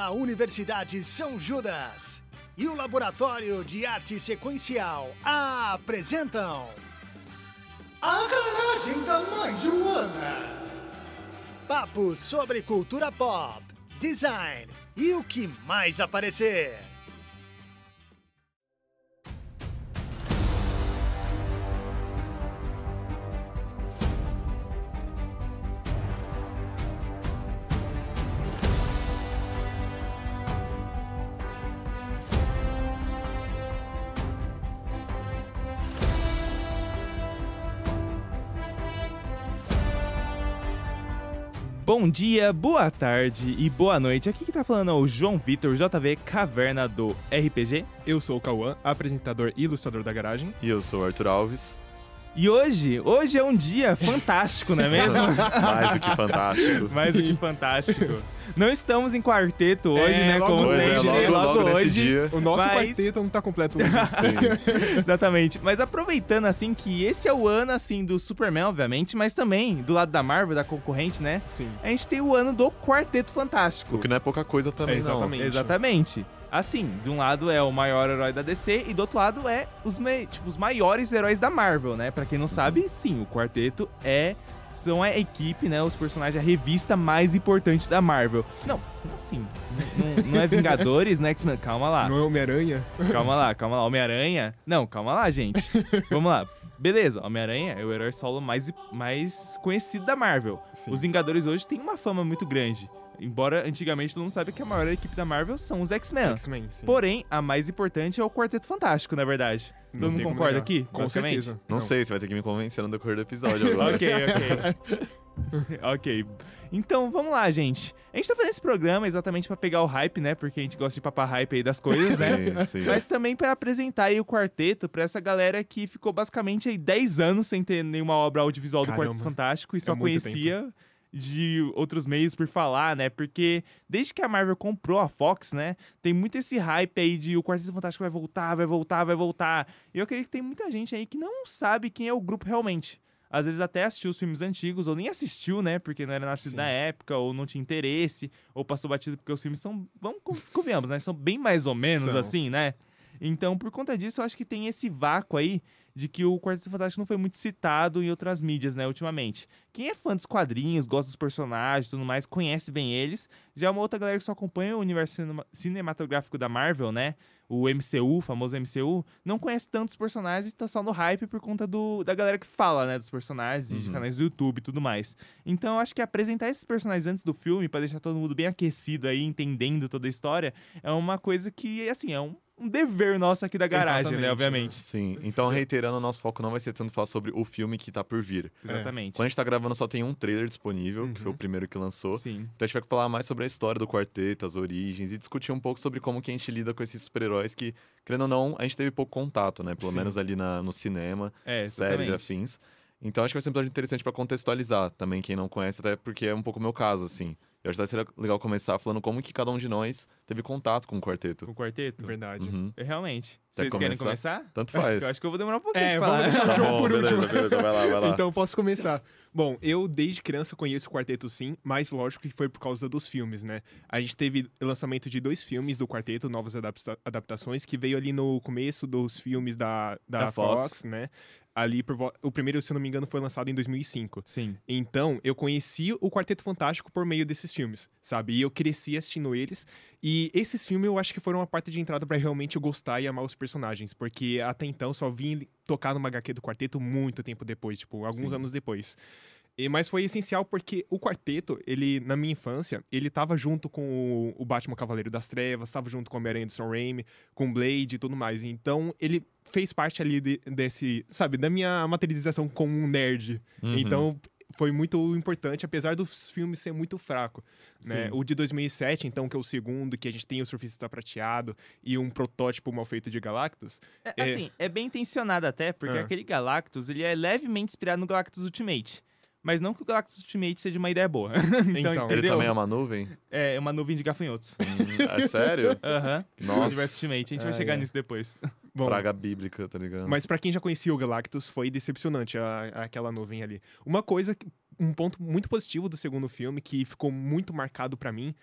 a Universidade São Judas e o Laboratório de Arte Sequencial apresentam A Garagem da Mãe Joana. Papo sobre cultura pop, design e o que mais aparecer. Bom dia, boa tarde e boa noite. Aqui que tá falando é o João Vitor, JV Caverna do RPG. Eu sou o Cauã, apresentador e ilustrador da Garagem. E eu sou o Arthur Alves. E hoje é um dia fantástico, não é mesmo? Mais do que fantástico. Mais do que fantástico. Não estamos em quarteto hoje, né? Como sempre, logo nesse hoje. dia. O nosso quarteto não tá completo hoje. Exatamente. Mas aproveitando, assim, que esse é o ano, assim, do Superman, obviamente, mas também do lado da Marvel, da concorrente, né? Sim. A gente tem o ano do Quarteto Fantástico. O que não é pouca coisa também, Exatamente. Exatamente. Assim, de um lado é o maior herói da DC e do outro lado é os maiores heróis da Marvel, né? Pra quem não sabe, sim, o Quarteto são a equipe, né? Os personagens, a revista mais importante da Marvel. Não, como assim? Não é Vingadores, né? X-Men? Calma lá. Não é Homem-Aranha? Calma lá. Homem-Aranha? Não, calma lá, gente. Vamos lá. Beleza, Homem-Aranha é o herói solo mais conhecido da Marvel. Sim. Os Vingadores hoje têm uma fama muito grande. Embora antigamente todo mundo sabe que a maior equipe da Marvel são os X-Men. X-Men, sim. Porém, a mais importante é o Quarteto Fantástico, na verdade. Não Todo mundo tem como concorda negar. aqui? Com basicamente? certeza. Não sei, você vai ter que me convencer no decorrer do episódio agora. Ok. Ok. Então, vamos lá, gente. A gente tá fazendo esse programa exatamente pra pegar o hype, né? Porque a gente gosta de papar hype aí das coisas, né? Sim. Mas também pra apresentar aí o quarteto pra essa galera que ficou basicamente aí 10 anos sem ter nenhuma obra audiovisual do Caramba, Quarteto Fantástico e só muito conhecia de outros meios por falar, né? Porque desde que a Marvel comprou a Fox, né? Tem muito esse hype aí de o Quarteto Fantástico vai voltar. E eu acredito que tem muita gente aí que não sabe quem é o grupo realmente. Às vezes até assistiu os filmes antigos, ou nem assistiu, né? Porque não era nascido na época, ou não tinha interesse, ou passou batido porque os filmes são, convenhamos, né? São bem mais ou menos assim, né? Então, por conta disso, eu acho que tem esse vácuo aí de que o Quarteto Fantástico não foi muito citado em outras mídias, né, ultimamente. Quem é fã dos quadrinhos, gosta dos personagens e tudo mais, conhece bem eles. Já é uma outra galera que só acompanha o universo cinematográfico da Marvel, né, o MCU, o famoso MCU, não conhece tantos personagens e tá só no hype por conta da galera que fala, né, dos personagens e de canais do YouTube e tudo mais. Então, eu acho que apresentar esses personagens antes do filme, pra deixar todo mundo bem aquecido aí, entendendo toda a história, é uma coisa que, assim, é um dever nosso aqui da garagem, Exatamente, né, obviamente. Sim, então reiterando, o nosso foco não vai ser tanto falar sobre o filme que tá por vir. Exatamente. Quando a gente tá gravando só tem um trailer disponível, que foi o primeiro que lançou. Sim. Então a gente vai falar mais sobre a história do quarteto, as origens, e discutir um pouco sobre como que a gente lida com esses super-heróis que, querendo ou não, a gente teve pouco contato, né? Pelo menos ali no cinema, séries e afins. Então acho que vai ser um episódio interessante pra contextualizar também quem não conhece, até porque é um pouco o meu caso, assim. Eu acho que seria legal começar falando como que cada um de nós teve contato com o quarteto. Com o quarteto? Verdade. Realmente. Quer Vocês querem começar? Tanto faz. Eu acho que eu vou demorar um pouquinho pra falar. Vamos deixar o João por último. Beleza, vai lá. Então, posso começar. Bom, eu desde criança conheço o Quarteto sim, mas lógico que foi por causa dos filmes, né? A gente teve o lançamento de 2 filmes do Quarteto, novas adaptações, que veio ali no começo dos filmes da Fox, né? Ali, o primeiro, se eu não me engano, foi lançado em 2005. Sim. Então, eu conheci o Quarteto Fantástico por meio desses filmes, sabe? E eu cresci assistindo eles. E esses filmes eu acho que foram uma parte de entrada pra realmente eu gostar e amar os personagens. Porque até então só vim tocar numa HQ do Quarteto muito tempo depois, tipo, alguns anos depois. Mas foi essencial porque o Quarteto, ele, na minha infância, ele tava junto com o Batman Cavaleiro das Trevas, tava junto com o Homem-Aranha do Sam Raimi, com o Blade e tudo mais. Então, ele fez parte ali desse, sabe, da minha materialização como um nerd. Então, foi muito importante, apesar dos filmes ser muito fraco, né? O de 2007, então, que é o segundo, que a gente tem o Surfista Prateado e um protótipo mal feito de Galactus. Assim, é bem intencionado até, porque aquele Galactus, ele é levemente inspirado no Galactus Ultimate. Mas não que o Galactus Ultimate seja uma ideia boa. Então, ele também é uma nuvem? É uma nuvem de gafanhotos. É sério? No universo Ultimate, a gente vai chegar nisso depois. Bom, praga bíblica, tá ligado? Mas pra quem já conhecia o Galactus, foi decepcionante aquela nuvem ali. Um ponto muito positivo do segundo filme, que ficou muito marcado pra mim,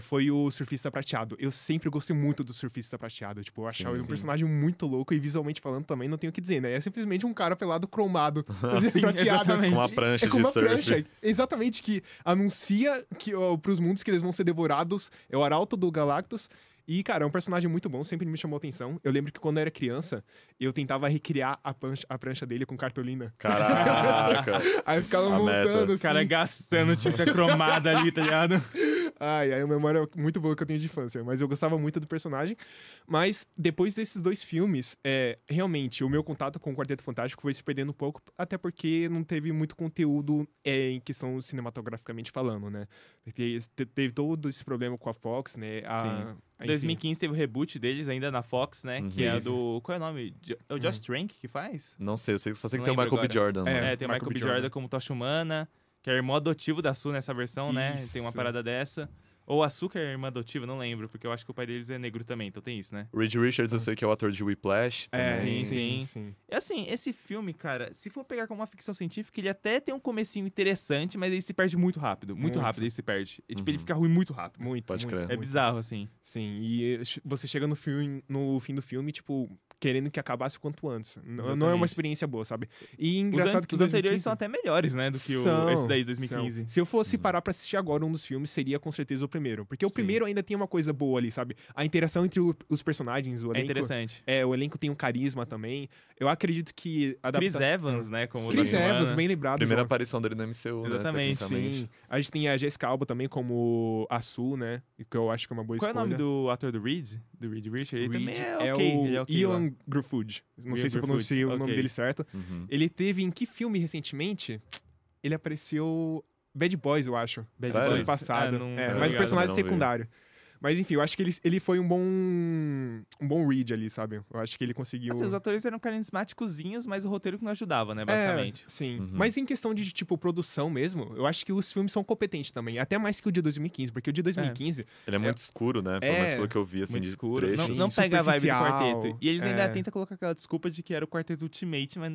foi o Surfista Prateado. Eu sempre gostei muito do Surfista Prateado. Tipo, eu achava ele um personagem muito louco e visualmente falando também não tenho o que dizer, né? É simplesmente um cara pelado cromado, prateado. Exatamente. Com uma prancha com uma de surf. prancha, exatamente, que anuncia que, pros mundos que eles vão ser devorados. É o Arauto do Galactus. E, cara, é um personagem muito bom, sempre me chamou atenção. Eu lembro que quando eu era criança, eu tentava recriar a prancha dele com cartolina. Caraca! Aí eu ficava A meta. montando, O assim. cara gastando tinta cromada ali, tá ligado? Ai, a memória muito boa que eu tenho de infância. Mas eu gostava muito do personagem. Mas depois desses 2 filmes, realmente, o meu contato com o Quarteto Fantástico foi se perdendo um pouco, até porque não teve muito conteúdo em questão cinematograficamente falando, né? Porque teve todo esse problema com a Fox, né? Em 2015 teve o reboot deles ainda na Fox, né? Que é do... Qual é o nome? É o Josh Trank que faz? Não sei, só sei que Não tem o Michael lembro B. Jordan. né? Tem o Michael B. Jordan como Tocha Humana, que é irmão adotivo da Sue nessa versão, né? Tem uma parada dessa. Ou a Sue que é irmã adotiva, não lembro, porque eu acho que o pai deles é negro também, então tem isso, né? Reed Richards, eu sei que é o ator de Whiplash. Também. Sim. E assim, esse filme, cara, se for pegar como uma ficção científica, ele até tem um comecinho interessante, mas ele se perde muito rápido. Muito rápido ele se perde. E, tipo, ele fica ruim muito rápido. Pode crer. É bizarro, assim. Sim, e você chega no fim do filme, tipo, querendo que acabasse o quanto antes. Não é uma experiência boa, sabe? E engraçado que os anteriores são até melhores, né, do que esse daí de 2015. Se eu fosse parar pra assistir agora um dos filmes, seria com certeza o primeiro. Porque o primeiro ainda tem uma coisa boa ali, sabe? A interação entre os personagens, o elenco. É interessante. O elenco tem um carisma também. Eu acredito que... Chris Evans, né, como Chris Evans, bem lembrado. Primeira aparição dele no MCU, Exatamente, né? Sim. A gente tem a Jessica Alba também como a Sue, né? Que eu acho que é uma boa escolha. Qual é o nome do ator do Reed? Do Reed Richards? Ele também é o Ian Gruffudd. Não sei se eu pronunciei o nome dele certo. Ele teve em que filme recentemente? Ele apareceu... Bad Boys, eu acho. Bad Boys? Ano passado. Mas o personagem secundário. Mas enfim, eu acho que ele foi um bom read ali, sabe? Eu acho que ele conseguiu... Assim, os atores eram carismáticozinhos, mas o roteiro que não ajudava, né, basicamente. Sim. Mas em questão de, tipo, produção mesmo, eu acho que os filmes são competentes também. Até mais que o de 2015, porque o de 2015... Ele é muito escuro, né? Pelo menos pelo que eu vi, assim, muito de escuro. trecho. Não pega a vibe do quarteto. E eles ainda tentam colocar aquela desculpa de que era o quarteto Ultimate, mas...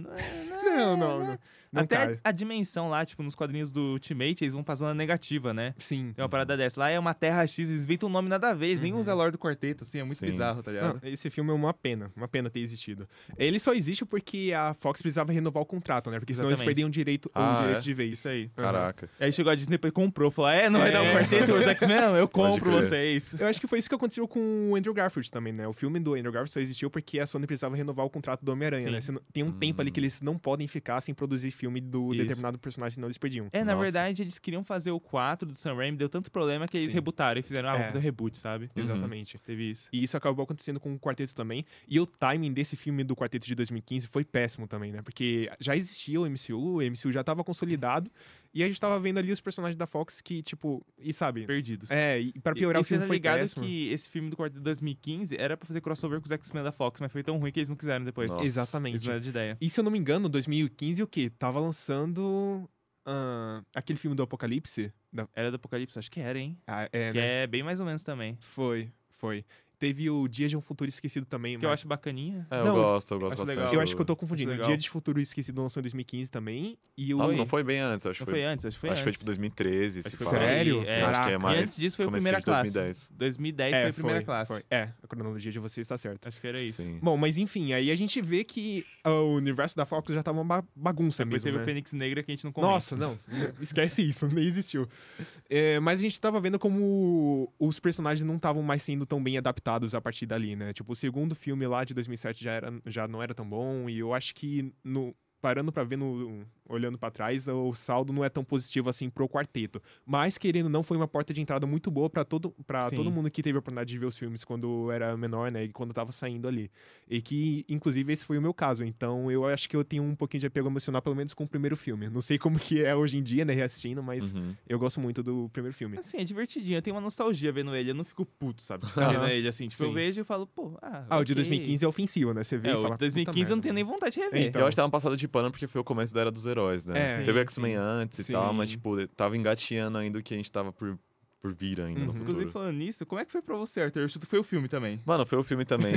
Não até cai. a dimensão lá, tipo, nos quadrinhos do Ultimate, eles vão passando a negativa, né? Sim. Tem uma parada dessa. Lá é uma Terra X, eles inventam um nome nada a ver, nem usa a lore do quarteto, assim, é muito bizarro, tá ligado? Esse filme é uma pena ter existido. Ele só existe porque a Fox precisava renovar o contrato, né? Porque senão eles perdiam o direito de vez. Isso aí. Caraca. E aí chegou a Disney e comprou, falou, não vai dar um quarteto, os X-Men, eu compro vocês. Eu acho que foi isso que aconteceu com o Andrew Garfield também, né? O filme do Andrew Garfield só existiu porque a Sony precisava renovar o contrato do Homem-Aranha, né? Tem um tempo ali que eles não podem ficar sem produzir filme do determinado personagem, senão eles perdiam. Na verdade, eles queriam fazer o 4 do Sam Raimi, deu tanto problema que eles rebutaram e fizeram, vamos fazer um reboot, sabe? Exatamente. Teve isso. E isso acabou acontecendo com o Quarteto também. E o timing desse filme do Quarteto de 2015 foi péssimo também, né? Porque já existia o MCU já tava consolidado, e a gente tava vendo ali os personagens da Fox que, tipo, e sabe... Perdidos. E pra piorar o filme foi péssimo. Que esse filme do Quarteto de 2015 era pra fazer crossover com os X-Men da Fox, mas foi tão ruim que eles não quiseram depois. Nossa. Exatamente. Eles não eram de ideia. E se eu não me engano, 2015 o quê? Tava lançando... aquele filme do Apocalipse. Era do Apocalipse? Acho que era, hein? Que né? é bem mais ou menos também. Foi. Teve o Dia de um Futuro Esquecido também. Que eu acho bacaninha. Eu gosto bastante. Legal. Eu acho que eu tô confundindo. Dia de Futuro Esquecido lançou em 2015 também. E Nossa, não foi bem antes. Acho que foi antes. Acho que foi tipo 2013. Sério? Acho que é mais. E antes disso foi a primeira classe. 2010 foi a primeira classe. A cronologia de vocês tá certa. Acho que era isso. Sim. Bom, mas enfim, aí a gente vê que o universo da Fox já tava uma bagunça Depois mesmo, teve o Fênix Negra que a gente não comenta. Nossa, não. Esquece isso, nem existiu. Mas a gente tava vendo como os personagens não estavam mais sendo tão bem adaptados a partir dali, né? Tipo, o segundo filme lá de 2007 já não era tão bom, e eu acho que parando pra ver, olhando pra trás, o saldo não é tão positivo assim pro quarteto. Mas, querendo ou não, foi uma porta de entrada muito boa pra todo mundo que teve a oportunidade de ver os filmes quando era menor, né? E quando tava saindo ali. E que, inclusive, esse foi o meu caso. Então, eu acho que eu tenho um pouquinho de apego emocional, pelo menos com o primeiro filme. Não sei como que é hoje em dia, né? Reassistindo, mas eu gosto muito do primeiro filme. Assim, é divertidinho. Eu tenho uma nostalgia vendo ele. Eu não fico puto, sabe? Vendo ele, assim. Tipo, eu vejo e falo, pô, o de 2015 é ofensivo, né? Você vê e fala, o de 2015 eu não tenho nem vontade de rever. Eu acho que tava passado de pano porque foi o começo da Era dos Heróis, né? Teve X-Men antes e tal, mas, tipo, tava engateando ainda o que a gente tava por por vir ainda no futuro. Inclusive, falando nisso, como é que foi pra você, Arthur? Acho que foi o filme também. Mano, foi o filme também.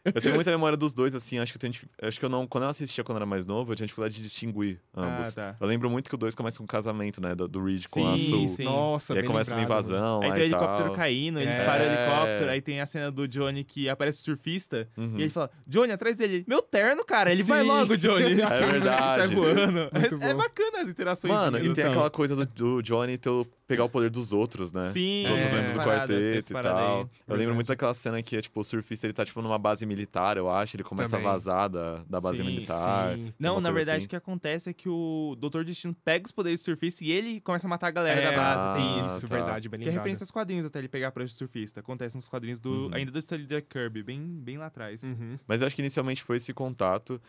Eu tenho muita memória dos dois, assim, acho que eu não... Quando eu assistia quando era mais novo, eu tinha dificuldade de distinguir ambos. Tá. Eu lembro muito que o 2 começa com um casamento, né, do Reed com a Sue. Sim. Nossa, E aí bem começa uma lembrado, invasão Aí lá tem o e helicóptero tal. caindo, eles É. param o helicóptero, aí tem a cena do Johnny que aparece o surfista, e ele fala, Johnny, atrás dele. Meu terno, cara, ele vai Sim. logo, Johnny. É verdade. Sai voando. Muito É bom. bacana as interações. Mano, e tem aquela coisa do Johnny pegar o poder dos outros, né? Sim, Todos os é, membros do parada, quarteto essa e parada tal. aí. Eu lembro Verdade. muito daquela cena que é, tipo, o surfista, ele tá, tipo, numa base militar, eu acho. Ele começa Também. a vazar da base Sim, militar. sim. Tem Não, uma na coisa verdade, assim. o que acontece é que o Dr. Destino pega os poderes do surfista e ele começa a matar a galera da base. Tem isso. Isso, tá. verdade, bem Que é lembrado. referência aos quadrinhos até ele pegar a prancha do surfista. Acontece nos quadrinhos ainda do Stanley Jack Kirby, bem lá atrás. Uhum. Mas eu acho que inicialmente foi esse contato.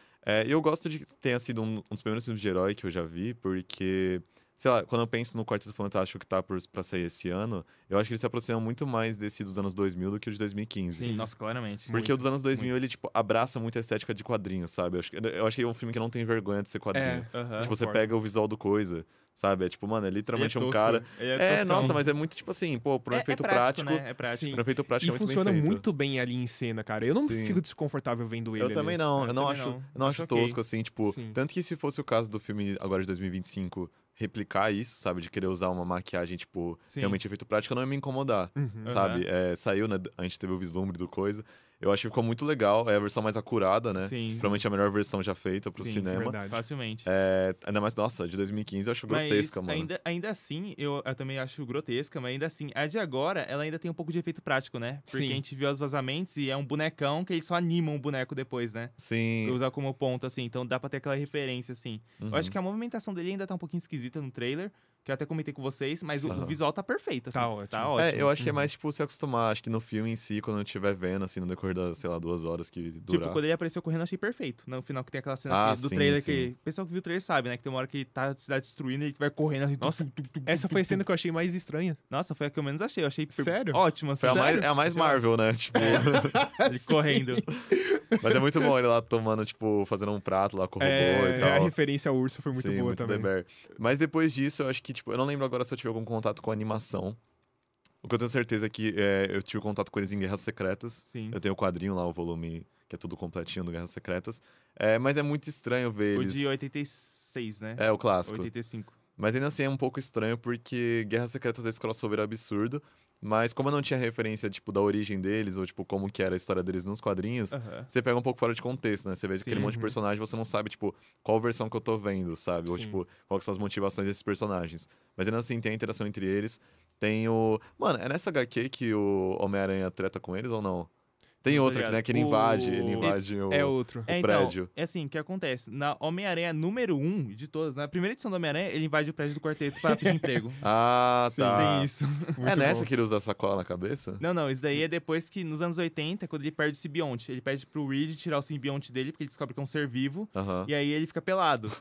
E eu gosto de que tenha sido um dos primeiros filmes de herói que eu já vi, porque, sei lá, quando eu penso no Quarteto Fantástico que tá pra sair esse ano, eu acho que ele se aproxima muito mais desse dos anos 2000 do que o de 2015. Sim, nossa, claramente. Porque o dos anos 2000, ele, tipo, abraça muito a estética de quadrinhos, sabe? Eu achei um filme que não tem vergonha de ser quadrinho. Aham. Tipo, você concordo. pega o visual do coisa, sabe? É tipo, mano, é literalmente Ele é um tosco, cara... ele é toscão. nossa, mas é muito, tipo assim, pô, por um efeito prático... né? É prático. Sim. Por um efeito prático E é muito funciona bem feito. muito bem ali em cena, cara. Eu não Sim. fico desconfortável vendo ele Eu ali. também não, Eu eu não também acho, não. eu não acho Acho ok. tosco, assim, tipo... Sim. Tanto que se fosse o caso do filme agora de 2025 replicar isso, sabe? De querer usar uma maquiagem, tipo, Sim. realmente efeito prático, não ia me incomodar, Uhum. sabe? Saiu, né? A gente teve o vislumbre do coisa. Eu acho que ficou muito legal. É a versão mais acurada, né? Sim. Provavelmente a melhor versão já feita pro Sim, cinema. verdade. Facilmente. Ainda mais, nossa, de 2015 eu acho Mas grotesca, mano. ainda assim, eu também acho grotesca, mas ainda assim, a de agora, ela ainda tem um pouco de efeito prático, né? Porque Sim. a gente viu os vazamentos e é um bonecão que eles só animam o boneco depois, né? Sim. Usar como ponto, assim, então dá pra ter aquela referência, assim. Uhum. Eu acho que a movimentação dele ainda tá um pouquinho esquisita no trailer, que eu até comentei com vocês, mas o Aham. visual tá perfeito, assim. Tá ótimo. Tá ótimo. Eu acho que é mais, tipo, se acostumar. Acho que no filme em si, quando eu estiver vendo, assim, no decorrer das, sei lá, 2 horas que durar. Tipo, quando ele apareceu correndo, eu achei perfeito. No final que tem aquela cena Ah, do sim, trailer sim. que... O pessoal que viu o trailer sabe, né? Que tem uma hora que tá a cidade destruindo e ele vai correndo assim. Nossa, tum, tum, tum, tum, Essa tum, foi a tum. cena que eu achei mais estranha. Nossa, foi a que eu menos achei. Eu achei Sério? ótima, assim. Foi Sério? a mais Marvel, né? Tipo, Ele correndo. mas é muito bom ele lá tomando, tipo, fazendo um prato lá com o robô e tal. A referência ao urso foi muito Sim, boa muito também. The Bear. Mas depois disso, eu acho que, tipo, eu não lembro agora se eu tive algum contato com a animação. O que eu tenho certeza é que eu tive contato com eles em Guerras Secretas. Sim. Eu tenho o quadrinho lá, o volume, que é tudo completinho do Guerras Secretas. Mas é muito estranho ver O eles... de 86, né? É, o clássico. 85. Mas ainda assim é um pouco estranho, porque Guerras Secretas desse crossover é absurdo. Mas como eu não tinha referência, tipo, da origem deles, ou, tipo, como que era a história deles nos quadrinhos, Aham. você pega um pouco fora de contexto, né? Você vê Sim. aquele monte de Uhum. personagem, você não sabe, tipo, qual versão que eu tô vendo, sabe? Ou, Sim. tipo, quais são as motivações desses personagens. Mas ainda assim, tem a interação entre eles. Tem o... Mano, é nessa HQ que o Homem-Aranha treta com eles ou não? Tem Não tô outra, que, né? ligado. Que ele invade o... É outro. É, prédio. então, é assim, o que acontece? Na Homem-Aranha número 1 de todas, na primeira edição do Homem-Aranha, ele invade o prédio do quarteto para pedir emprego. Ah, Sim, tá. Tem isso. É Muito nessa bom. que ele usa a sacola na cabeça? Não, isso daí é depois que, nos anos 80, quando ele perde o simbionte. Ele pede pro Reed tirar o simbionte dele, porque ele descobre que é um ser vivo. Aham. E aí ele fica pelado.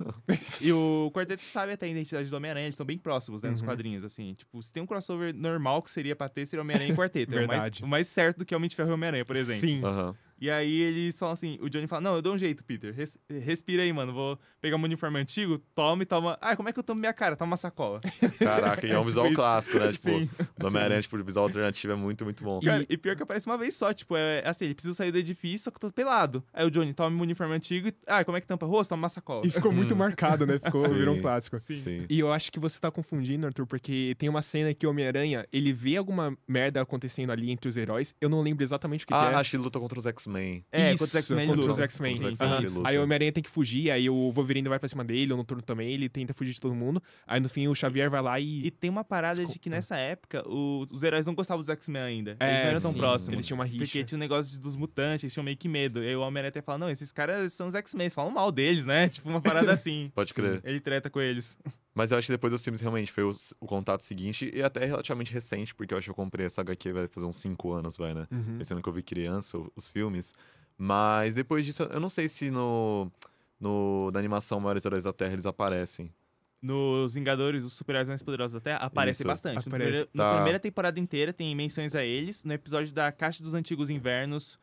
E o quarteto sabe até a identidade do Homem-Aranha, eles são bem próximos, né, nos Uhum. quadrinhos, assim. Tipo, se tem um crossover normal que seria pra ter, seria Homem-Aranha e quarteto. É Verdade. o mais certo do que Homem de Ferro e Homem-Aranha, por exemplo. Sim. Aham. E aí eles falam assim, o Johnny fala, não, eu dou um jeito, Peter. Respira aí, mano. Vou pegar um uniforme antigo, toma e toma. Ah, como é que eu tomo minha cara? Toma uma sacola. Caraca, e é um visual Tipo isso. clássico, né? Tipo, Sim. do Homem-Aranha, tipo, o visual alternativo é muito, muito bom. Cara, e pior que aparece uma vez só, tipo, é assim, ele precisa sair do edifício, só que eu tô pelado. Aí o Johnny toma um uniforme antigo e, como é que tampa o rosto? Toma uma sacola. E ficou muito marcado, né? Virou um Sim. clássico. Sim. E eu acho que você tá confundindo, Arthur, porque tem uma cena que o Homem-Aranha, ele vê alguma merda acontecendo ali entre os heróis. Eu não lembro exatamente o que é. Acho que ele luta contra os X-Men. É, Isso, contra os X-Men contra lutam. os X-Men. Contra os X-Men Aham. ele luta. Aí o Homem-Aranha tem que fugir, aí o Wolverine vai pra cima dele, o Noturno também, ele tenta fugir de todo mundo. Aí no fim o Xavier vai lá E e... tem uma parada de que nessa época os heróis não gostavam dos X-Men ainda. Eles não eram tão sim, próximos. Eles tinham uma rixa. Porque tinha um negócio dos mutantes, eles tinham meio que medo. E aí o Homem-Aranha até fala, não, esses caras são os X-Men, eles falam mal deles, né? Tipo, uma parada assim. Pode crer. Ele treta com eles. Mas eu acho que depois dos filmes realmente foi o contato seguinte e até relativamente recente, porque eu acho que eu comprei essa HQ vai fazer uns 5 anos, vai, né? Uhum. Esse ano que eu vi criança, os filmes. Mas depois disso, eu não sei se na animação Maiores Heróis da Terra eles aparecem. Nos Vingadores, os super-heróis mais poderosos da Terra, aparece Isso. bastante. Aparece. Na Tá. primeira temporada inteira tem menções a eles. No episódio da Caixa dos Antigos Invernos,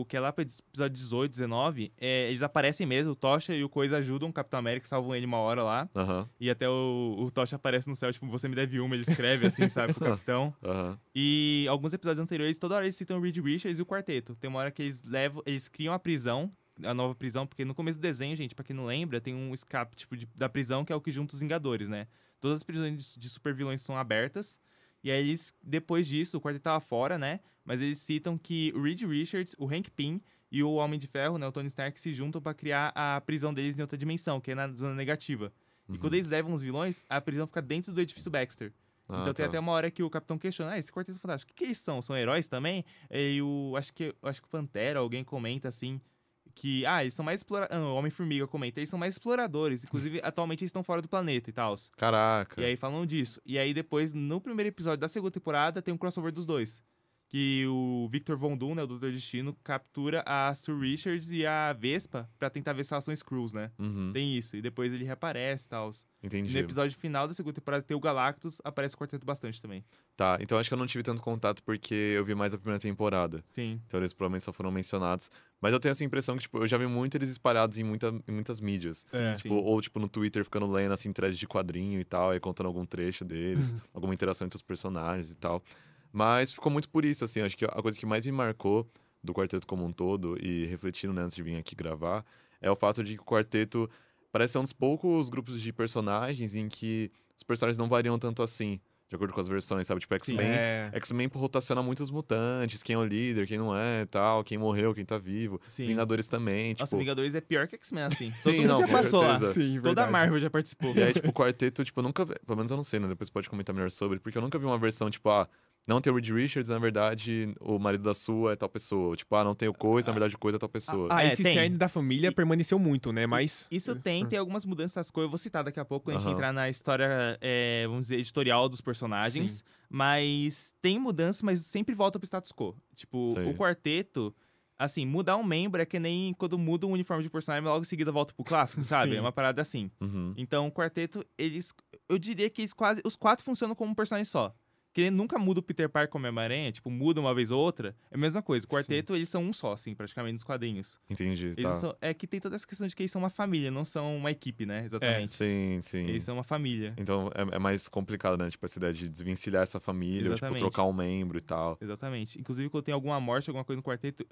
que é lá pro episódio 18, 19, eles aparecem mesmo, o Tocha e o Coisa ajudam o Capitão América, salvam ele uma hora lá. E até o Tocha aparece no céu, tipo, você me deve uma, ele escreve assim, sabe, pro Capitão. E alguns episódios anteriores, toda hora eles citam o Reed Richards e o Quarteto. Tem uma hora que eles criam a nova prisão, porque no começo do desenho, gente, pra quem não lembra, tem um escape, tipo, da prisão, que é o que junta os Vingadores, né? Todas as prisões de supervilões são abertas. E aí eles, depois disso, o quarteto tava fora, né? Mas eles citam que o Reed Richards, o Hank Pym e o Homem de Ferro, né, o Tony Stark, se juntam pra criar a prisão deles em outra dimensão, que é na zona negativa. E quando eles levam os vilões, a prisão fica dentro do edifício Baxter. Então tem até uma hora que o Capitão questiona, esse Quarteto Fantástico, o que eles são? São heróis também? E acho que o Pantera, alguém comenta assim, que, eles são mais exploradores. O Homem-Formiga comenta, eles são mais exploradores. Inclusive, atualmente eles estão fora do planeta e tal. Caraca. E aí falam disso. E aí depois, no primeiro episódio da segunda temporada, tem um crossover dos dois. Que o Victor Von Doom, né, o Doutor Destino, captura a Sue Richards e a Vespa pra tentar ver se elas são Skrulls, né? Tem isso. E depois ele reaparece e tal. Entendi. E no episódio final da segunda temporada tem o Galactus, aparece o quarteto bastante também. Tá, então acho que eu não tive tanto contato porque eu vi mais a primeira temporada. Sim. Então eles provavelmente só foram mencionados. Mas eu tenho essa impressão que, tipo, eu já vi muito eles espalhados em muitas mídias. Sim. Ou, tipo, no Twitter ficando lendo, assim, threads de quadrinho e tal, aí contando algum trecho deles, alguma interação entre os personagens e tal. Mas ficou muito por isso, assim, acho que a coisa que mais me marcou do quarteto como um todo, e refletindo, né, antes de vir aqui gravar, é o fato de que o quarteto parece ser um dos poucos grupos de personagens em que os personagens não variam tanto assim, de acordo com as versões, sabe? Tipo, X-Men, X-Men rotaciona muito os mutantes, quem é o líder, quem não é, tal, quem morreu, quem tá vivo. Sim. Vingadores também, Nossa, tipo... Vingadores é pior que X-Men, assim. Sim, Todo mundo já com passou certeza. lá. Sim, Toda a Marvel já participou. E aí, tipo, o quarteto, tipo, eu nunca... Pelo menos eu não sei, né? Depois pode comentar melhor sobre, porque eu nunca vi uma versão, tipo, não tem o Reed Richards, na verdade, o marido da sua é tal pessoa. Tipo, não tem o Coisa, na verdade, o Coisa é tal pessoa. Esse tem. cerne da família permaneceu muito, né? Mas... Isso tem algumas mudanças das coisas. Eu vou citar daqui a pouco, quando a gente entrar na história, vamos dizer, editorial dos personagens. Sim. Mas tem mudanças, mas sempre volta pro status quo. Tipo, o quarteto... Assim, mudar um membro é que nem quando muda um uniforme de personagem, logo em seguida volta pro clássico, sabe? Sim. É uma parada assim. Então, o quarteto, eu diria que os 4 funcionam como um personagem só. Que ele nunca muda o Peter Parker como Homem-Aranha, tipo, muda uma vez ou outra, é a mesma coisa. O quarteto, eles são um só, assim, praticamente, nos quadrinhos. Entendi, tá. É que tem toda essa questão de que eles são uma família, não são uma equipe, né? Exatamente. Sim. Eles são uma família. Então é mais complicado, né? Tipo, essa ideia de desvencilhar essa família, ou, tipo, trocar um membro e tal. Exatamente. Inclusive, quando tem alguma morte, alguma coisa no quarteto,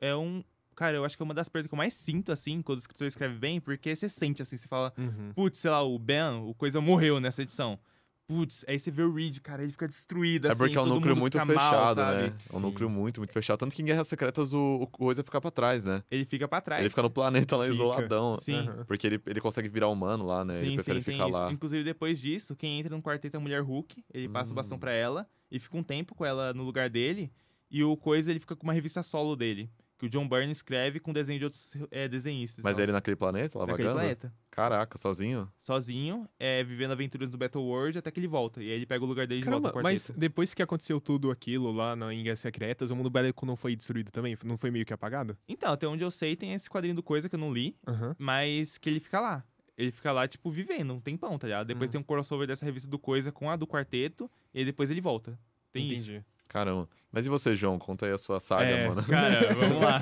Cara, eu acho que é uma das perdas que eu mais sinto, assim, quando o escritor escreve bem, porque você sente, assim, você fala, putz, sei lá, o Ben, o Coisa morreu nessa edição. Putz, aí você vê o Reed, cara, ele fica destruído, assim, porque é um núcleo muito fechado, mal, né? É um núcleo muito fechado. Tanto que em Guerras Secretas o Coisa fica pra trás, né? Ele fica pra trás. Ele fica no planeta lá, isoladão. Sim. Porque ele consegue virar humano lá, né? Ele prefere ficar lá. Inclusive, depois disso, quem entra no quarteto é a Mulher Hulk. Ele passa o bastão pra ela e fica um tempo com ela no lugar dele. E o Coisa, ele fica com uma revista solo dele. Que o John Byrne escreve com desenho de outros desenhistas. Mas ele naquele planeta, lá naquele vagando? Planeta. Caraca, sozinho? Sozinho, vivendo aventuras do Battle World até que ele volta. E aí ele pega o lugar dele de volta no quarteto. Mas depois que aconteceu tudo aquilo lá em Guerras Secretas, o mundo bélico não foi destruído também? Não foi meio que apagado? Então, até onde eu sei, tem esse quadrinho do Coisa que eu não li, mas que ele fica lá. Ele fica lá, tipo, vivendo um tempão, tá ligado? Depois tem um crossover dessa revista do Coisa com a do quarteto, e depois ele volta. Tem isso. Caramba. Mas e você, João? Conta aí a sua saga, mano. Cara, vamos lá.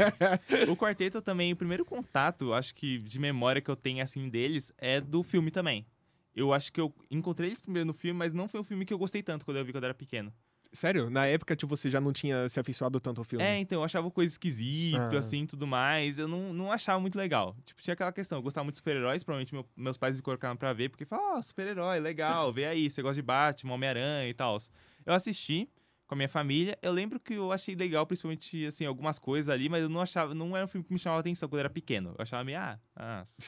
O quarteto também, o primeiro contato, acho que de memória que eu tenho, assim, deles, é do filme também. Eu acho que eu encontrei eles primeiro no filme, mas não foi um filme que eu gostei tanto quando eu vi quando eu era pequeno. Sério? Na época, tipo, você já não tinha se afeiçoado tanto ao filme? Então, eu achava coisa esquisita, assim, tudo mais. Eu não achava muito legal. Tipo, tinha aquela questão, eu gostava muito de super-heróis, provavelmente meus pais me colocaram pra ver, porque falavam, super-herói, legal, vê aí, você gosta de Batman, Homem-Aranha e tal. Eu assisti com a minha família. Eu lembro que eu achei legal, principalmente, assim, algumas coisas ali, mas eu não achava, não era um filme que me chamava atenção quando eu era pequeno. Eu achava meio,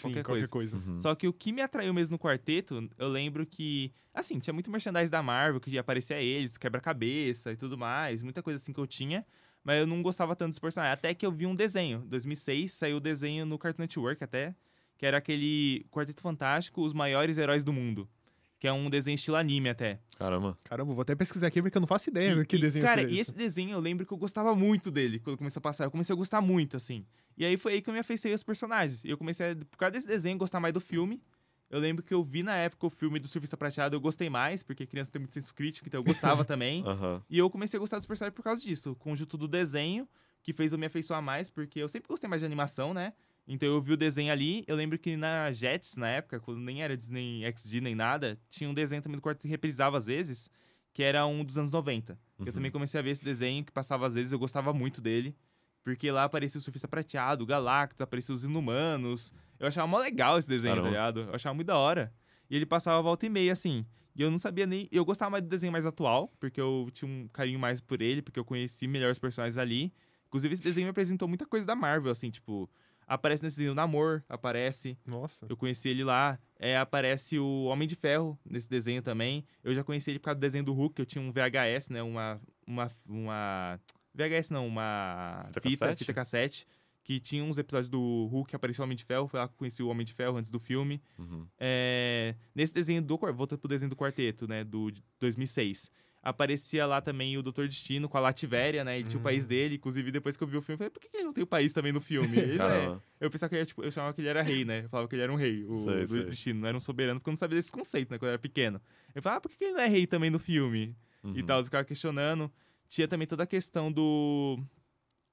qualquer coisa. Só que o que me atraiu mesmo no quarteto, eu lembro que, assim, tinha muito merchandise da Marvel, que aparecia eles, quebra-cabeça e tudo mais, muita coisa assim que eu tinha, mas eu não gostava tanto dos personagens. Até que eu vi um desenho. Em 2006, saiu o desenho no Cartoon Network até, que era aquele Quarteto Fantástico, Os Maiores Heróis do Mundo. Que é um desenho estilo anime até. Caramba, vou até pesquisar aqui porque eu não faço ideia do que desenho cara, é esse. E esse desenho eu lembro que eu gostava muito dele quando começou a passar. Eu comecei a gostar muito, assim. E aí foi aí que eu me afeiçoei aos personagens. E eu comecei, por causa desse desenho, gostar mais do filme. Eu lembro que eu vi na época o filme do Surfista Prateado, eu gostei mais, porque criança tem muito senso crítico, então eu gostava também. E eu comecei a gostar dos personagens por causa disso. O conjunto do desenho que fez eu me afeiçoar mais, porque eu sempre gostei mais de animação, né? Então eu vi o desenho ali, eu lembro que na Jetix, na época, quando nem era Disney XD nem nada, tinha um desenho também do quarteto que reprisava às vezes, que era um dos anos 90. Eu também comecei a ver esse desenho, que passava às vezes, eu gostava muito dele, porque lá aparecia o Surfista Prateado, o Galactus, aparecia os Inumanos. Eu achava mó legal esse desenho, tá ligado? Eu achava muito da hora. E ele passava volta e meia, assim. E eu não sabia nem... Eu gostava mais do desenho mais atual, porque eu tinha um carinho mais por ele, porque eu conheci melhor os personagens ali. Inclusive, esse desenho me apresentou muita coisa da Marvel, assim, tipo... Aparece nesse desenho o Namor, aparece. Nossa. Eu conheci ele lá. Aparece o Homem de Ferro nesse desenho também. Eu já conheci ele por causa do desenho do Hulk, eu tinha um VHS, né? Uma VHS não, uma fita cassete, que tinha uns episódios do Hulk que apareceu o Homem de Ferro. Foi lá que eu conheci o Homem de Ferro antes do filme. Nesse desenho voltando pro desenho do quarteto, né? Do 2006. Aparecia lá também o Doutor Destino com a Lativéria, né? Ele tinha o país dele. Inclusive, depois que eu vi o filme, eu falei, por que ele não tem o país também no filme? Ele, eu pensava que ele era, tipo, eu chamava que ele era rei, né? Eu falava que ele era um rei, do Destino, não era um soberano, porque eu não sabia desse conceito, né? Quando eu era pequeno. Eu falava, por que ele não é rei também no filme? E tal, eu ficava questionando. Tinha também toda a questão do...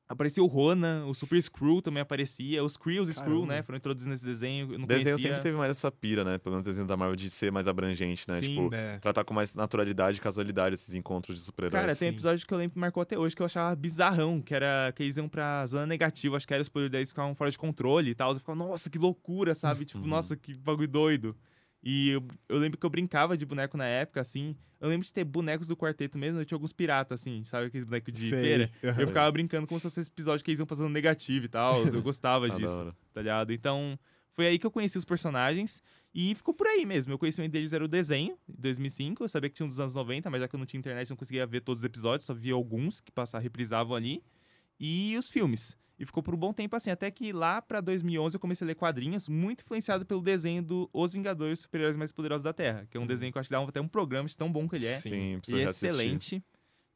Aparecia o Ronan, o Super Skrull também aparecia. Os Kree e os Skrull, né? Foram introduzidos nesse desenho. Eu não desenho conhecia. sempre teve mais essa pira, né? Pelo menos o desenho da Marvel de ser mais abrangente, né? Sim, tipo, tratar com mais naturalidade e casualidade esses encontros de super-heróis. Cara, tem um episódio que eu lembro que marcou até hoje, que eu achava bizarrão, que era que eles iam pra zona negativa, acho que era os poderes deles ficavam fora de controle e tal. Eu ficava, nossa, que loucura, sabe? Tipo, nossa, que bagulho doido. E eu lembro que eu brincava de boneco na época, assim. Eu lembro de ter bonecos do quarteto mesmo, eu tinha alguns piratas, assim, sabe? Aqueles bonecos de feira. Eu ficava brincando como se fosse esse episódio que eles iam passando negativo e tal. Eu gostava disso, tá ligado? Então, foi aí que eu conheci os personagens e ficou por aí mesmo. O conhecimento deles era o desenho, em 2005. Eu sabia que tinha um dos anos 90, mas já que eu não tinha internet, não conseguia ver todos os episódios, só via alguns que reprisavam ali. E os filmes. E ficou por um bom tempo assim, até que lá pra 2011 eu comecei a ler quadrinhos, muito influenciado pelo desenho do Os Vingadores Super-Heróis Mais Poderosos da Terra, que é um desenho que eu acho que dá até um programa de tão bom que ele é. Sim, e é excelente.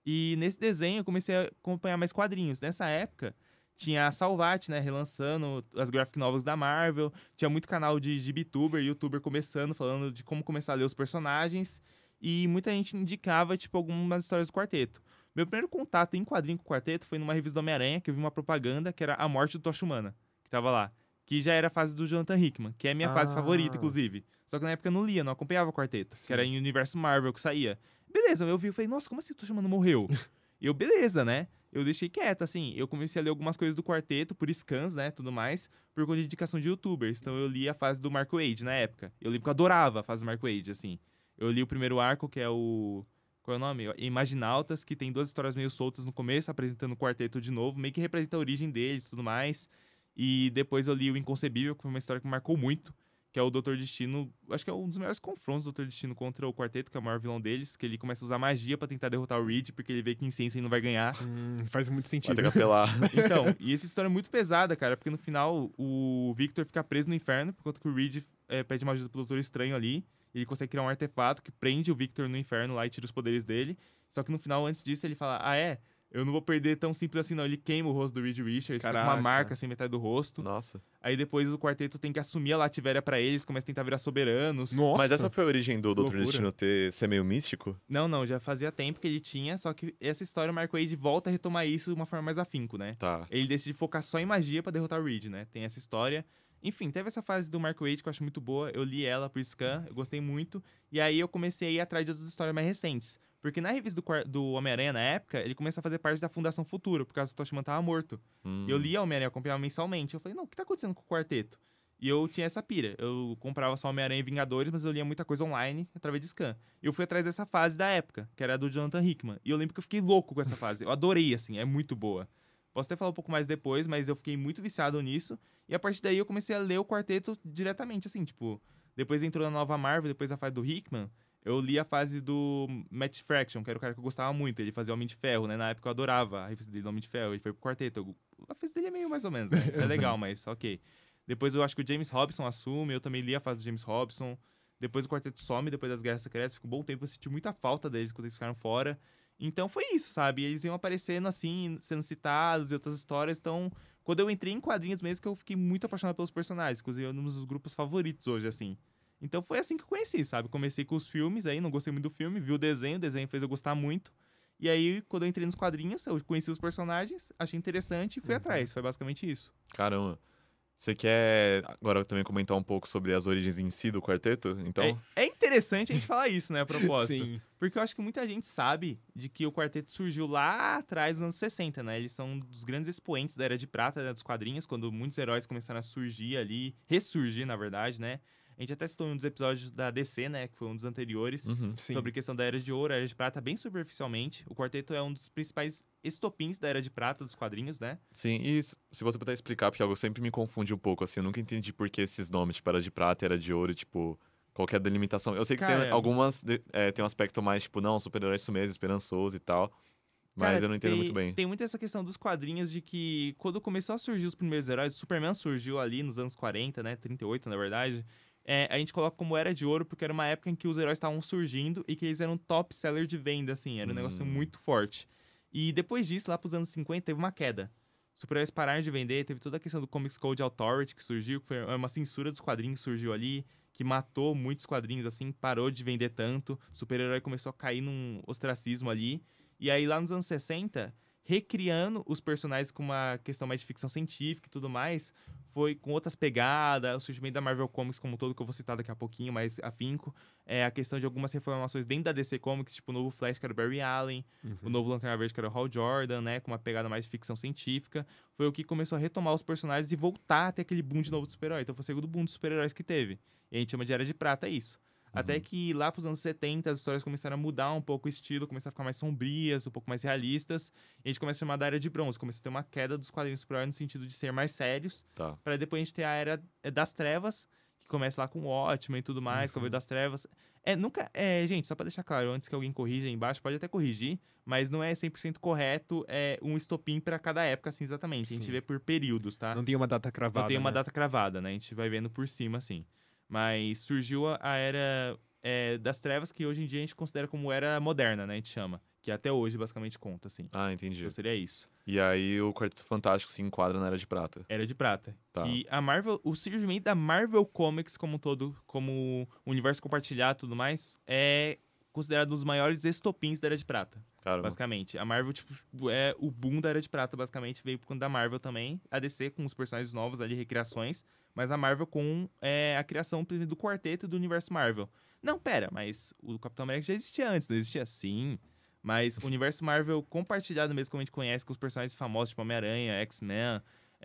E nesse desenho eu comecei a acompanhar mais quadrinhos. Nessa época, tinha a Salvat, né, relançando as graphic novels da Marvel, tinha muito canal de GibTuber, YouTuber começando, falando de como começar a ler os personagens, e muita gente indicava, tipo, algumas histórias do quarteto. Meu primeiro contato em quadrinho com o quarteto foi numa revista do Homem-Aranha, que eu vi uma propaganda, que era A Morte do Tocha Humana, que tava lá. Que já era a fase do Jonathan Hickman, que é a minha fase favorita, inclusive. Só que na época eu não lia, não acompanhava o quarteto, que era em Universo Marvel que saía. Beleza, eu vi e falei, nossa, como assim o Tocha Humana morreu? E eu, beleza, né? Eu deixei quieto, assim. Eu comecei a ler algumas coisas do quarteto, por scans, né, tudo mais, por conta de indicação de youtubers. Então eu li a fase do Marco Wade na época. Eu lembro que eu adorava a fase do Marco Wade, assim. Eu li o primeiro arco, que é o... Qual é o nome? Imaginautas, que tem duas histórias meio soltas no começo, apresentando o quarteto de novo, meio que representa a origem deles e tudo mais. E depois eu li o Inconcebível, que foi uma história que me marcou muito, que é o Doutor Destino. Acho que é um dos melhores confrontos do Doutor Destino contra o quarteto, que é o maior vilão deles, que ele começa a usar magia pra tentar derrotar o Reed, porque ele vê que em ciência ele não vai ganhar. Faz muito sentido. Vai ter que apelar. Então, e essa história é muito pesada, cara, porque no final o Victor fica preso no inferno, por conta que o Reed pede uma ajuda pro Doutor Estranho ali. Ele consegue criar um artefato que prende o Victor no inferno lá e tira os poderes dele. Só que no final, antes disso, ele fala, eu não vou perder tão simples assim não. Ele queima o rosto do Reed Richards, fica com uma marca assim, metade do rosto. Nossa. Aí depois o quarteto tem que assumir a Lativéria pra eles, começa a tentar virar soberanos. Nossa. Mas essa foi a origem do Doutor Destino ser meio místico? Não, já fazia tempo que ele tinha, só que essa história o Marco Wade volta a retomar isso de uma forma mais afinco, né? Tá. Ele decide focar só em magia pra derrotar o Reed, né? Tem essa história. Enfim, teve essa fase do Marco Wade que eu acho muito boa. Eu li ela por scan, eu gostei muito. E aí eu comecei a ir atrás de outras histórias mais recentes. Porque na revista do Homem-Aranha, na época, ele começou a fazer parte da Fundação Futuro, por causa que o Tocha Humana tava morto. E eu lia Homem-Aranha, eu acompanhava mensalmente. Eu falei, não, o que tá acontecendo com o quarteto? E eu tinha essa pira. Eu comprava só Homem-Aranha e Vingadores, mas eu lia muita coisa online, através de scan. E eu fui atrás dessa fase da época, que era do Jonathan Hickman. E eu lembro que eu fiquei louco com essa fase. Eu adorei, assim, é muito boa. Posso até falar um pouco mais depois, mas eu fiquei muito viciado nisso. E a partir daí eu comecei a ler o quarteto diretamente, assim, tipo... Depois entrou na nova Marvel, depois da fase do Hickman, eu li a fase do Matt Fraction, que era o cara que eu gostava muito. Ele fazia Homem de Ferro, né? Na época eu adorava a revista dele do Homem de Ferro. Ele foi pro quarteto. A fase dele é meio mais ou menos, né? É legal, mas ok. Depois eu acho que o James Robson assume, eu também li a fase do James Robson. Depois o quarteto some, depois das Guerras Secretas. Ficou um bom tempo, eu senti muita falta deles quando eles ficaram fora. Então foi isso, sabe? Eles iam aparecendo assim, sendo citados e outras histórias. Então, quando eu entrei em quadrinhos mesmo, que eu fiquei muito apaixonado pelos personagens. Inclusive, é um dos grupos favoritos hoje, assim. Então foi assim que eu conheci, sabe? Comecei com os filmes aí, não gostei muito do filme, vi o desenho fez eu gostar muito. E aí, quando eu entrei nos quadrinhos, eu conheci os personagens, achei interessante e fui atrás. Foi basicamente isso. Caramba. Você quer agora também comentar um pouco sobre as origens em si do quarteto? Então... É interessante a gente falar isso, né, a propósito. Sim. Porque eu acho que muita gente sabe de que o quarteto surgiu lá atrás, nos anos 60, né? Eles são um dos grandes expoentes da Era de Prata, né, dos quadrinhos, quando muitos heróis começaram a surgir ali, ressurgir, na verdade, né? A gente até citou em um dos episódios da DC, né, que foi um dos anteriores, sobre a questão da Era de Ouro, a Era de Prata, bem superficialmente. O quarteto é um dos principais estopins da Era de Prata dos quadrinhos, né? Sim, e se você puder explicar, porque algo sempre me confunde um pouco, assim, eu nunca entendi por que esses nomes, tipo, Era de Prata, Era de Ouro, tipo, qualquer delimitação. Eu sei que tem algumas, tem um aspecto mais, tipo, não, super-herói isso mesmo, esperançoso e tal, mas eu não entendo muito bem. Tem muito essa questão dos quadrinhos de que, quando começou a surgir os primeiros heróis, o Superman surgiu ali nos anos 40, né, 38, na verdade... a gente coloca como Era de Ouro, porque era uma época em que os heróis estavam surgindo e que eles eram top seller de venda, assim. Era um negócio muito forte. E depois disso, lá pros anos 50, teve uma queda. Os super-heróis pararam de vender, teve toda a questão do Comics Code Authority que surgiu, que foi uma censura dos quadrinhos que surgiu ali, que matou muitos quadrinhos, assim, parou de vender tanto. O super-herói começou a cair num ostracismo ali. E aí, lá nos anos 60... recriando os personagens com uma questão mais de ficção científica e tudo mais, foi com outras pegadas, o surgimento da Marvel Comics como um todo, que eu vou citar daqui a pouquinho, mais afinco, a questão de algumas reformações dentro da DC Comics, tipo o novo Flash, que era o Barry Allen, o novo Lanterna Verde, que era o Hal Jordan, né, com uma pegada mais de ficção científica, foi o que começou a retomar os personagens e voltar a ter aquele boom de novo de super-herói. Então foi o segundo boom de super-heróis que teve. E a gente chama de Era de Prata, isso. Até que lá pros anos 70 as histórias começaram a mudar um pouco o estilo, começaram a ficar mais sombrias, um pouco mais realistas. E a gente começa a chamar da Era de Bronze. Começa a ter uma queda dos quadrinhos super-heróis no sentido de ser mais sérios. Tá. Pra depois a gente ter a Era das Trevas, que começa lá com o Watchmen e tudo mais, Cavaleiro das Trevas. Gente, só pra deixar claro, antes que alguém corrija aí embaixo, pode até corrigir, mas não é 100% correto um estopim pra cada época, assim, exatamente. Sim. A gente vê por períodos, tá? Não tem uma data cravada, Não tem uma data cravada, né? A gente vai vendo por cima, assim. Mas surgiu a Era das Trevas, que hoje em dia a gente considera como Era Moderna, né? A gente chama. Que até hoje, basicamente, conta, assim. Ah, entendi. Então seria isso. E aí o Quarteto Fantástico se enquadra na Era de Prata. Era de Prata. Tá. Que a Marvel, o surgimento da Marvel Comics como um todo, como universo compartilhado e tudo mais, é considerado um dos maiores estopins da Era de Prata. Caramba. Basicamente. A Marvel, tipo, é o boom da Era de Prata, basicamente, veio por conta da Marvel também. A DC com os personagens novos ali, recriações. Mas a Marvel com a criação do quarteto do universo Marvel. Não, pera, mas o Capitão América já existia antes, não existia? Sim. Mas o universo Marvel compartilhado mesmo, como a gente conhece, com os personagens famosos, tipo Homem-Aranha, X-Men,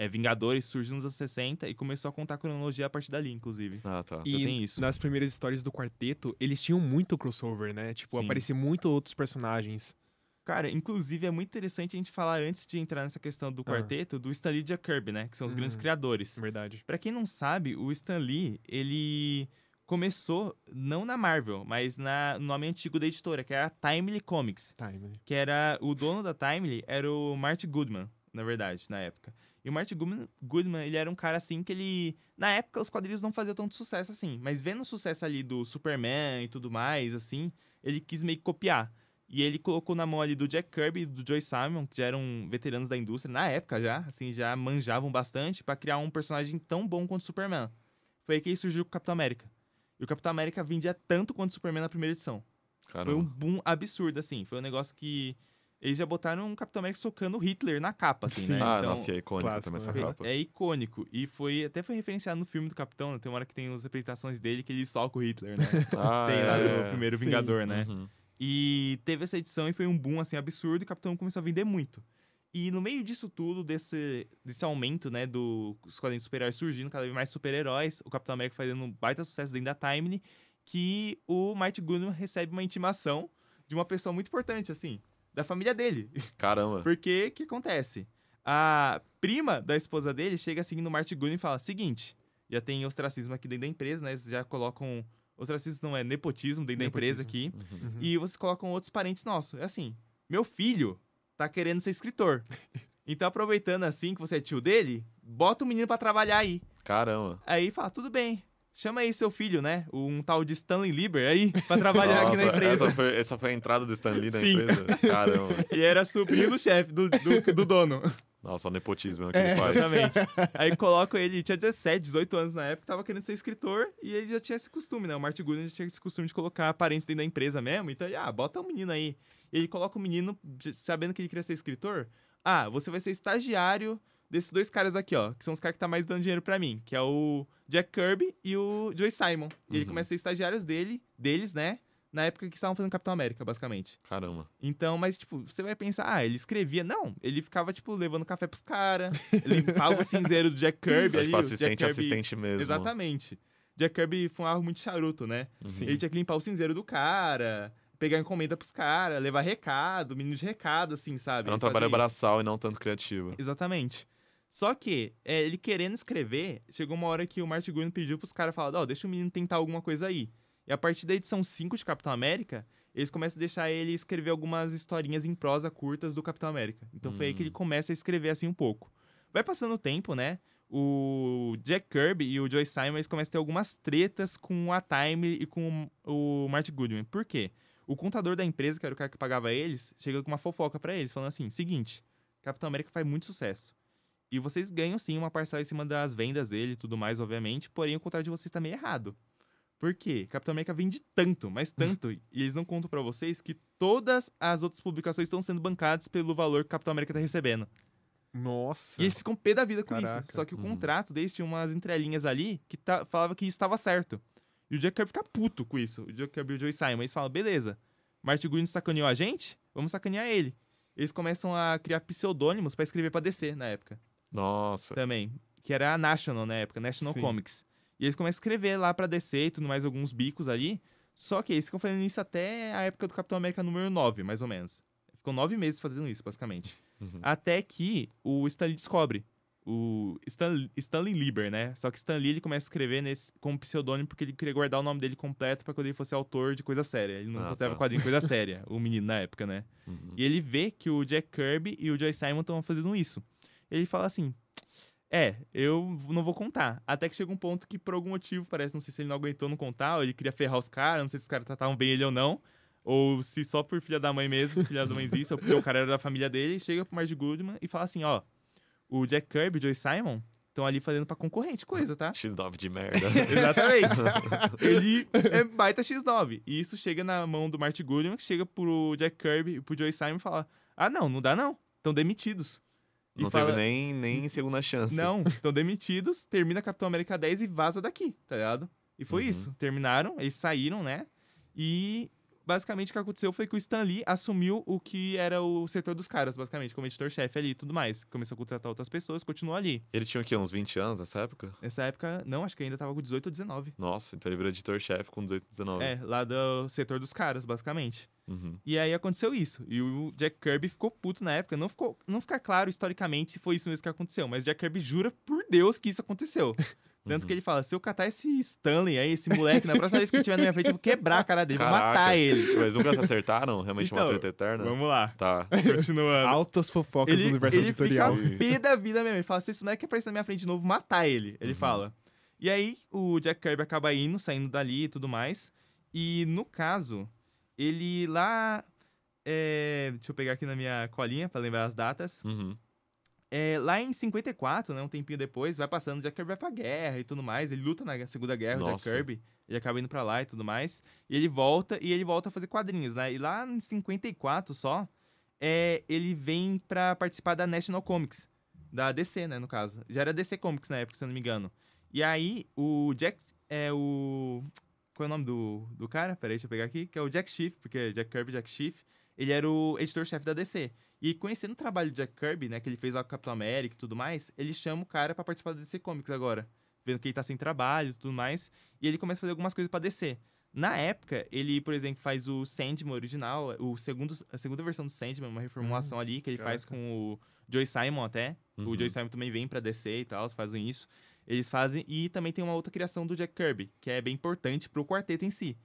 Vingadores, surgiu nos anos 60 e começou a contar a cronologia a partir dali, inclusive. Ah, tá. E tem isso. nas primeiras histórias do quarteto, eles tinham muito crossover, né? Tipo, Sim. aparecia muito outros personagens. Cara, inclusive é muito interessante a gente falar, antes de entrar nessa questão do quarteto, do Stan Lee e Jack Kirby, né? Que são os grandes criadores. Verdade. Pra quem não sabe, o Stan Lee, ele começou não na Marvel, mas no nome antigo da editora, que era a Timely Comics. Timely. Que era o dono da Timely, era o Marty Goodman, na verdade, na época. E o Marty Goodman, ele era um cara assim que ele... Na época, os quadrinhos não faziam tanto sucesso assim, mas vendo o sucesso ali do Superman e tudo mais, assim, ele quis meio que copiar. E ele colocou na mão ali do Jack Kirby e do Joe Simon, que já eram veteranos da indústria, na época já, assim, já manjavam bastante, pra criar um personagem tão bom quanto o Superman. Foi aí que ele surgiu com o Capitão América. E o Capitão América vendia tanto quanto o Superman na primeira edição. Caramba. Foi um boom absurdo, assim. Foi um negócio que... Eles já botaram um Capitão América socando Hitler na capa, assim, né? Ah, então, nossa, é icônico clássico, também essa né? capa. é icônico. E até foi referenciado no filme do Capitão, né? Tem uma hora que tem as apresentações dele que ele soca o Hitler, né? Ah, Tem lá é. no primeiro Sim. Vingador, né? Uhum. E teve essa edição e foi um boom, assim, absurdo, e o Capitão começou a vender muito. E no meio disso tudo, desse aumento, né, dos quadrinhos super-heróis surgindo, cada vez mais super-heróis, o Capitão América fazendo um baita sucesso dentro da Timely, que o Marty Goodman recebe uma intimação de uma pessoa muito importante, assim, da família dele. Caramba. Porque, o que acontece? A prima da esposa dele chega assim no Marty Goodman e fala, seguinte, já tem ostracismo aqui dentro da empresa, né, vocês já colocam... Ostracismo não é nepotismo dentro da empresa aqui. Uhum. E vocês colocam outros parentes nossos. É assim, meu filho tá querendo ser escritor. Então, aproveitando assim que você é tio dele, bota o menino pra trabalhar aí. Caramba. Aí fala, tudo bem, chama aí seu filho, né? Um tal de Stanley Lieber aí, pra trabalhar aqui na Nossa, empresa. essa foi a entrada do Stan Lee na Sim. empresa? Caramba. E era sobrinho do chefe, do dono. Nossa, o nepotismo que ele faz. Exatamente. Aí colocam ele, tinha 17, 18 anos na época, tava querendo ser escritor, e ele já tinha esse costume, né? O Marty Goodman já tinha esse costume de colocar parentes dentro da empresa mesmo, então ele, bota o menino aí. E ele coloca o menino, sabendo que ele queria ser escritor, você vai ser estagiário desses 2 caras aqui, ó, que são os caras que tá mais dando dinheiro pra mim, que é o Jack Kirby e o Joe Simon. E ele começa a ser estagiários deles, né, na época que estavam fazendo Capitão América, basicamente. Caramba. Então, mas, tipo, você vai pensar, ele escrevia. Não, ele ficava, tipo, levando café pros caras, limpava o cinzeiro do Jack Kirby ali. Tipo, assistente mesmo. Exatamente. Jack Kirby fumava muito charuto, né? Ele tinha que limpar o cinzeiro do cara, pegar encomenda pros caras, levar recado, menino de recado, assim, sabe? Era um trabalho braçal e não tanto criativo. Exatamente. Só que, ele querendo escrever, chegou uma hora que o Martin Goodman pediu pros caras, falando, deixa o menino tentar alguma coisa aí. E a partir da edição 5 de Capitão América, eles começam a deixar ele escrever algumas historinhas em prosa curtas do Capitão América. Então foi aí que ele começa a escrever assim um pouco. Vai passando o tempo, né? O Jack Kirby e o Joe Simon, eles começam a ter algumas tretas com a Time e com o Martin Goodman. Por quê? O contador da empresa, que era o cara que pagava eles, chega com uma fofoca pra eles, falando assim, seguinte, Capitão América faz muito sucesso. E vocês ganham, sim, uma parcela em cima das vendas dele e tudo mais, obviamente, porém o contrato de vocês tá meio errado. Por quê? Capitão América vende tanto, mas tanto, e eles não contam pra vocês que todas as outras publicações estão sendo bancadas pelo valor que o Capitão América tá recebendo. Nossa. E eles ficam pé da vida com isso. Só que o contrato deles tinha umas entrelinhas ali que falava que isso estava certo. E o Jack Kirby fica puto com isso. O Jack Kirby e o Joe Simon. Eles falam, beleza, Martin Goodman sacaneou a gente, vamos sacanear ele. Eles começam a criar pseudônimos pra escrever pra DC na época. Nossa. Também. Que era a National na época, National Comics. E eles começam a escrever lá pra DC e tudo mais, alguns bicos ali. Só que eles ficam fazendo isso até a época do Capitão América número 9, mais ou menos. Ficam 9 meses fazendo isso, basicamente. Até que o Stan Lee descobre. O Stanley Lieber, né? Só que Stan Lee, ele começa a escrever como pseudônimo porque ele queria guardar o nome dele completo pra quando ele fosse autor de coisa séria. Ele não considerava quadrinho coisa séria, o menino na época, né? E ele vê que o Jack Kirby e o Joe Simon estão fazendo isso. Ele fala assim, eu não vou contar. Até que chega um ponto que, por algum motivo, parece, não sei se ele não aguentou não contar, ou ele queria ferrar os caras, não sei se os caras tratavam bem ele ou não, ou se só por filha da mãe mesmo, filha da mãezice, ou porque o cara era da família dele, chega pro Martin Goodman e fala assim, o Jack Kirby e o Joe Simon estão ali fazendo pra concorrente coisa, tá? X9 de merda. Exatamente. Ele é baita X9. E isso chega na mão do Martin Goodman, que chega pro Jack Kirby e pro Joe Simon e fala, não dá não, estão demitidos. Não teve nem segunda chance. Não, estão demitidos, termina Capitão América 10 e vaza daqui, tá ligado? E foi isso. Terminaram, eles saíram, né? E basicamente o que aconteceu foi que o Stan Lee assumiu o que era o setor dos caras, basicamente, como editor-chefe ali e tudo mais. Começou a contratar outras pessoas, continuou ali. Ele tinha o quê? Uns 20 anos nessa época? Nessa época, não, acho que ainda tava com 18 ou 19. Nossa, então ele virou editor-chefe com 18 ou 19. Lá do setor dos caras, basicamente. E aí aconteceu isso. E o Jack Kirby ficou puto na época. Não fica claro historicamente se foi isso mesmo que aconteceu, mas Jack Kirby jura por Deus que isso aconteceu. Tanto que ele fala, se eu catar esse Stanley aí, esse moleque, na próxima vez que ele estiver na minha frente, eu vou quebrar a cara dele, vou matar ele. Mas nunca se acertaram? Realmente então, uma treta eterna? Vamos lá. Tá. Continuando. Altas fofocas do universo editorial. Ele fica pé da vida mesmo. Ele fala, se esse moleque aparecer na minha frente de novo, matar ele. Ele fala. E aí, o Jack Kirby acaba saindo dali e tudo mais. E, no caso, ele lá... deixa eu pegar aqui na minha colinha pra lembrar as datas. Lá em 54, né, um tempinho depois, vai passando, o Jack Kirby vai pra guerra e tudo mais. Ele luta na Segunda Guerra, o Jack Kirby. Ele acaba indo pra lá e tudo mais. E ele volta a fazer quadrinhos, né? E lá em 54 só, ele vem pra participar da National Comics. Da DC, né, no caso. Já era DC Comics na época, se eu não me engano. E aí, o Jack... Qual é o nome do cara? Peraí, deixa eu pegar aqui. Que é o Jack Schiff, porque Jack Kirby, Jack Schiff. Ele era o editor-chefe da DC. E conhecendo o trabalho do Jack Kirby, né, que ele fez lá com o Capitão América e tudo mais, ele chama o cara pra participar da DC Comics agora. Vendo que ele tá sem trabalho e tudo mais. E ele começa a fazer algumas coisas pra DC. Na época, ele, por exemplo, faz o Sandman original, a segunda versão do Sandman, uma reformulação ali, que ele faz com o Joe Simon até. O Joe Simon também vem pra DC e tal, fazem isso. Eles fazem, e também tem uma outra criação do Jack Kirby, que é bem importante pro quarteto em si.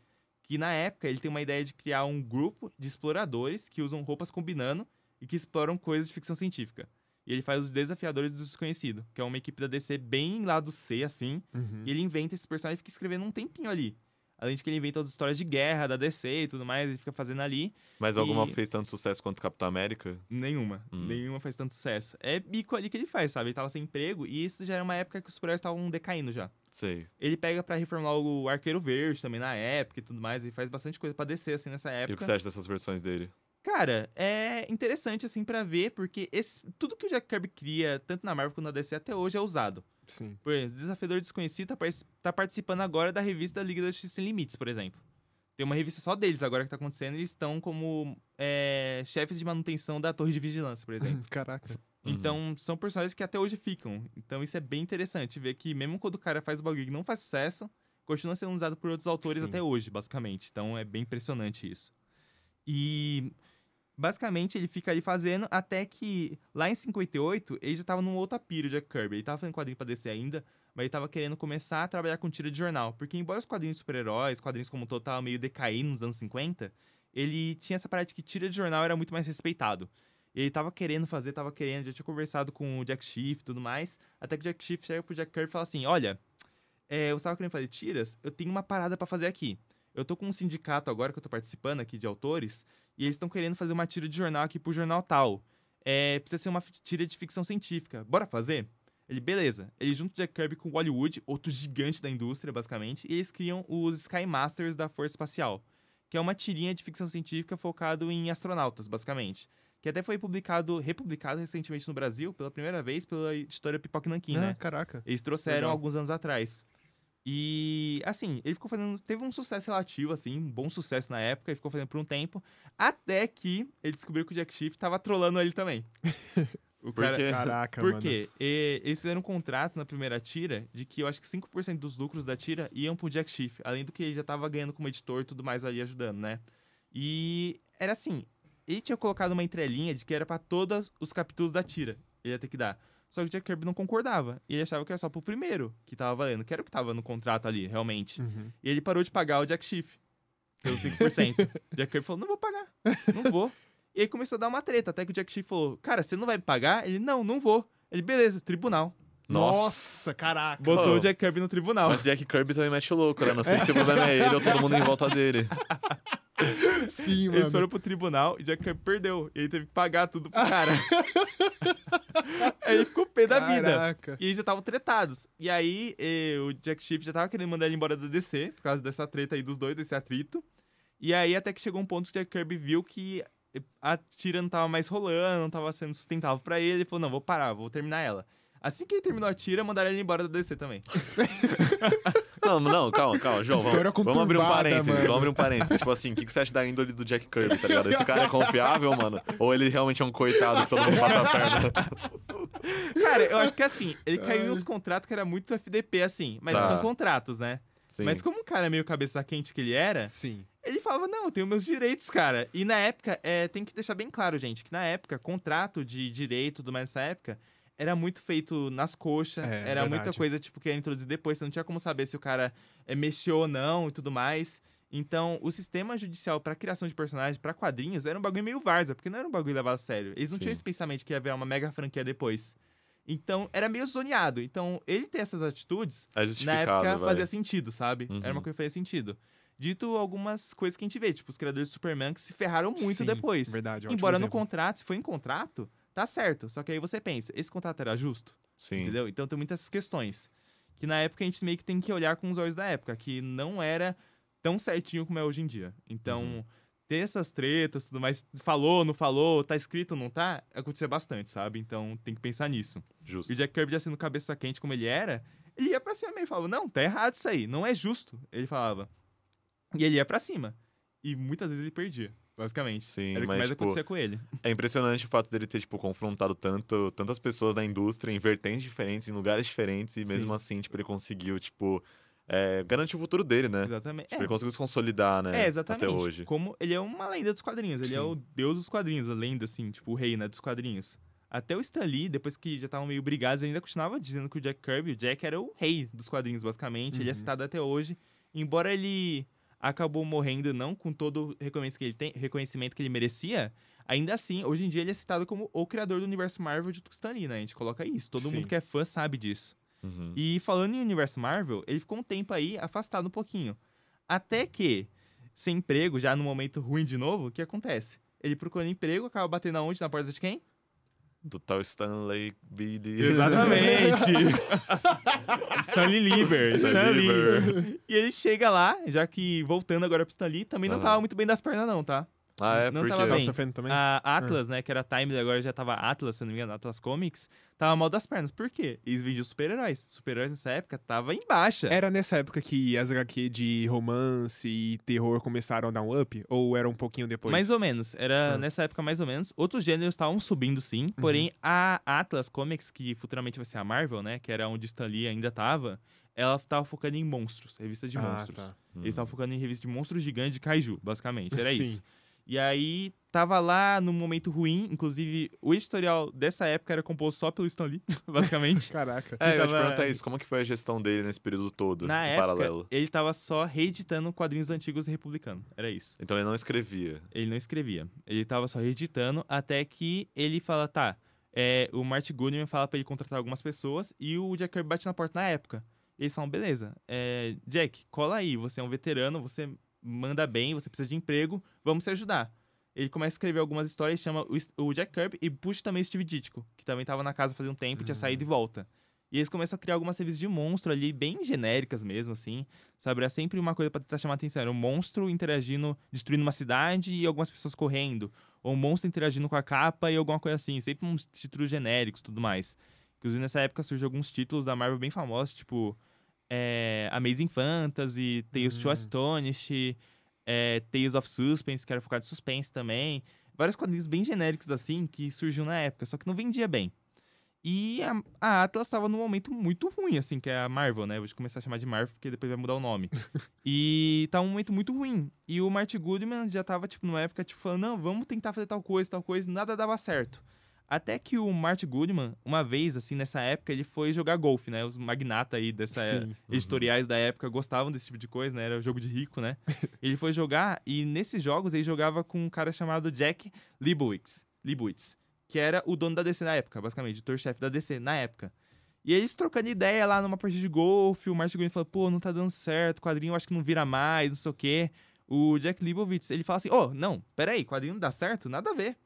Que na época, ele tem uma ideia de criar um grupo de exploradores que usam roupas combinando e que exploram coisas de ficção científica. E ele faz os Desafiadores do Desconhecido, que é uma equipe da DC bem lá do C, assim. E ele inventa esse personagem e fica escrevendo um tempinho ali. Além de que ele inventa as histórias de guerra da DC e tudo mais, ele fica fazendo ali. Mas alguma fez tanto sucesso quanto Capitão América? Nenhuma. Nenhuma fez tanto sucesso. É bico ali que ele faz, sabe? Ele tava sem emprego e isso já era uma época que os super-heróis estavam decaindo já. Sei. Ele pega pra reformular o Arqueiro Verde também na época e tudo mais. Ele faz bastante coisa pra DC, assim, nessa época. E o que você acha dessas versões dele? Cara, é interessante, assim, pra ver, porque tudo que o Jack Kirby cria, tanto na Marvel quanto na DC, até hoje é usado. Sim. Por exemplo, Desafiador Desconhecido tá participando agora da revista Liga da Justiça Sem Limites, por exemplo. Tem uma revista só deles agora que tá acontecendo, e eles estão como chefes de manutenção da Torre de Vigilância, por exemplo. Caraca. Então, são personagens que até hoje ficam. Então, isso é bem interessante, ver que mesmo quando o cara faz o bagulho que não faz sucesso, continua sendo usado por outros autores até hoje, basicamente. Então, é bem impressionante isso. E... basicamente, ele fica ali fazendo até que, lá em 58, ele já tava num outro pira, o Jack Kirby. Ele tava fazendo quadrinho pra DC ainda, mas ele tava querendo começar a trabalhar com tira de jornal. Porque, embora os quadrinhos de super-heróis, quadrinhos como um todo, tava meio decaindo nos anos 50, ele tinha essa parada de que tira de jornal era muito mais respeitado. E ele tava querendo, já tinha conversado com o Jack Schiff e tudo mais, até que o Jack Schiff chega pro Jack Kirby e fala assim, olha, eu estava querendo fazer tiras, eu tenho uma parada pra fazer aqui. Eu tô com um sindicato agora que eu tô participando aqui de autores, e eles estão querendo fazer uma tira de jornal aqui pro jornal tal. Precisa ser uma tira de ficção científica. Bora fazer? Ele, beleza. Ele junta o Jack Kirby com o Hollywood, outro gigante da indústria, basicamente, e eles criam os Sky Masters da Força Espacial, que é uma tirinha de ficção científica focado em astronautas, basicamente. Que até foi republicado recentemente no Brasil, pela primeira vez, pela editora Pipoca Nanquim, né? Caraca. Eles trouxeram alguns anos atrás. E, assim, ele ficou fazendo... teve um sucesso relativo, assim, um bom sucesso na época, ele ficou fazendo por um tempo, até que ele descobriu que o Jack Schiff tava trolando ele também. Por quê? Caraca, Por quê? Eles fizeram um contrato na primeira tira de que eu acho que 5% dos lucros da tira iam pro Jack Schiff, além do que ele já tava ganhando como editor e tudo mais ali ajudando, né? E era assim, ele tinha colocado uma entrelinha de que era pra todos os capítulos da tira, ele ia ter que dar. Só que o Jack Kirby não concordava. E ele achava que era só pro primeiro que tava valendo, que era o que tava no contrato ali, realmente. E ele parou de pagar o Jack Schiff pelos 5%. O Jack Kirby falou, não vou pagar, não vou. E aí começou a dar uma treta, até que o Jack Schiff falou, cara, você não vai me pagar? Ele, não vou. Ele, beleza, tribunal. Nossa, caraca. Botou o Jack Kirby no tribunal. Mas o Jack Kirby também mete o louco, né? Não sei se o problema é ele ou todo mundo em volta dele. Sim, mano. Eles foram pro tribunal e o Jack Kirby perdeu. E ele teve que pagar tudo pro cara. Aí ele ficou pé da vida. E eles já estavam tretados. E aí o Jack Schiff já tava querendo mandar ele embora da DC, por causa dessa treta aí dos dois, desse atrito. E aí até que chegou um ponto que o Jack Kirby viu que a tira não tava mais rolando, não tava sendo sustentável pra ele. Ele falou, não, vou parar, vou terminar ela. Assim que ele terminou a tira, mandaram ele embora da DC também. Não, calma, João. Vamos abrir um parênteses. Tipo assim, o que você acha da índole do Jack Kirby, tá ligado? Esse cara é confiável, mano? Ou ele realmente é um coitado que todo mundo passa a perna? Cara, eu acho que assim, ele caiu em uns contratos que era muito FDP, assim. Mas são contratos, né? Sim. Mas como um cara meio cabeça quente que ele era, sim, ele falava, não, eu tenho meus direitos, cara. E na época, tem que deixar bem claro, gente, que na época, contrato de direito e tudo mais nessa época, era muito feito nas coxas, era muita coisa, tipo, que era introduzido depois, você não tinha como saber se o cara mexeu ou não e tudo mais. Então, o sistema judicial pra criação de personagens, pra quadrinhos, era um bagulho meio várzea, porque não era um bagulho levado a sério. Eles não tinham esse pensamento que ia virar uma mega franquia depois. Então, era meio zoneado. Então, ele ter essas atitudes, na época, fazia sentido, sabe? Era uma coisa que fazia sentido. Dito algumas coisas que a gente vê, tipo, os criadores de Superman que se ferraram muito depois. Verdade, embora no contrato, se foi em contrato, tá certo. Só que aí você pensa, esse contrato era justo? Sim. Entendeu? Então, tem muitas questões. Que na época, a gente meio que tem que olhar com os olhos da época, que não era tão certinho como é hoje em dia. Então... ter essas tretas, tudo mais, falou, não falou, tá escrito, não tá, acontecia bastante, sabe? Então tem que pensar nisso. Justo. E o Jack Kirby, já sendo cabeça quente como ele era, ele ia pra cima e falava, não, tá errado isso aí, não é justo, ele falava. E ele ia pra cima. E muitas vezes ele perdia, basicamente. Sim, era o que mais acontecia com ele. É impressionante o fato dele ter, tipo, confrontado tantas pessoas da indústria em vertentes diferentes, em lugares diferentes, e mesmo assim, tipo, ele conseguiu, tipo... garantir o futuro dele, né? Exatamente. Tipo, ele conseguiu se consolidar, né? Exatamente. Até hoje. Como ele é uma lenda dos quadrinhos. Ele é o deus dos quadrinhos, a lenda, assim, tipo, o rei, né, dos quadrinhos. Até o Stan Lee, depois que já estavam meio brigados, ele ainda continuava dizendo que o Jack Kirby, o Jack era o rei dos quadrinhos, basicamente. Ele é citado até hoje. Embora ele acabou morrendo não com todo o reconhecimento que ele merecia, ainda assim, hoje em dia ele é citado como o criador do universo Marvel de Stan Lee, né? A gente coloca isso. Todo mundo que é fã sabe disso. E falando em universo Marvel, ele ficou um tempo aí afastado um pouquinho. Até que, sem emprego, já no momento ruim de novo, o que acontece? Ele procurando emprego, acaba batendo aonde? Na porta de quem? Do tal Stanley Billy. Exatamente! Stanley Lieber. E ele chega lá, já que, voltando agora pro Stan Lee, também não tava muito bem das pernas não, tá? Não porque... tava bem. Sofrendo também? A Atlas, né, que era Timely, agora já tava Atlas, se não me engano, Atlas Comics, tava mal das pernas. Por quê? Eles vendiam super-heróis. Super-heróis nessa época tava em baixa. Era nessa época que as HQ de romance e terror começaram a dar um up? Ou era um pouquinho depois? Mais ou menos. Era nessa época mais ou menos. Outros gêneros estavam subindo, sim. Porém, a Atlas Comics, que futuramente vai ser a Marvel, né, que era onde Stan Lee ainda tava, ela tava focando em monstros, revista de monstros. Tá. Eles estavam focando em revista de monstros gigantes de kaiju, basicamente. Era Sim. isso. E aí, tava lá num momento ruim. Inclusive, o editorial dessa época era composto só pelo Stan Lee, basicamente. Caraca. eu ia te tava- perguntar isso. Como que foi a gestão dele nesse período todo, Na em época, paralelo? ele tava só reeditando quadrinhos antigos e republicando. Era isso. Então ele não escrevia. Ele não escrevia. Ele tava só reeditando até que ele fala, tá, o Martin Goodman fala pra ele contratar algumas pessoas e o Jack Kirby bate na porta na época. Eles falam, beleza, Jack, cola aí, você é um veterano, você manda bem, você precisa de emprego, vamos te ajudar. Ele começa a escrever algumas histórias, chama o Jack Kirby e puxa também Steve Ditko, que também tava na casa fazia um tempo, tinha saído e volta. E eles começam a criar algumas revistas de monstro ali, bem genéricas mesmo, assim. Sabe, era sempre uma coisa pra tentar chamar a atenção. Era um monstro interagindo, destruindo uma cidade e algumas pessoas correndo. Ou um monstro interagindo com a capa e alguma coisa assim. Sempre uns títulos genéricos e tudo mais. Inclusive, nessa época surgiu alguns títulos da Marvel bem famosos, tipo Amazing Fantasy, Tales to Astonish, Tales of Suspense, que era focado em suspense também. Vários quadrinhos bem genéricos, assim, que surgiu na época, só que não vendia bem. E a Atlas estava num momento muito ruim, assim, que é a Marvel, né? Vou começar a chamar de Marvel, porque depois vai mudar o nome. E tá um momento muito ruim. E o Martin Goodman já tava, tipo, numa época, tipo, falando, não, vamos tentar fazer tal coisa, e nada dava certo. Até que o Martin Goodman, uma vez, assim, nessa época, ele foi jogar golfe, né? Os magnatas aí editoriais da época gostavam desse tipo de coisa, né? Era o jogo de rico, né? Ele foi jogar e nesses jogos ele jogava com um cara chamado Jack Leibowitz, que era o dono da DC na época, basicamente, editor-chefe da DC na época. E eles trocando ideia lá numa partida de golfe, o Martin Goodman falou, pô, não tá dando certo, o quadrinho eu acho que não vira mais, não sei o quê. O Jack Leibowitz, ele fala assim, não, peraí, quadrinho não dá certo? Nada a ver.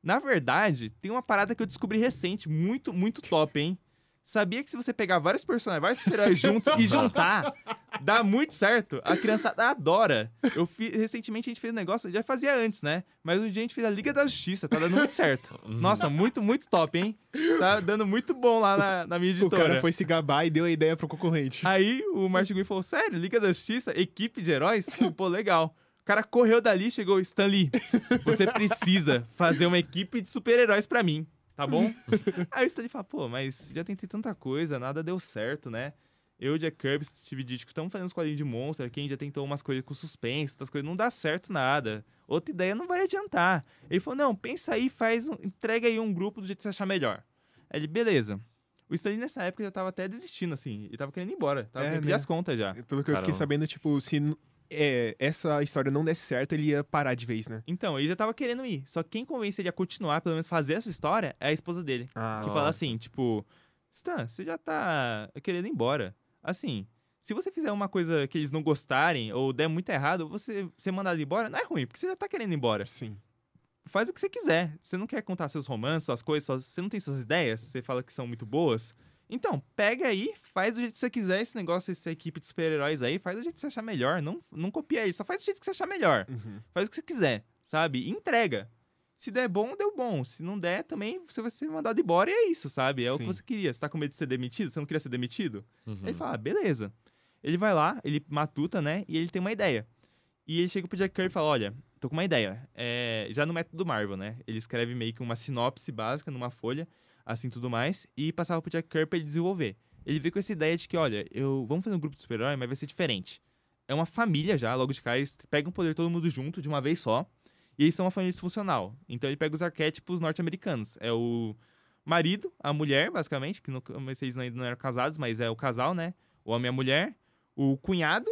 Na verdade, tem uma parada que eu descobri recente, muito, muito top, hein? Sabia que se você pegar vários personagens, vários super-heróis juntos e juntar, dá muito certo. A criançada adora. Recentemente a gente fez um negócio, já fazia antes, né? Mas um dia a gente fez a Liga da Justiça, tá dando muito certo. Nossa, muito, muito top, hein? Tá dando muito bom lá na minha editora. O cara foi se gabar e deu a ideia pro concorrente. Aí o Martin Goodman falou, sério, Liga da Justiça, equipe de heróis? Pô, legal. O cara correu dali e chegou, Stan Lee, você precisa fazer uma equipe de super-heróis pra mim, tá bom? Aí o Stan Lee fala, pô, mas já tentei tanta coisa, nada deu certo, né? Eu, Jack Kirby, Steve Ditko, estamos fazendo uns quadrinhos de monstro, quem já tentou umas coisas com suspense, outras coisas, não dá certo nada. Outra ideia não vai adiantar. Ele falou, não, pensa aí, entrega aí um grupo do jeito que você achar melhor. Aí ele, beleza. O Stan Lee nessa época já tava até desistindo, assim, ele tava querendo ir embora, tava querendo pedir as contas já. Pelo que eu fiquei sabendo, tipo, se essa história não desse certo, ele ia parar de vez, né? Então, ele já tava querendo ir. Só que quem convence ele a continuar, pelo menos fazer essa história, é a esposa dele. Que fala assim, tipo, Stan, você já tá querendo ir embora. Assim, se você fizer uma coisa que eles não gostarem ou der muito errado, você ser mandado embora, não é ruim, porque você já tá querendo ir embora. Sim. Faz o que você quiser. Você não quer contar seus romances, suas coisas, você não tem suas ideias, você fala que são muito boas. Então, pega aí, faz do jeito que você quiser esse negócio, essa equipe de super-heróis aí, faz do jeito que você achar melhor, não copia aí, só faz do jeito que você achar melhor. Faz o que você quiser, sabe? E entrega. Se der bom, deu bom. Se não der, também você vai ser mandado embora e é isso, sabe? É o que você queria. Você tá com medo de ser demitido? Você não queria ser demitido? Ele fala, beleza. Ele vai lá, ele matuta, né? E ele tem uma ideia. E ele chega pro Jack Kirby e fala, olha, tô com uma ideia. Já no método Marvel, né? Ele escreve meio que uma sinopse básica numa folha, assim, tudo mais, e passava pro Jack Kirby pra ele desenvolver. Ele veio com essa ideia de que, olha, vamos fazer um grupo de super-herói, mas vai ser diferente. É uma família já, logo de cara, eles pegam o poder todo mundo junto, de uma vez só, e eles são uma família disfuncional. Então ele pega os arquétipos norte-americanos. É o marido, a mulher, basicamente, que no começo eles ainda não eram casados, mas é o casal, né? O homem e a mulher, o cunhado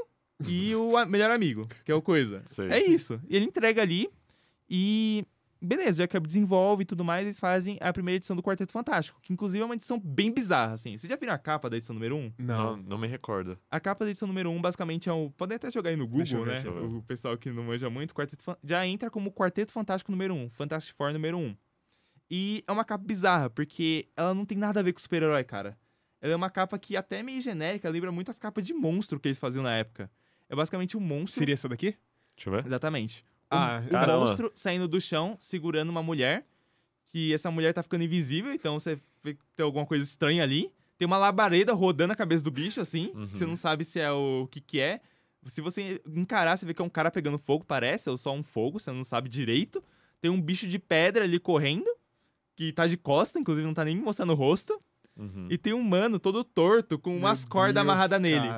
e o melhor amigo, que é o Coisa. Sei. É isso. E ele entrega ali e... Beleza, Jack Kirby desenvolve e tudo mais, eles fazem a primeira edição do Quarteto Fantástico, que inclusive é uma edição bem bizarra, assim. Vocês já viram a capa da edição número 1? Não me recordo. A capa da edição número 1 basicamente podem até jogar aí no Google, né? O pessoal que não manja muito, já entra como Quarteto Fantástico número 1, Fantastic Four número 1. E é uma capa bizarra, porque ela não tem nada a ver com super-herói, cara. Ela é uma capa que até meio genérica, lembra muito as capas de monstro que eles faziam na época. É basicamente um monstro... Seria essa daqui? Deixa eu ver. Exatamente. um monstro saindo do chão, segurando uma mulher, que essa mulher tá ficando invisível, então você vê que tem alguma coisa estranha ali. Tem uma labareda rodando a cabeça do bicho, assim, que você não sabe se é o que é. Se você encarar, você vê que é um cara pegando fogo, parece, ou só um fogo, você não sabe direito. Tem um bicho de pedra ali correndo, que tá de costa, inclusive não tá nem mostrando o rosto. E tem um mano todo torto, com umas cordas amarradas nele.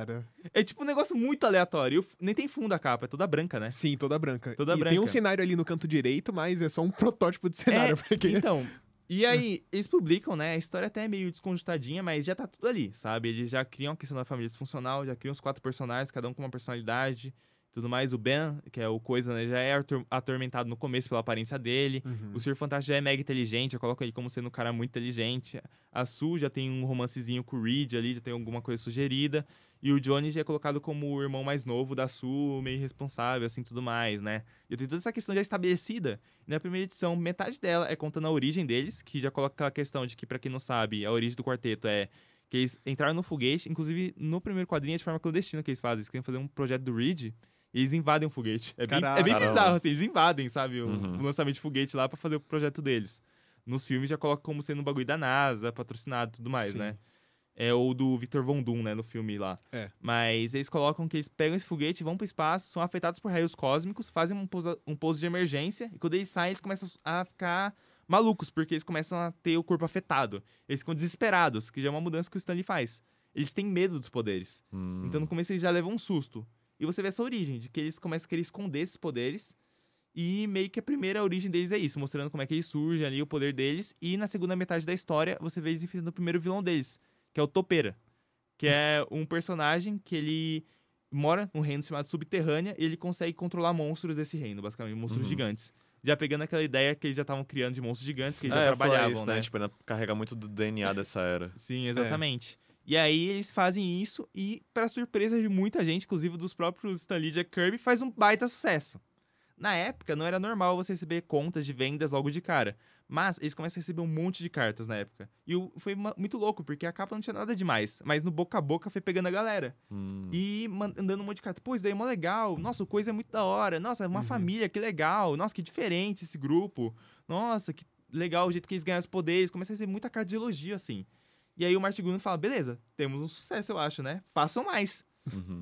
É tipo um negócio muito aleatório. Nem tem fundo a capa, é toda branca, né? Sim, toda branca. Toda branca. Tem um cenário ali no canto direito, mas é só um protótipo de cenário. Porque... Então, e aí eles publicam, né? A história até é meio desconjuntadinha, mas já tá tudo ali, sabe? Eles já criam a questão da família disfuncional, já criam os 4 personagens, cada um com uma personalidade. Tudo mais, o Ben, que é o Coisa, né, já é atormentado no começo pela aparência dele. O Senhor Fantástico já é mega inteligente, eu coloco ele como sendo um cara muito inteligente. A Sue já tem um romancezinho com o Reed ali, já tem alguma coisa sugerida. E o Johnny já é colocado como o irmão mais novo da Sue, meio irresponsável, assim, tudo mais, né? E eu tenho toda essa questão já estabelecida. E na primeira edição, metade dela é contando a origem deles, que já coloca aquela questão de que, pra quem não sabe, a origem do quarteto é que eles entraram no foguete, inclusive no primeiro quadrinho é de forma clandestina que eles fazem. Eles querem fazer um projeto do Reed. E eles invadem um foguete. É bem bizarro, assim. Eles invadem, sabe? O lançamento de foguete lá pra fazer o projeto deles. Nos filmes já coloca como sendo um bagulho da NASA, patrocinado e tudo mais, né? É o do Victor Von Doom, né? No filme lá. Mas eles colocam que eles pegam esse foguete, vão pro espaço, são afetados por raios cósmicos, fazem um pouso de emergência. E quando eles saem, eles começam a ficar malucos, porque eles começam a ter o corpo afetado. Eles ficam desesperados, que já é uma mudança que o Stanley faz. Eles têm medo dos poderes. Então no começo eles já levam um susto. E você vê essa origem, de que eles começam a querer esconder esses poderes. E meio que a primeira origem deles é isso, mostrando como é que eles surgem ali, o poder deles. E na segunda metade da história, você vê eles enfrentando o primeiro vilão deles, que é o Topeira. Que é um personagem que ele mora num reino chamado Subterrânea e ele consegue controlar monstros desse reino, basicamente, monstros gigantes. Já pegando aquela ideia que eles já estavam criando de monstros gigantes, que eles já trabalhavam, isso, né? Tipo, carrega muito do DNA dessa era. Sim, exatamente. E aí eles fazem isso e, para surpresa de muita gente, inclusive dos próprios Stan Lee e Jack Kirby, faz um baita sucesso. Na época, não era normal você receber contas de vendas logo de cara. Mas eles começam a receber um monte de cartas na época. E foi muito louco, porque a capa não tinha nada demais. Mas no boca a boca foi pegando a galera. E mandando um monte de carta. Pô, isso daí é mó legal. Nossa, o Coisa é muito da hora. Nossa, é uma família, que legal. Nossa, que diferente esse grupo. Nossa, que legal o jeito que eles ganham os poderes. Começa a receber muita carta de elogio, assim. E aí o Martin Goodman fala, beleza, temos um sucesso, eu acho, né? Façam mais.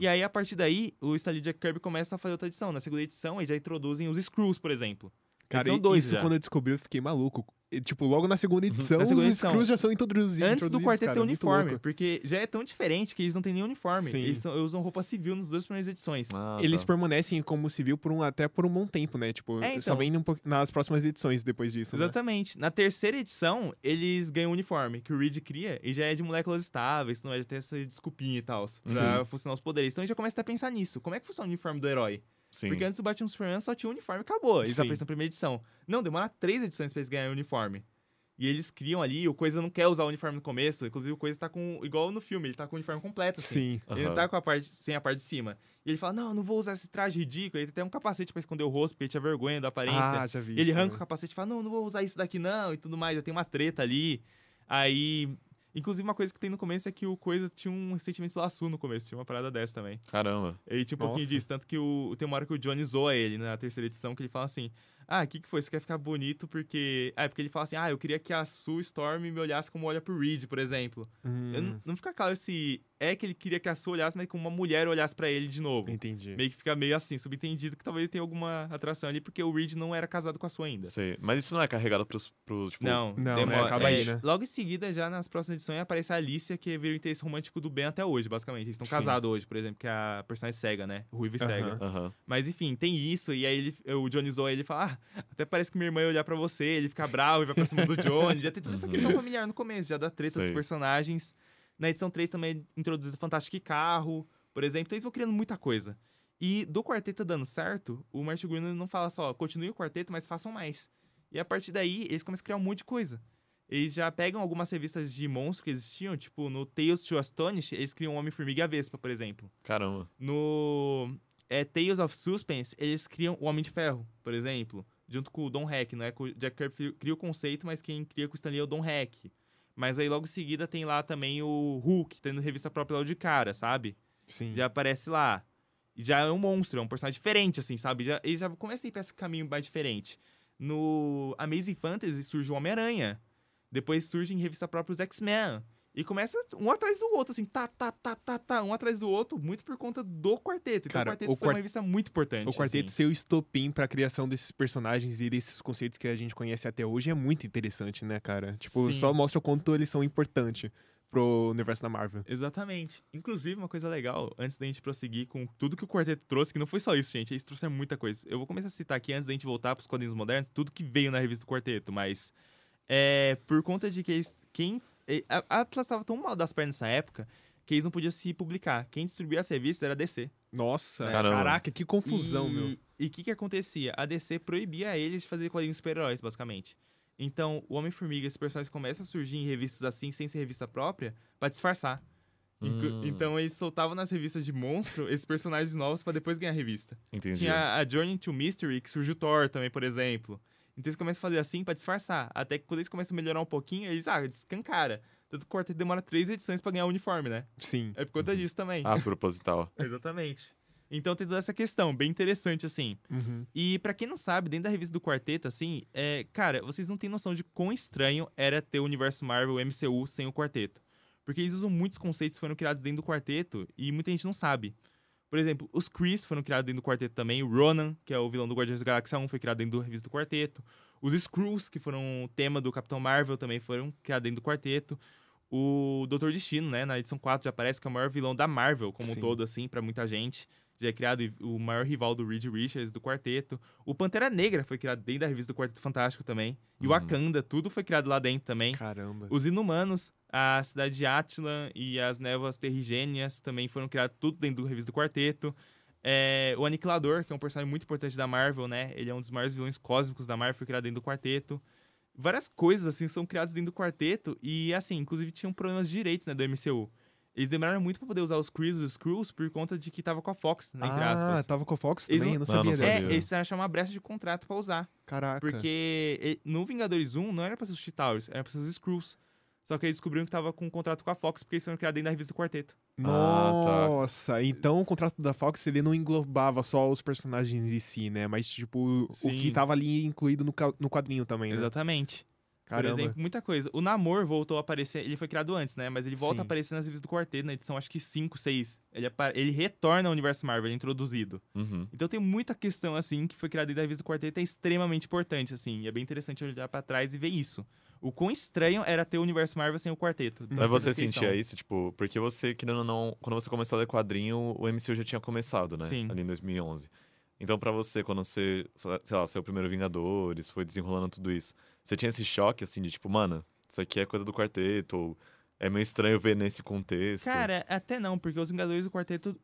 E aí, a partir daí, o Stan Lee e Jack Kirby começam a fazer outra edição. Na segunda edição, eles já introduzem os Screws, por exemplo. Cara, isso quando eu descobri, eu fiquei maluco. Tipo, logo na segunda edição, os Screws já são introduzidos. Antes do quarteto ter uniforme, porque já é tão diferente que eles não têm nem uniforme. Sim. Eles usam roupa civil nas 2 primeiras edições. Eles permanecem como civil até por um bom tempo, né? Tipo, só vem nas próximas edições depois disso. Exatamente. Né? Na terceira edição, eles ganham um uniforme, que o Reed cria, e já é de moléculas estáveis, não é de ter essa desculpinha e tal, pra funcionar os poderes. Então a gente já começa a pensar nisso. Como é que funciona o uniforme do herói? Sim. Porque antes do Batman Superman só tinha o uniforme e acabou. Eles aparecem na primeira edição. Não, demora 3 edições pra eles ganharem o uniforme. E eles criam ali, o Coisa não quer usar o uniforme no começo, inclusive o Coisa tá com, igual no filme, ele tá com o uniforme completo, assim. Sim. Ele não tá sem a parte de cima. E ele fala, não vou usar esse traje ridículo, ele tem até um capacete pra esconder o rosto, porque ele tinha vergonha da aparência. Já vi e ele arranca o capacete e fala, não vou usar isso daqui não, e tudo mais, já tem uma treta ali. Aí, inclusive uma coisa que tem no começo é que o Coisa tinha um ressentimento pela Sue no começo, tinha uma parada dessa também. Caramba. Ele tinha um pouquinho disso, tanto que tem uma hora que o Johnny zoa ele na terceira edição, que ele fala assim, o que foi? Você quer ficar bonito porque... porque ele fala assim, eu queria que a Sue Storm me olhasse como olha pro Reed, por exemplo. Não fica claro se é que ele queria que a Sue olhasse, mas que uma mulher olhasse pra ele de novo. Entendi. Meio que fica meio assim, subentendido que talvez tenha alguma atração ali, porque o Reed não era casado com a Sue ainda. Sei. Mas isso não é carregado pro tipo... Não, demora. Acaba aí, né? Logo em seguida, já nas próximas edições, aparece a Alicia, que vira o interesse romântico do Ben até hoje, basicamente. Eles estão casados hoje, por exemplo, que é a personagem cega, né? Ruiva e cega. Mas enfim, tem isso, e aí o Johnny zoa ele fala, até parece que minha irmã ia olhar pra você, ele fica bravo e vai pra cima do Johnny. Já tem toda essa questão familiar no começo, já dá treta dos personagens. Na edição 3 também é introduzido Fantástico Carro, por exemplo. Então eles vão criando muita coisa. E do quarteto dando certo, o Martin Goodman não fala só, continue o quarteto, mas façam mais. E a partir daí, eles começam a criar um monte de coisa. Eles já pegam algumas revistas de monstros que existiam, tipo no Tales to Astonish, eles criam o Homem-Formiga e a Vespa, por exemplo. Caramba. No Tales of Suspense, eles criam o Homem de Ferro, por exemplo. Junto com o Don Heck, não é? O Jack Kirby cria o conceito, mas quem cria com o Stan Lee é o Don Heck. Mas aí logo em seguida tem lá também o Hulk, tendo revista própria lá de cara, sabe? Sim. Já aparece lá. já é um monstro, é um personagem diferente, assim, sabe? Ele já começa a ir pra esse caminho mais diferente. No Amazing Fantasy surge o Homem-Aranha. Depois surge em revista própria os X-Men. E começa um atrás do outro, assim, um atrás do outro, muito por conta do quarteto. Então Cara, o quarteto foi uma revista muito importante. O quarteto assim. ser o estopim pra criação desses personagens e desses conceitos que a gente conhece até hoje é muito interessante, né, cara? Tipo, Sim. só mostra o quanto eles são importantes pro universo da Marvel. Exatamente. Inclusive, uma coisa legal, antes da gente prosseguir com tudo que o quarteto trouxe, que não foi só isso, gente, eles trouxeram muita coisa. Eu vou começar a citar aqui, antes da gente voltar pros quadrinhos modernos, tudo que veio na revista do quarteto, mas por conta de que a Atlas estava tão mal das pernas nessa época que eles não podiam se publicar. Quem distribuía as revistas era a DC. Nossa, Caramba. caraca, que confusão, meu. E o que acontecia? A DC proibia eles de fazer quadrinhos super-heróis, basicamente. Então, o Homem-Formiga, esse personagem começa a surgir em revistas assim, sem ser revista própria, pra disfarçar. Então, eles soltavam nas revistas de monstro esses personagens novos pra depois ganhar a revista. Entendi. Tinha a Journey to Mystery, que surge o Thor também, por exemplo. Então, eles começam a fazer assim pra disfarçar. Até que quando eles começam a melhorar um pouquinho, eles descancara. Tanto que o quarteto demora 3 edições pra ganhar o uniforme, né? Sim. É por conta disso também. Proposital. Exatamente. Então tem toda essa questão, bem interessante, assim. Uhum. E pra quem não sabe, dentro da revista do quarteto, assim, cara, vocês não têm noção de quão estranho era ter o universo Marvel, o MCU, sem o quarteto. Porque eles usam muitos conceitos que foram criados dentro do quarteto e muita gente não sabe. Por exemplo, os Krees foram criados dentro do quarteto também. O Ronan, que é o vilão do Guardiões da Galáxia 1, foi criado dentro da revista do quarteto. Os Skrulls, que foram o tema do Capitão Marvel, também foram criados dentro do quarteto. O Doutor Destino, né, na edição 4 já aparece que é o maior vilão da Marvel como um todo, assim, pra muita gente. Já é criado o maior rival do Reed Richards, do quarteto. O Pantera Negra foi criado dentro da revista do Quarteto Fantástico também. E o Wakanda, tudo foi criado lá dentro também. Caramba. Os Inumanos, a cidade de Attilan e as névoas terrigênias também foram criados tudo dentro da revista do Quarteto. O Aniquilador, que é um personagem muito importante da Marvel, né? Ele é um dos maiores vilões cósmicos da Marvel, foi criado dentro do Quarteto. Várias coisas, assim, são criadas dentro do Quarteto. E, assim, inclusive tinham problemas de direitos, né, do MCU. Eles demoraram muito pra poder usar os Krees e os Skrulls por conta de que tava com a Fox, né, entre aspas. Tava com a Fox também? Eu não sabia não dessa. sabia. Eles precisaram achar uma brecha de contrato pra usar. Caraca. Porque no Vingadores 1 não era pra ser os Chitauers, era pra ser os Skrulls. Só que eles descobriram que tava com um contrato com a Fox porque eles foram criados dentro da revista do Quarteto. Nossa, então o contrato da Fox ele não englobava só os personagens em si, né? Mas, tipo, o que tava ali incluído no quadrinho também, né? Exatamente. Caramba. Por exemplo, muita coisa. O Namor voltou a aparecer, ele foi criado antes, né? Mas ele volta a aparecer nas revistas do Quarteto, na edição acho que 5, 6. Ele retorna ao universo Marvel, ele é introduzido. Então tem muita questão, assim, que foi criada dentro da revista do Quarteto, é extremamente importante, assim. E é bem interessante olhar pra trás e ver isso. O quão estranho era ter o universo Marvel sem o Quarteto. Mas você sentia isso, tipo, porque você, querendo ou não, quando você começou a ler quadrinho, o MCU já tinha começado, né? Sim. Ali em 2011. Então, pra você, quando você, sei lá, saiu o primeiro Vingadores, foi desenrolando tudo isso, você tinha esse choque, assim, de tipo, mano, isso aqui é coisa do quarteto, ou é meio estranho ver nesse contexto? Cara, até não, porque os Vingadores do Quarteto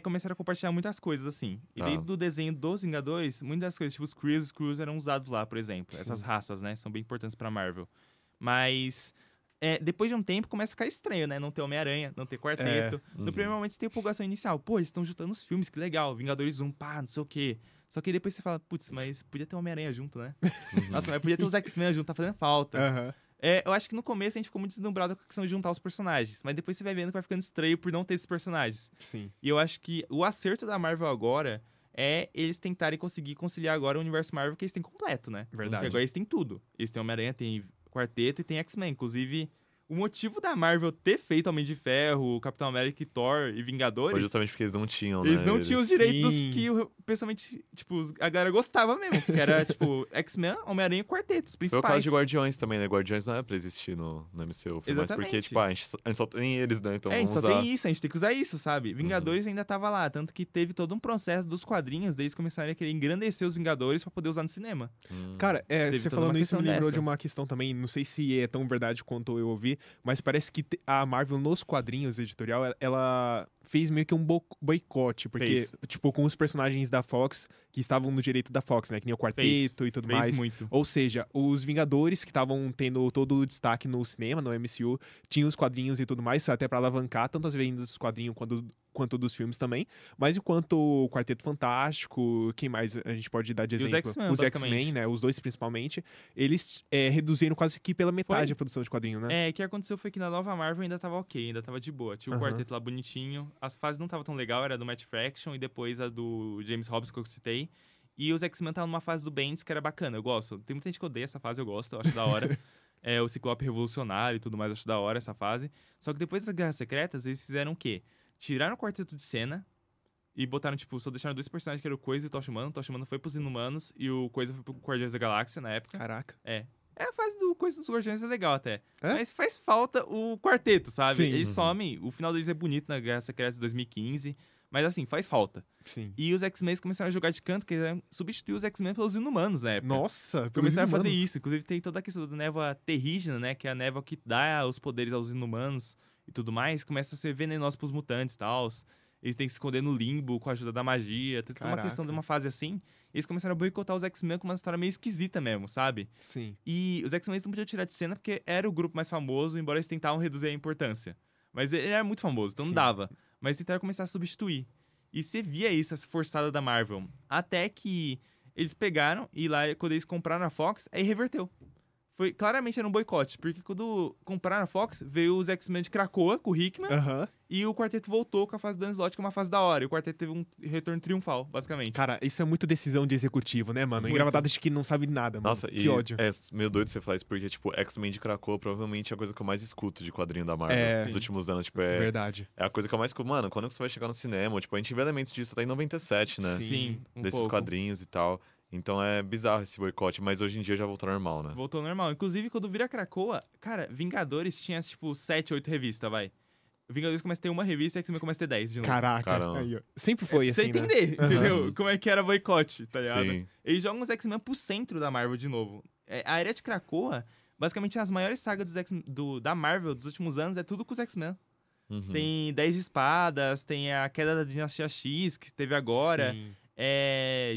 começaram a compartilhar muitas coisas, assim. E dentro do desenho dos Vingadores, muitas das coisas, tipo os Skrulls eram usados lá, por exemplo. Sim. Essas raças, né, são bem importantes pra Marvel. Mas... depois de um tempo começa a ficar estranho, né? Não ter Homem-Aranha, não ter quarteto. No primeiro momento você tem a empolgação inicial. Pô, eles estão juntando os filmes, que legal. Vingadores 1, pá, não sei o quê. Só que aí depois você fala, putz, mas podia ter o Homem-Aranha junto, né? Nossa, mas podia ter os X-Men junto, tá fazendo falta. Eu acho que no começo a gente ficou muito deslumbrado com a questão de juntar os personagens. Mas depois você vai vendo que vai ficando estranho por não ter esses personagens. Sim. E eu acho que o acerto da Marvel agora é eles tentarem conseguir conciliar agora o universo Marvel que eles têm completo, né? Verdade. Porque agora eles têm tudo. Eles têm Homem-Aranha, tem Quarteto e tem X-Men. Inclusive, o motivo da Marvel ter feito Homem de Ferro, Capitão América, Thor e Vingadores... Foi justamente porque eles não tinham, né? Eles não tinham os direitos que, pessoalmente, tipo, a galera gostava mesmo. Que era, tipo, X-Men, Homem-Aranha e Quarteto, os principais. Foi o caso de Guardiões também, né? Guardiões não é pra existir no MCU. Foi mais porque, tipo, a gente só tem eles, né? Então a gente vamos só usar. tem isso, a gente tem que usar isso, sabe? Vingadores ainda tava lá, tanto que teve todo um processo dos quadrinhos, deles começarem a querer engrandecer os Vingadores pra poder usar no cinema. Cara, você falando isso me lembrou de uma questão também, não sei se é tão verdade quanto eu ouvi, mas parece que a Marvel nos quadrinhos editorial, ela fez meio que um boicote, porque, tipo, com os personagens da Fox, que estavam no direito da Fox, né? Que nem o Quarteto e tudo mais. Muito. Ou seja, os Vingadores, que estavam tendo todo o destaque no cinema, no MCU, tinham os quadrinhos e tudo mais, até pra alavancar tanto as vendas dos quadrinhos quanto quanto dos filmes também. Mas enquanto o Quarteto Fantástico, quem mais a gente pode dar de exemplo? Os X-Men, né? Os dois principalmente. Eles reduziram quase que pela metade a produção de quadrinho, né? O que aconteceu foi que na nova Marvel ainda tava ok, ainda tava de boa. Tinha o quarteto lá bonitinho, as fases não tava tão legal, era do Matt Fraction e depois a do James Robson que eu citei. E os X-Men estavam numa fase do Bendis que era bacana, eu gosto. Tem muita gente que odeia essa fase, eu gosto, eu acho da hora. O Ciclope Revolucionário e tudo mais, eu acho da hora essa fase. Só que depois das Guerras Secretas, eles fizeram o quê? Tiraram o quarteto de cena e botaram, tipo, só deixaram 2 personagens que eram o Coisa e o Tocha Humano. O Tocha Humano foi pros Inumanos e o Coisa foi pro Guardiões da Galáxia na época. Caraca. A fase do Coisa dos Guardiões é legal até. Mas faz falta o quarteto, sabe? Sim. Eles somem, o final deles é bonito na Guerra Secreta de 2015. Mas assim, faz falta. Sim. E os X-Men começaram a jogar de canto, quiseram substituir os X-Men pelos Inumanos na época. Nossa, começaram a fazer isso. Inclusive tem toda a questão da névoa terrígena, né? Que é a névoa que dá os poderes aos Inumanos e tudo mais. Começa a ser venenoso pros mutantes e tal. Eles têm que se esconder no limbo com a ajuda da magia. Tem toda uma questão de uma fase assim. Eles começaram a boicotar os X-Men com uma história meio esquisita mesmo, sabe? Sim. E os X-Men não podiam tirar de cena porque era o grupo mais famoso, embora eles tentavam reduzir a importância. Mas ele era muito famoso, então não dava. Mas tentaram começar a substituir. E você via isso, essa forçada da Marvel. Até que eles pegaram e lá, quando eles compraram a Fox, aí reverteu. Claramente era um boicote, porque quando compraram a Fox, veio os X-Men de Krakoa, com o Hickman, e o quarteto voltou com a fase Dan Slott, que é uma fase da hora. E o quarteto teve um retorno triunfal, basicamente. Cara, isso é muito decisão de executivo, né, mano? Engravatado de que não sabe nada, mano. Nossa, que ódio. É meio doido você falar isso, porque, tipo, X-Men de Krakoa provavelmente é a coisa que eu mais escuto de quadrinho da Marvel nos últimos anos. Tipo, Verdade. É a coisa que eu mais escuto. Mano, quando você vai chegar no cinema? Tipo, a gente vê elementos disso até em 97, né? Sim, desses quadrinhos e tal. Então é bizarro esse boicote, mas hoje em dia já voltou normal, né? Voltou normal. Inclusive, quando vira Krakoa, cara, Vingadores tinha, tipo, 7, 8 revistas, vai. Vingadores começa a ter uma revista e X-Men começa a ter 10 de novo. Caraca. Aí, sempre foi assim, pra você entender, né? entendeu? Como é que era boicote, tá ligado? Sim. Eles jogam os X-Men pro centro da Marvel de novo. A área de Krakoa, basicamente, as maiores sagas da Marvel dos últimos anos é tudo com os X-Men. Tem 10 de Espadas, tem a queda da Dinastia X, que teve agora. Sim.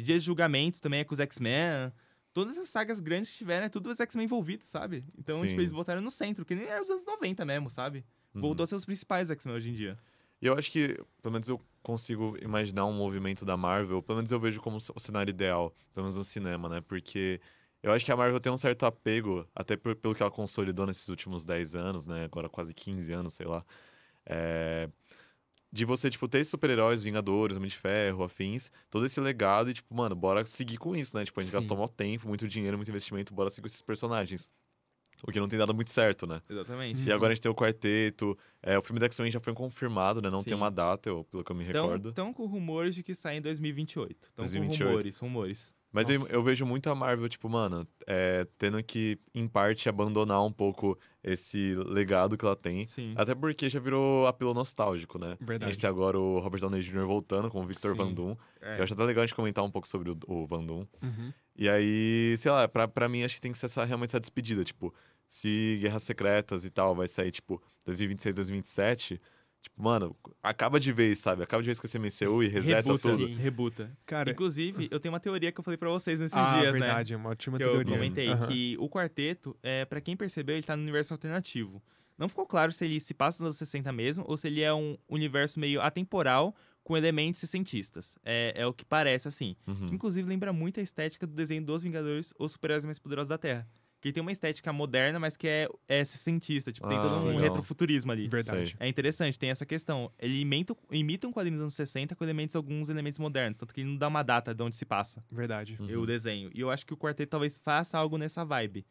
Dia de Julgamento também é com os X-Men. Todas as sagas grandes que tiveram é tudo os X-Men envolvidos, sabe? Então, tipo, eles botaram no centro, que nem era os anos 90 mesmo, sabe? Voltou a ser os principais X-Men hoje em dia. E eu acho que, pelo menos eu consigo imaginar um movimento da Marvel, pelo menos eu vejo como o cenário ideal, pelo menos no cinema, né? Porque eu acho que a Marvel tem um certo apego, até pelo que ela consolidou nesses últimos 10 anos, né? Agora quase 15 anos, sei lá. De você, tipo, ter super-heróis, Vingadores, Homem de Ferro, afins, todo esse legado e, tipo, mano, bora seguir com isso, né? Tipo, a gente gastou muito tempo, muito dinheiro, muito investimento, bora seguir com esses personagens. O que não tem dado muito certo, né? Exatamente. E agora a gente tem o quarteto, o filme da X-Men já foi confirmado, né? Não tem uma data, pelo que eu me recordo. Estão com rumores de que sai em 2028. Estão com rumores. Mas eu vejo muito a Marvel, tipo, mano, tendo que, em parte, abandonar um pouco esse legado que ela tem. Sim. Até porque já virou apelo nostálgico, né? Verdade. A gente tem agora o Robert Downey Jr. voltando com o Victor Van Doom. Eu acho até legal a gente comentar um pouco sobre o Van Doom. E aí, sei lá, pra mim acho que tem que ser realmente essa despedida. Tipo, se Guerras Secretas e tal vai sair, tipo, 2026, 2027... Tipo, mano, acaba de vez, sabe? Acaba de vez com esse MCU e reseta tudo. Sim, rebuta. Cara, inclusive, eu tenho uma teoria que eu falei pra vocês nesses dias, verdade, né? É uma ótima que teoria. Eu comentei que o quarteto, pra quem percebeu, ele tá no universo alternativo. Não ficou claro se ele se passa nos anos 60 mesmo, ou se ele é um universo meio atemporal com elementos sessentistas. É o que parece, assim. Que, inclusive, lembra muito a estética do desenho dos Vingadores, os super-heróis mais poderosos da Terra. Que tem uma estética moderna, mas que é sessentista. Tipo, tem todo um retrofuturismo ali. Verdade. É interessante, tem essa questão. Ele imita um quadrinho dos anos 60 com alguns elementos modernos. Tanto que ele não dá uma data de onde se passa. Verdade. O desenho. E eu acho que o quarteto talvez faça algo nessa vibe.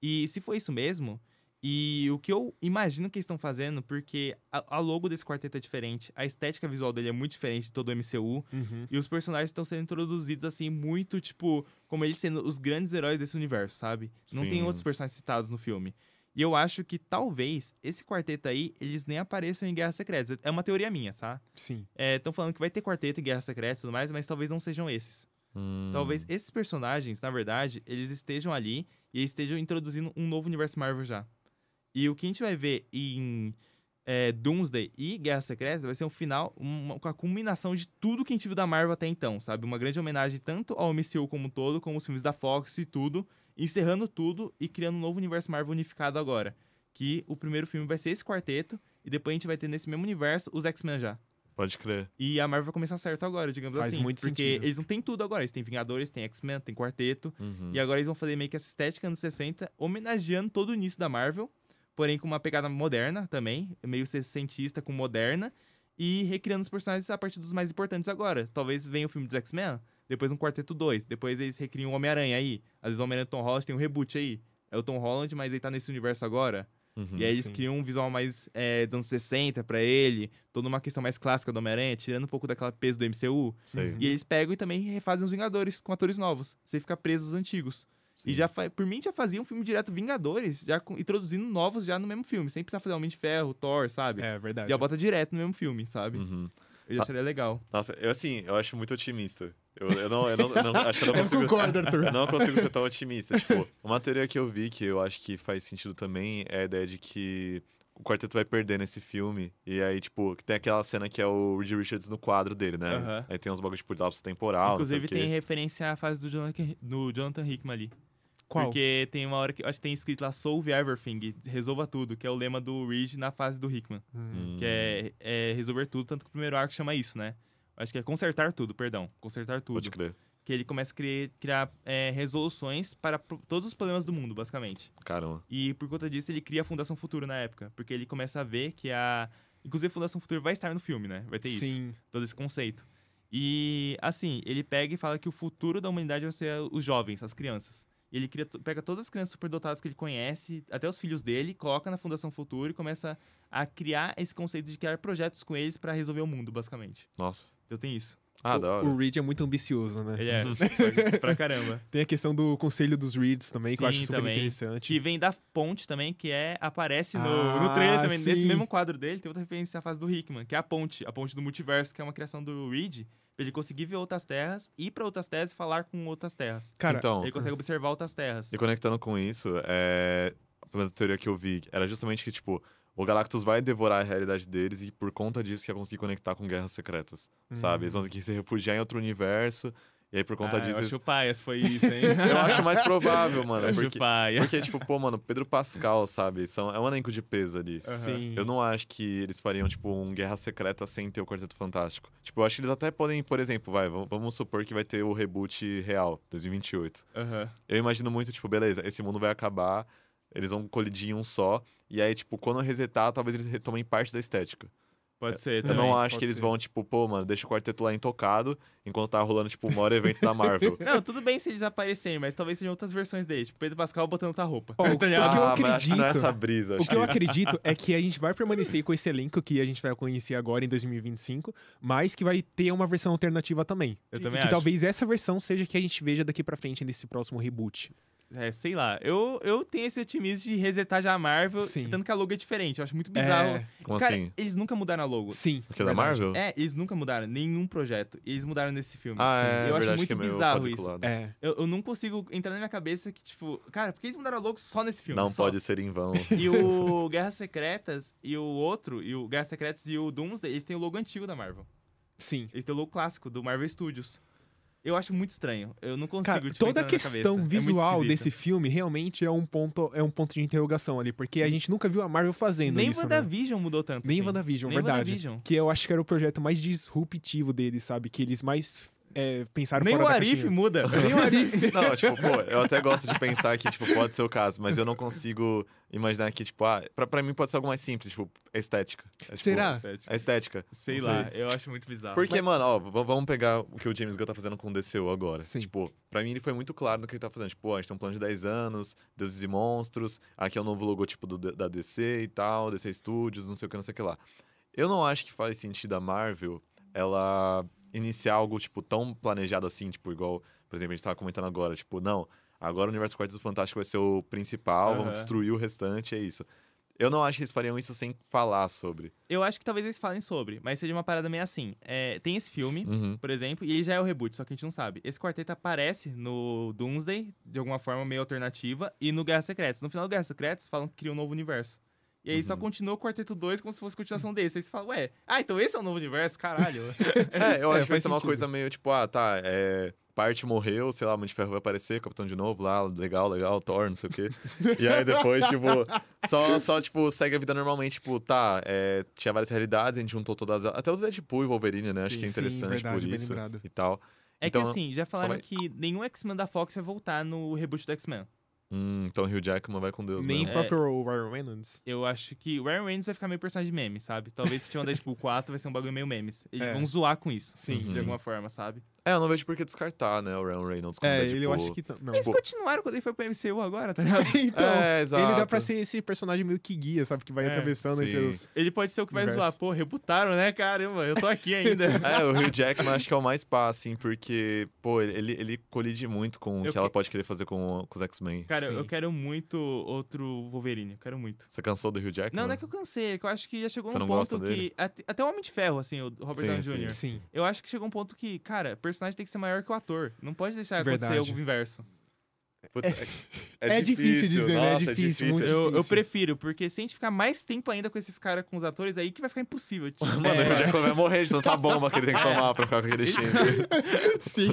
E se for isso mesmo... E o que eu imagino que eles estão fazendo, porque a logo desse quarteto é diferente, a estética visual dele é muito diferente de todo o MCU, e os personagens estão sendo introduzidos, assim, muito, tipo, como eles sendo os grandes heróis desse universo, sabe? Não tem outros personagens citados no filme. E eu acho que, talvez, esse quarteto aí, eles nem apareçam em Guerras Secretas. É uma teoria minha, tá? Sim. Estão falando que vai ter quarteto em Guerras Secretas e tudo mais, mas talvez não sejam esses. Talvez esses personagens, na verdade, eles estejam ali e estejam introduzindo um novo universo Marvel já. E o que a gente vai ver em Doomsday e Guerra Secreta vai ser um final, a culminação de tudo que a gente viu da Marvel até então, sabe? Uma grande homenagem tanto ao MCU como um todo, como os filmes da Fox e tudo, encerrando tudo e criando um novo universo Marvel unificado agora. Que o primeiro filme vai ser esse quarteto, e depois a gente vai ter nesse mesmo universo os X-Men já. Pode crer. E a Marvel vai começar certo agora, digamos assim. Faz muito porque sentido. eles não têm tudo agora. Eles têm Vingadores, tem X-Men, tem Quarteto. E agora eles vão fazer meio que essa estética anos 60, homenageando todo o início da Marvel, porém com uma pegada moderna também, meio sessentista com moderna, e recriando os personagens a partir dos mais importantes agora. Talvez venha o filme dos X-Men, depois um Quarteto 2, depois eles recriam o Homem-Aranha aí. Às vezes o Homem-Aranha do Tom Holland tem um reboot aí. É o Tom Holland, mas ele tá nesse universo agora. E aí eles criam um visual mais dos anos 60 pra ele, toda uma questão mais clássica do Homem-Aranha, tirando um pouco daquela peso do MCU. E eles pegam e também refazem os Vingadores com atores novos, sem ficar presos os antigos. Sim. E já por mim já fazia um filme direto Vingadores, já introduzindo novos já no mesmo filme, sem precisar fazer Homem de Ferro, Thor, sabe? É verdade. Já bota direto no mesmo filme, sabe? Eu já acharia legal. Nossa, eu acho muito otimista. Eu não acho que eu não consigo. Eu concordo, Arthur. Eu não consigo ser tão otimista. Tipo, uma teoria que eu vi que eu acho que faz sentido também é a ideia de que o quarteto vai perder nesse filme. E aí, tipo, tem aquela cena que é o Reed Richards no quadro dele, né? Aí tem uns bagulhos, tipo, de lapso temporal. Inclusive tem referência à fase do Jonathan Hickman ali. Qual? Porque tem uma hora que acho que tem escrito lá Solve Everything, resolva tudo, que é o lema do Reed na fase do Hickman. Que é resolver tudo, tanto que o primeiro arco chama isso, né? Acho que é consertar tudo, perdão. Consertar tudo. Pode crer. Que ele começa a criar resoluções para todos os problemas do mundo, basicamente. Caramba. E por conta disso ele cria a Fundação Futuro na época. Porque ele começa a ver que inclusive a Fundação Futuro vai estar no filme, né? Vai ter isso. Sim. Todo esse conceito. E, assim, ele pega e fala que o futuro da humanidade vai ser os jovens, as crianças. E ele pega todas as crianças superdotadas que ele conhece, até os filhos dele, coloca na Fundação Futuro e começa a criar esse conceito de criar projetos com eles pra resolver o mundo, basicamente. Nossa. Então tem isso. Da hora. O Reed é muito ambicioso, né? Ele é, pra caramba. Tem a questão do conselho dos Reeds também, que eu acho super também. interessante. Que vem da ponte também, que aparece no trailer também. Sim. Nesse mesmo quadro dele, tem outra referência à fase do Hickman, que é a ponte do multiverso, que é uma criação do Reed, pra ele conseguir ver outras terras, ir pra outras terras e falar com outras terras. Cara, então, Ele consegue observar outras terras. e conectando com isso, a teoria que eu vi era justamente que, tipo, o Galactus vai devorar a realidade deles e por conta disso que ia conseguir conectar com guerras secretas, sabe? Eles vão ter que se refugiar em outro universo, e aí por conta disso... Eu acho paia se foi isso, hein? Eu acho mais provável, mano. Acho paia. Porque, tipo, pô, mano, Pedro Pascal, sabe? É um elenco de peso ali. Sim. Eu não acho que eles fariam, tipo, um Guerra Secreta sem ter o Quarteto Fantástico. Tipo, eu acho que eles até podem, por exemplo, vamos supor que vai ter o reboot real, 2028. Eu imagino muito, tipo, beleza, esse mundo vai acabar, eles vão colidir em um só, e aí, tipo, quando resetar, talvez eles retomem parte da estética. Pode ser, Eu também. não acho que eles vão, tipo, pô, mano, deixa o quarteto lá intocado, enquanto tá rolando, tipo, o maior evento da Marvel. Não, tudo bem se eles aparecerem, mas talvez sejam outras versões deles. Tipo, Pedro Pascal botando outra roupa. Ó, o que eu mas acho que acredito... não é essa brisa. O que eu acredito é que a gente vai permanecer com esse elenco que a gente vai conhecer agora em 2025, mas que vai ter uma versão alternativa também. Eu também que acho. talvez essa versão seja que a gente veja daqui pra frente nesse próximo reboot. Sei lá. Eu tenho esse otimismo de resetar já a Marvel, Sim. tanto que a logo é diferente. Eu acho muito bizarro. Como Cara, assim? eles nunca mudaram a logo. Sim. O que é da Marvel? Eles nunca mudaram nenhum projeto. Eles mudaram nesse filme. Eu acho verdade, muito que é meio bizarro isso. quadriculado. Eu não consigo entrar na minha cabeça que, tipo... Cara, por que eles mudaram a logo só nesse filme? Não Só. pode ser em vão. E o Guerras Secretas e o Guerras Secretas e o Doomsday, eles têm o logo antigo da Marvel. Sim. Eles têm o logo clássico do Marvel Studios. Eu acho muito estranho. Eu não consigo, Cara, tipo, toda a entrar na minha questão cabeça. visual muito desse esquisito. filme realmente é um ponto de interrogação ali, porque a gente nunca viu a Marvel fazendo Nem isso, né? WandaVision mudou tanto. Nem assim. WandaVision, Nem verdade. WandaVision. Que eu acho que era o projeto mais disruptivo deles, sabe? Que eles mais pensaram Nem fora o da Arif caixinha. muda. Nem o Arif. Não, tipo, pô, eu até gosto de pensar que, tipo, pode ser o caso, mas eu não consigo imaginar que, tipo, pra mim pode ser algo mais simples, tipo, estética. Tipo, Será? a estética. Sei Não lá, eu acho muito bizarro. Porque, mano, ó, vamos pegar o que o James Gunn tá fazendo com o DCU agora. Sim. Tipo, pra mim ele foi muito claro no que ele tá fazendo. Tipo, a gente tem um plano de 10 anos, Deuses e Monstros, aqui é o novo logotipo da DC e tal, DC Studios, não sei o que lá. Eu não acho que faz sentido a Marvel, ela iniciar algo, tipo, tão planejado assim, tipo, igual, por exemplo, a gente tava comentando agora, tipo, não, agora o Universo Quarteto Fantástico vai ser o principal, vamos destruir o restante, é isso. Eu não acho que eles fariam isso sem falar sobre. Eu acho que talvez eles falem sobre, mas seja uma parada meio assim. Tem esse filme, Uhum. por exemplo, e ele já é o reboot, só que a gente não sabe. Esse quarteto aparece no Doomsday, de alguma forma meio alternativa, e no Guerra Secretas. No final do Guerra Secretas, falam que cria um novo universo. E aí só continua o Quarteto 2 como se fosse continuação desse. Aí você fala, então esse é o novo universo? Caralho. Eu acho que vai faz ser uma sentido. coisa meio, tipo, parte morreu, sei lá, o Homem de Ferro vai aparecer, Capitão de novo lá, legal, Thor, não sei o quê. E aí depois, tipo, só tipo, segue a vida normalmente, tipo, tinha várias realidades, a gente juntou todas, até o Deadpool e Wolverine, né? Acho que é interessante por isso e tal. É então, que assim, já falaram que nenhum X-Men da Fox vai voltar no reboot do X-Men. Então o Hugh Jackman vai com Deus Nem mesmo. Nem o próprio Ryan Reynolds. Eu acho que o Ryan Reynolds vai ficar meio personagem de meme, sabe? Talvez se tiver um Deadpool 4 vai ser um bagulho meio memes. Eles vão zoar com isso. Sim. De alguma forma, sabe? Eu não vejo por que descartar, né, o Ryan Reynolds como Deadpool. Eu acho que... Não. Eles continuaram quando ele foi pro MCU agora, tá ligado? Então, exato. ele dá pra ser esse personagem meio que guia, sabe? Que vai atravessando entre os... Ele pode ser o que vai zoar. Pô, rebutaram, né? Caramba, eu tô aqui ainda. O Hugh Jackman acho que é o mais pá, assim, porque, pô, ele colide muito com o que ela pode querer fazer com os X-Men. Cara, eu quero muito outro Wolverine, eu quero muito. Você cansou do Hugh Jackman? Não é que eu cansei, é que eu acho que já chegou Você um ponto que... Até o Homem de Ferro, assim, o Robert Downey Jr. Sim. Eu acho que chegou um ponto que, cara, o personagem tem que ser maior que o ator. Não pode deixar acontecer o inverso. Putz, é difícil dizer, né? É difícil. Muito difícil. Eu prefiro, porque se a gente ficar mais tempo ainda com esses caras, com os atores, aí que vai ficar impossível. Mano, o Hugh Jackman vai morrer de tanta bomba que ele tem que tomar pra ficar com aquele shape. Sim.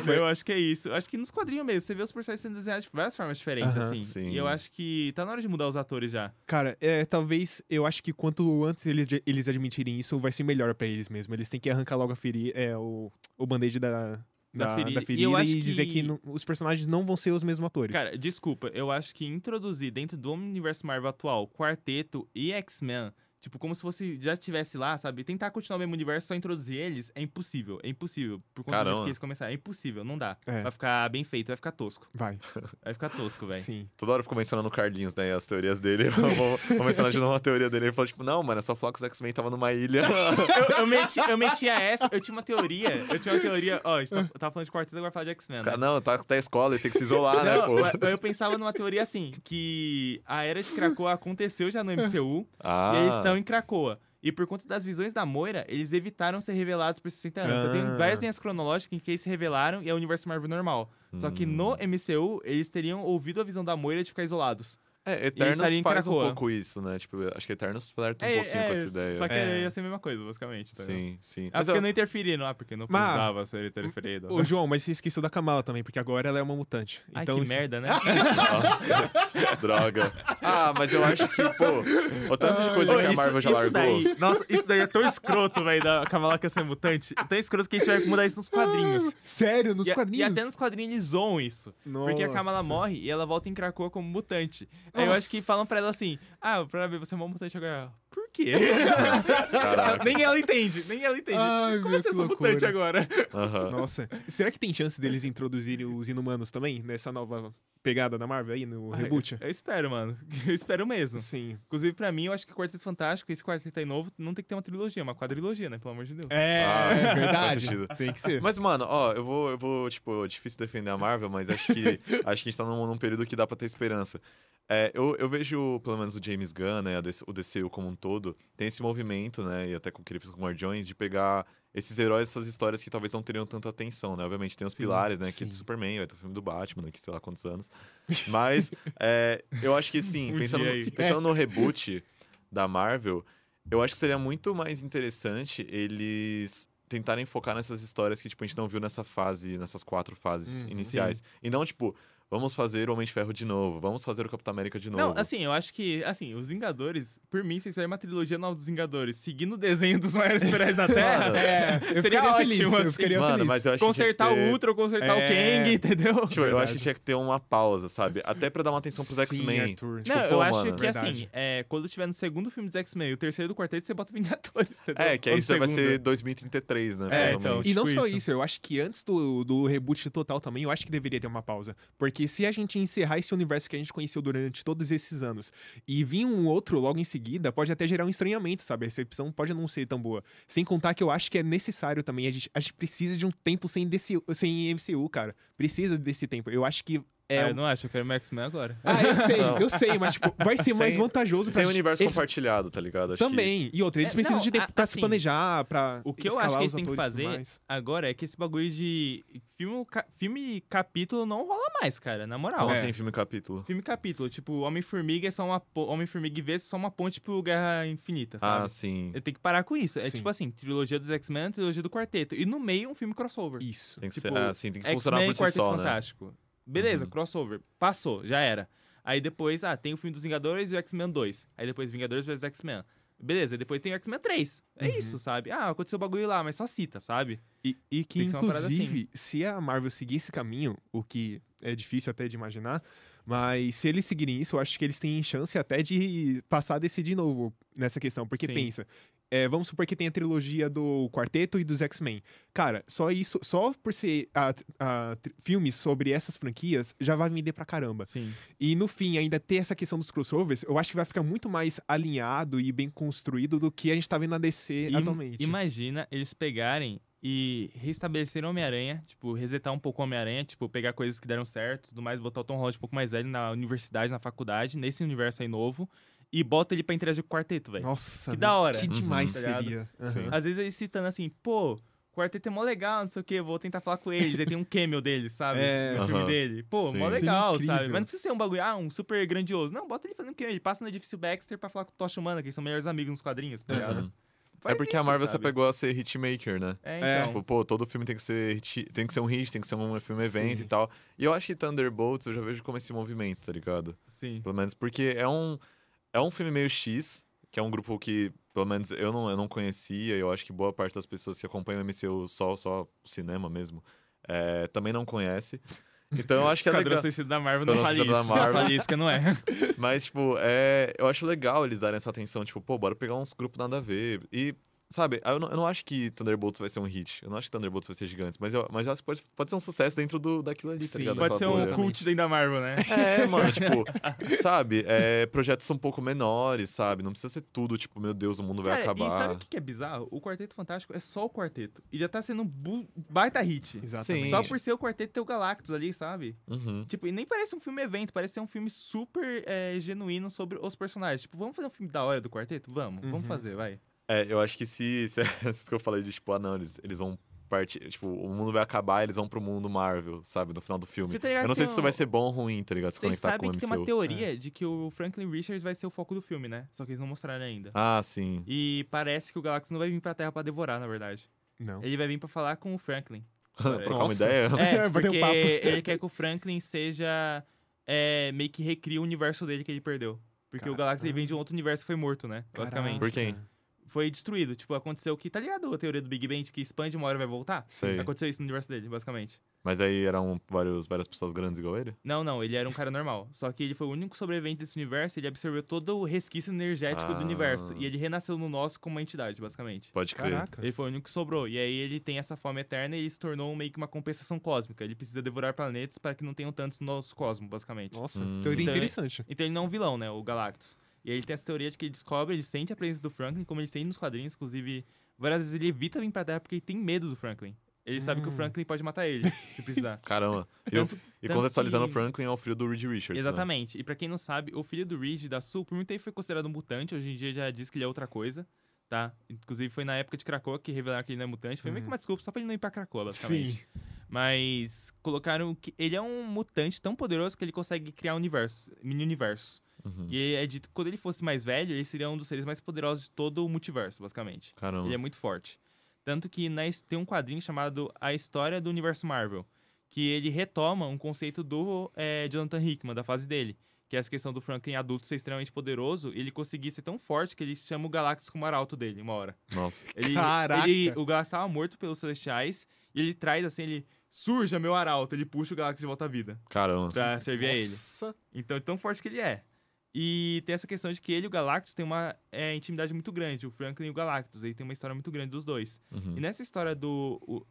Eu acho que é isso. Eu acho que nos quadrinhos mesmo, você vê os personagens sendo desenhados de várias formas diferentes, assim. Sim. E eu acho que tá na hora de mudar os atores já. Cara, talvez, eu acho que quanto antes eles admitirem isso, vai ser melhor pra eles mesmo. Eles têm que arrancar logo a o band-aid da ferida e dizer que os personagens não vão ser os mesmos atores. Cara, desculpa, eu acho que introduzir dentro do universo Marvel atual Quarteto e X-Men, tipo, como se fosse já estivesse lá, sabe? Tentar continuar o mesmo universo, só introduzir eles, é impossível. É impossível. Por conta do jeito que eles começaram. É impossível, não dá. Vai ficar bem feito, vai ficar tosco. Vai ficar tosco, velho. Sim. Toda hora eu fico mencionando o Carlinhos, né? As teorias dele. Vou mencionar de novo uma teoria dele. Ele falou, tipo, não, mano, é só falar que os X-Men estavam numa ilha. eu metia essa, eu tinha uma teoria, ó, eu tava falando de Quarteto, agora falar de X-Men. Né? Não, tá até a escola, ele tem que se isolar, né, pô? Eu pensava numa teoria assim, que a Era de Krakoa aconteceu já no MCU, e eles estão em Krakoa. E por conta das visões da Moira, eles evitaram ser revelados por 60 anos. Então tem várias linhas cronológicas em que eles se revelaram e é o universo Marvel normal. Só que no MCU, eles teriam ouvido a visão da Moira de ficar isolados. Eternos faz um pouco isso, né? Tipo, acho que Eternos flerta um pouquinho com essa ideia. Só que ia ser a mesma coisa, basicamente. Tá sim. Mas porque não interferiram. porque não precisava ser interferido. Ô, João, mas você esqueceu da Kamala também, porque agora ela é uma mutante. Ai, então, que merda, né? Nossa, droga. Mas eu acho que, o tanto de coisa que a Marvel já largou. Nossa, isso daí é tão escroto, velho, da Kamala quer ser mutante. Tão escroto que a gente vai mudar isso nos quadrinhos. Sério? Nos quadrinhos? E até nos quadrinhos eles zoam isso. Nossa. Porque a Kamala morre e ela volta em Krakoa como mutante. Aí eu acho que falam pra ela assim, pra ver, você é uma mutante agora. Por quê? Nem ela entende. Ai, como você é mutante agora? Nossa. Será que tem chance deles introduzirem os Inumanos também, nessa nova pegada da Marvel aí, no reboot? Eu espero, mano. Eu espero mesmo. Sim. Inclusive, pra mim, eu acho que o Quarteto Fantástico, esse quarteto aí novo, não tem que ter uma trilogia, uma quadrilogia, né? Pelo amor de Deus. É verdade. Tem que ser. Mas, mano, eu vou, tipo, difícil defender a Marvel, mas acho que a gente tá num período que dá pra ter esperança. Eu vejo, pelo menos o James Gunn, né, o DCU como um todo, tem esse movimento, né, e até com o que ele fez com o Guardiões, de pegar esses heróis, essas histórias que talvez não teriam tanta atenção, né? Obviamente tem os pilares, né, que é do Superman, vai ter o filme do Batman, daqui sei lá quantos anos. Mas eu acho que, sim, pensando no reboot da Marvel, eu acho que seria muito mais interessante eles tentarem focar nessas histórias que, tipo, a gente não viu nessas 4 fases iniciais. Sim. E não, tipo, vamos fazer o Homem de Ferro de novo, vamos fazer o Capitão América de novo. Não, assim, eu acho que, os Vingadores, por mim, se isso aí é uma trilogia nova dos Vingadores, seguindo o desenho dos maiores heróis da Terra, seria ótimo, eu ficaria feliz. Mas eu acho consertar o Ultra ou consertar o Kang, entendeu? Tipo, eu acho que tinha que ter uma pausa, sabe? Até pra dar uma atenção pros X-Men. Tipo, não, eu acho que, assim, quando tiver no segundo filme dos X-Men e o terceiro do quarteto, você bota Vingadores, entendeu? Que aí vai ser 2033, né? Então, e não só isso, eu acho que antes do reboot total também, eu acho que deveria ter uma pausa. Porque se a gente encerrar esse universo que a gente conheceu durante todos esses anos e vir um outro logo em seguida, pode até gerar um estranhamento, sabe? A recepção pode não ser tão boa. Sem contar que eu acho que é necessário também, a gente precisa de um tempo sem MCU, cara. Precisa desse tempo. Eu acho que Eu não acho, eu quero o X-Men agora. Eu sei, mas tipo, vai ser mais vantajoso pra... Sem universo compartilhado, tá ligado? Acho também. E outra, eles precisam de tempo pra se planejar, pra o que eu acho que eles têm que fazer agora é que esse bagulho de filme e capítulo não rola mais, cara, na moral. Como assim, filme e capítulo? Filme e capítulo. Tipo, Homem-Formiga é só Homem-Formiga e Vespa é só uma ponte pro Guerra Infinita, sabe? Sim. Tem que parar com isso. É tipo assim, trilogia dos X-Men, trilogia do Quarteto. E no meio, um filme crossover. Isso. Tem que tipo, ser, tem que funcionar por si Quarteto só, Fantástico. Beleza, crossover. Passou, já era. Aí depois, tem o filme dos Vingadores e o X-Men 2. Aí depois Vingadores vs X-Men. Beleza, depois tem o X-Men 3. É isso, sabe? Aconteceu o bagulho lá, mas só cita, sabe? E que inclusive, se a Marvel seguir esse caminho, o que é difícil até de imaginar, mas se eles seguirem isso, eu acho que eles têm chance até de passar a decidir de novo nessa questão. Porque pensa... vamos supor que tem a trilogia do Quarteto e dos X-Men. Cara, só por ser filmes sobre essas franquias, já vai vender pra caramba. Sim. E no fim, ainda ter essa questão dos crossovers, eu acho que vai ficar muito mais alinhado e bem construído do que a gente tá vendo na DC atualmente. Imagina eles pegarem e restabelecer o Homem-Aranha, tipo, resetar um pouco o Homem-Aranha, tipo, pegar coisas que deram certo, tudo mais, botar o Tom Holland um pouco mais velho na universidade, na faculdade, nesse universo aí novo. E bota ele pra interagir com o quarteto, velho. Nossa, que da hora. Que demais tá seria. Às vezes eles citando assim, pô, o quarteto é mó legal, não sei o quê, vou tentar falar com eles. Aí tem um cameo deles, sabe? No filme dele. Pô, mó legal, sabe? Mas não precisa ser um bagulho, um super grandioso. Não, bota ele fazendo um cameo. Ele passa no edifício Baxter pra falar com o Tocha Humana, que eles são melhores amigos nos quadrinhos, tá ligado? É porque a Marvel se pegou a ser hitmaker, né? Então. Tipo, pô, todo filme tem que ser um hit, tem que ser um filme evento e tal. E eu acho que Thunderbolts, eu já vejo como esse movimento, tá ligado? Sim. Pelo menos porque é um filme meio X, que é um grupo que, pelo menos, eu não conhecia, e eu acho que boa parte das pessoas que acompanham o MCU só o cinema mesmo, também não conhece. Então eu acho que é legal. Esquadrão Suicida da Marvel não fala isso. Não fala isso que não é. Mas, tipo, eu acho legal eles darem essa atenção, tipo, pô, bora pegar uns grupos nada a ver. E, sabe, eu não acho que Thunderbolts vai ser um hit. Eu não acho que Thunderbolts vai ser gigante. Mas eu acho que pode ser um sucesso dentro daquilo ali, tá ligado? Pode ser um cult dentro da Marvel, né? Mano, tipo, sabe? Projetos são um pouco menores, sabe? Não precisa ser tudo, tipo, meu Deus, o mundo vai acabar. E sabe o que é bizarro? O Quarteto Fantástico é só o quarteto. E já tá sendo um baita hit. Exatamente. Só por ser o quarteto ter o Galactus ali, sabe? Tipo, e nem parece um filme evento, parece ser um filme super genuíno sobre os personagens. Tipo, vamos fazer um filme da hora do quarteto? Vamos fazer, vai. Eu acho que se isso que eu falei de, tipo, não, eles vão partir, tipo, o mundo vai acabar, eles vão pro mundo Marvel, sabe, no final do filme. Eu não sei se isso vai ser bom ou ruim, tá ligado? Se conectar com o MCU. Vocês sabem que tem uma teoria de que o Franklin Richards vai ser o foco do filme, né? Só que eles não mostraram ainda. Sim. E parece que o Galactus não vai vir pra Terra pra devorar, na verdade. Não. Ele vai vir pra falar com o Franklin. Trocar uma ideia? Porque ele quer que o Franklin seja... meio que recrie o universo dele que ele perdeu. Porque o Galactus ele vem de um outro universo que foi morto, né? Basicamente. Por quem? Foi destruído. Tipo, aconteceu que... Tá ligado a teoria do Big Bang que expande uma hora e vai voltar? Sei. Aconteceu isso no universo dele, basicamente. Mas aí eram várias pessoas grandes igual ele? Não. Ele era um cara normal. Só que ele foi o único sobrevivente desse universo e ele absorveu todo o resquício energético do universo. E ele renasceu no nosso como uma entidade, basicamente. Pode crer. Caraca. Ele foi o único que sobrou. E aí ele tem essa fome eterna e ele se tornou meio que uma compensação cósmica. Ele precisa devorar planetas para que não tenham tantos no nosso cosmos, basicamente. Nossa, teoria interessante. Então ele não é um vilão, né? O Galactus. E aí ele tem essa teoria de que ele sente a presença do Franklin, como ele sente nos quadrinhos. Inclusive, várias vezes ele evita vir pra Terra porque ele tem medo do Franklin. Ele sabe que o Franklin pode matar ele, se precisar. Caramba. E contextualizando o Franklin é o filho do Reed Richards, exatamente. Né? E pra quem não sabe, o filho do Reed, da Sul, por muito tempo foi considerado um mutante. Hoje em dia já diz que ele é outra coisa, tá? Inclusive foi na época de Krakoa que revelaram que ele não é mutante. Foi meio que uma desculpa só pra ele não ir pra Krakoa, basicamente. Sim. Mas colocaram que ele é um mutante tão poderoso que ele consegue criar mini-universos. E é dito que quando ele fosse mais velho, ele seria um dos seres mais poderosos de todo o multiverso, basicamente. Caramba. Ele é muito forte. Tanto que tem um quadrinho chamado A História do Universo Marvel, que ele retoma um conceito do Jonathan Hickman, da fase dele, que é essa questão do Franklin adulto ser extremamente poderoso e ele conseguir ser tão forte que ele chama o Galactus como arauto dele, uma hora. Nossa. Caraca! O Galactus estava morto pelos Celestiais e ele traz assim, surja meu arauto, ele puxa o Galactus de volta à vida. Caramba. Pra servir a ele. Nossa. Então é tão forte que ele é. E tem essa questão de que ele e o Galactus têm uma intimidade muito grande, o Franklin e o Galactus. Ele tem uma história muito grande dos dois. E nessa história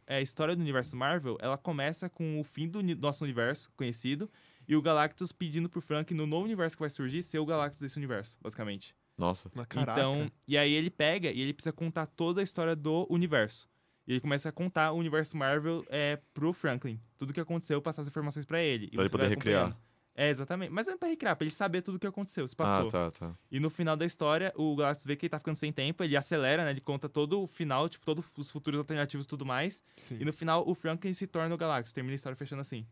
a história do universo Marvel, ela começa com o fim do nosso universo conhecido e o Galactus pedindo pro Franklin, no novo universo que vai surgir, ser o Galactus desse universo, basicamente. Nossa. Caraca. Então, e aí ele pega e ele precisa contar toda a história do universo. E ele começa a contar o universo Marvel pro Franklin. Tudo que aconteceu, passar as informações pra ele. Pra ele poder recriar. Exatamente. Mas não é pra recriar, pra ele saber tudo o que aconteceu, se passou. Tá. E no final da história, o Galactus vê que ele tá ficando sem tempo, ele acelera, né? Ele conta todo o final, tipo, todos os futuros alternativos e tudo mais. Sim. E no final, o Franklin se torna o Galactus. Termina a história fechando assim.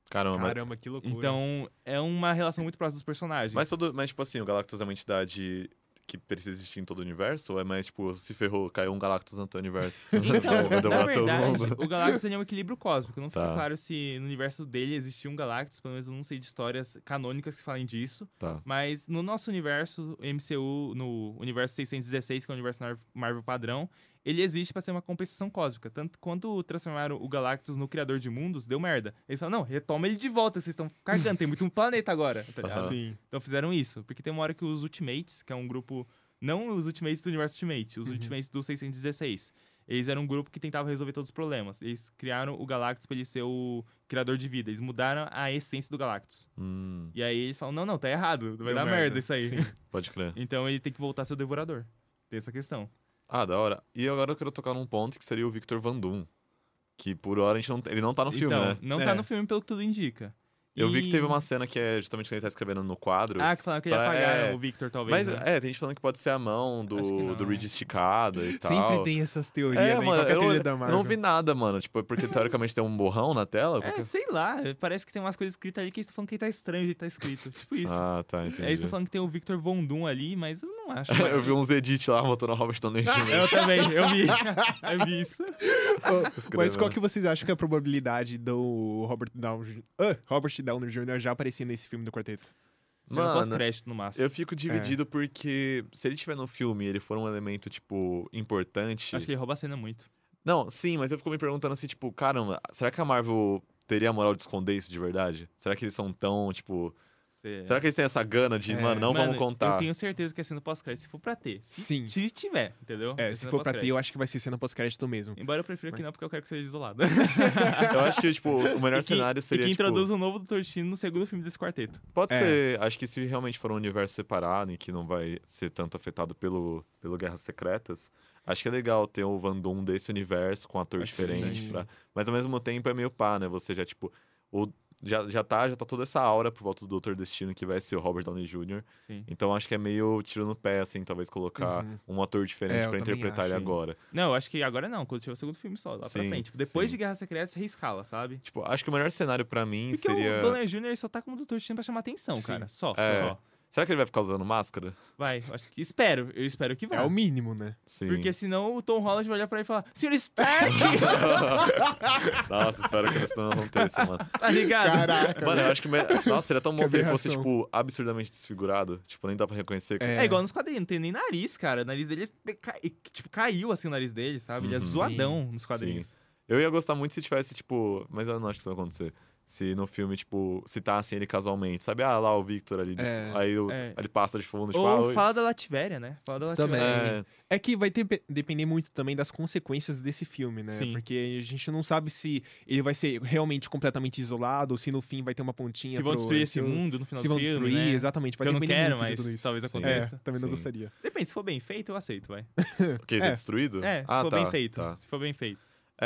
Caramba, que loucura. Então, é uma relação muito próxima dos personagens. Mas, tipo assim, o Galactus é uma entidade que precisa existir em todo o universo? Ou é mais, tipo, se ferrou, caiu um Galactus no teu universo? Então, na verdade, o Galactus é um equilíbrio cósmico. Não fica Tá. claro se no universo dele existia um Galactus, pelo menos eu não sei de histórias canônicas que falem disso. Tá. Mas no nosso universo, MCU, no universo 616, que é o universo Marvel padrão, ele existe pra ser uma compensação cósmica. Tanto que quando transformaram o Galactus no criador de mundos, deu merda. Eles falaram, não, retoma ele de volta, vocês estão cagando, tem muito um planeta agora. Tá ligado? Sim. Então fizeram isso. Porque tem uma hora que os Ultimates, que é um grupo... Não os Ultimates do universo Ultimate, os Ultimates do 616. Eles eram um grupo que tentava resolver todos os problemas. Eles criaram o Galactus pra ele ser o criador de vida. Eles mudaram a essência do Galactus. E aí eles falam, não, tá errado. Vai dar merda isso aí. Sim. Pode crer. Então ele tem que voltar a ser o devorador. Tem essa questão. Da hora. E agora eu quero tocar num ponto que seria o Victor Van Doom. Que por hora ele não tá no filme, né? Não tá no filme pelo que tudo indica. Eu vi que teve uma cena que é justamente quando ele tá escrevendo no quadro. Que falaram que ele ia apagar o Victor, talvez. Mas né? tem gente falando que pode ser a mão do Reed esticada e tal. Sempre tem essas teorias, né? Mano, Qualquer teoria da eu Marvel. não vi nada, mano. Tipo, porque teoricamente tem um borrão na tela. Sei lá. Parece que tem umas coisas escritas ali que eles estão falando que tá estranho de tá escrito. Tipo isso. Tá, entendi. Aí eles estão falando que tem o Victor Von Doom ali, mas eu não acho. Eu vi uns edits lá botando o Robert Downey Jr. Eu também, eu vi. Eu vi isso. Mas qual que vocês acham que é a probabilidade do Robert Downey Jr. já aparecer nesse filme do Quarteto? Cena pós-crédito, no máximo. Eu fico dividido porque se ele estiver no filme e ele for um elemento, tipo, importante... Acho que ele rouba a cena muito. Não, sim, mas eu fico me perguntando assim, tipo, caramba, será que a Marvel teria a moral de esconder isso de verdade? Será que eles são tão, tipo... Será que eles têm essa gana de, mano, vamos contar? Eu tenho certeza que é cena pós-crédito, se for pra ter. Sim. Se tiver, entendeu? Se for pra ter, eu acho que vai ser cena pós-crédito mesmo. Embora eu prefira que não, porque eu quero que seja isolado. Eu acho que, tipo, o melhor cenário seria, E que tipo... introduz um novo Dr. Destino no segundo filme desse quarteto. Pode ser. Acho que se realmente for um universo separado, em que não vai ser tanto afetado pelo Guerras Secretas, acho que é legal ter o Van Doom desse universo, com um ator diferente. Mas ao mesmo tempo é meio pá, né? Você já, tipo... Já tá toda essa aura por volta do Doutor Destino, que vai ser o Robert Downey Jr. Sim. Então acho que é meio tiro no pé, assim, talvez colocar um ator diferente pra interpretar ele agora. Não, eu acho que agora não, quando tiver o segundo filme só, lá pra frente. Tipo, depois de Guerra Secreta, você reescala, sabe? Tipo, acho que o melhor cenário pra mim porque seria... o Downey Jr. ele só tá como Doutor Destino pra chamar atenção, cara. Só. Será que ele vai ficar usando máscara? Vai, acho que eu espero que vá. É o mínimo, né? Sim. Porque senão o Tom Holland vai olhar pra ele e falar, Sr. Stark! Nossa, espero que isso não aconteça, mano. Tá ligado? Caraca. Mano, eu acho que... Nossa, seria tão bom se ele fosse, aberração. tipo, absurdamente desfigurado. Tipo, nem dá pra reconhecer. É igual nos quadrinhos, não tem nem nariz, cara. O nariz dele, tipo, caiu assim o nariz dele, sabe? Ele é zoadão nos quadrinhos. Sim. Eu ia gostar muito se tivesse, tipo... Mas eu não acho que isso vai acontecer. Se no filme, tipo, citassem ele casualmente. Sabe? Lá o Victor ali. Aí ele passa de fundo, tipo... Ou fala da Lativéria, né? Fala da Lativéria. Também. É que vai depender muito também das consequências desse filme, né? Sim. Porque a gente não sabe se ele vai ser realmente completamente isolado ou se no fim vai ter uma pontinha Se vão destruir esse mundo no final do filme, Se vão destruir, né? exatamente. Vai Que eu não depender quero, muito de mas tudo isso. talvez aconteça. Também não Sim. gostaria. Depende, se for bem feito, eu aceito, vai. O que? Ser destruído? Se for bem feito. Tá. Se for bem feito.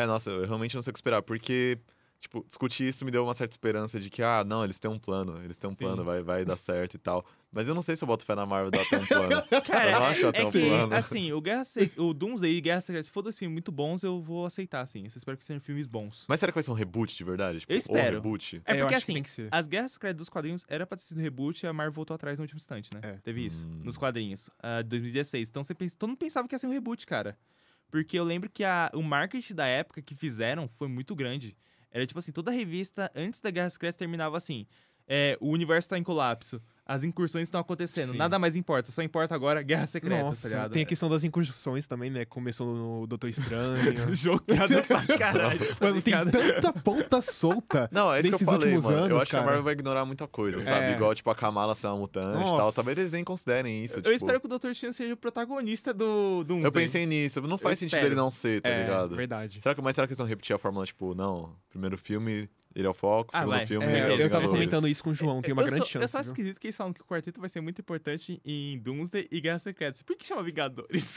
Nossa, eu realmente não sei o que esperar, porque... Tipo, discutir isso me deu uma certa esperança de que, não, eles têm um plano, vai dar certo e tal. Mas eu não sei se eu boto fé na Marvel dar até um plano. Cara, eu não acho que ela tem um plano. assim, o Doomsday e Guerra Secreta, se for assim, muito bons, eu vou aceitar, assim. Eu espero que sejam filmes bons. Mas será que vai ser um reboot de verdade? Tipo, Eu espero. Ou reboot? É eu porque, acho que assim, tem que ser. as Guerras Secretas dos quadrinhos era pra ter sido reboot e a Marvel voltou atrás no último instante, né? Teve isso, nos quadrinhos. 2016. Então todo mundo pensava que ia ser um reboot, cara. Porque eu lembro que o marketing da época que fizeram foi muito grande. Era tipo assim, toda revista, antes da Guerra Secreta, terminava assim. O universo tá em colapso. As incursões estão acontecendo. Sim. Nada mais importa. Só importa agora Guerra Secreta, Nossa, tá ligado? tem a questão das incursões também, né? Começou no Doutor Estranho. Jogado pra caralho. Mano, tem tanta ponta solta Não, é isso que eu nesses falei, últimos mano. anos, Eu acho que a cara. Marvel vai ignorar muita coisa, sabe? Igual, tipo, a Kamala ser uma mutante e tal. Nossa. Talvez eles nem considerem isso, Eu espero que o Dr. Destino seja o protagonista do Doomsday. Eu pensei nisso. Não faz sentido espero. ele não ser, tá ligado? Verdade. Será que eles vão repetir a fórmula, tipo, não, primeiro filme, Ele é o foco, segundo filme, ele é os eu tava Vingadores. comentando isso com o João, tem uma grande chance. Eu só viu? esquisito que eles falam que o quarteto vai ser muito importante em Doomsday e Guerra Secretas. Por que chama Vingadores?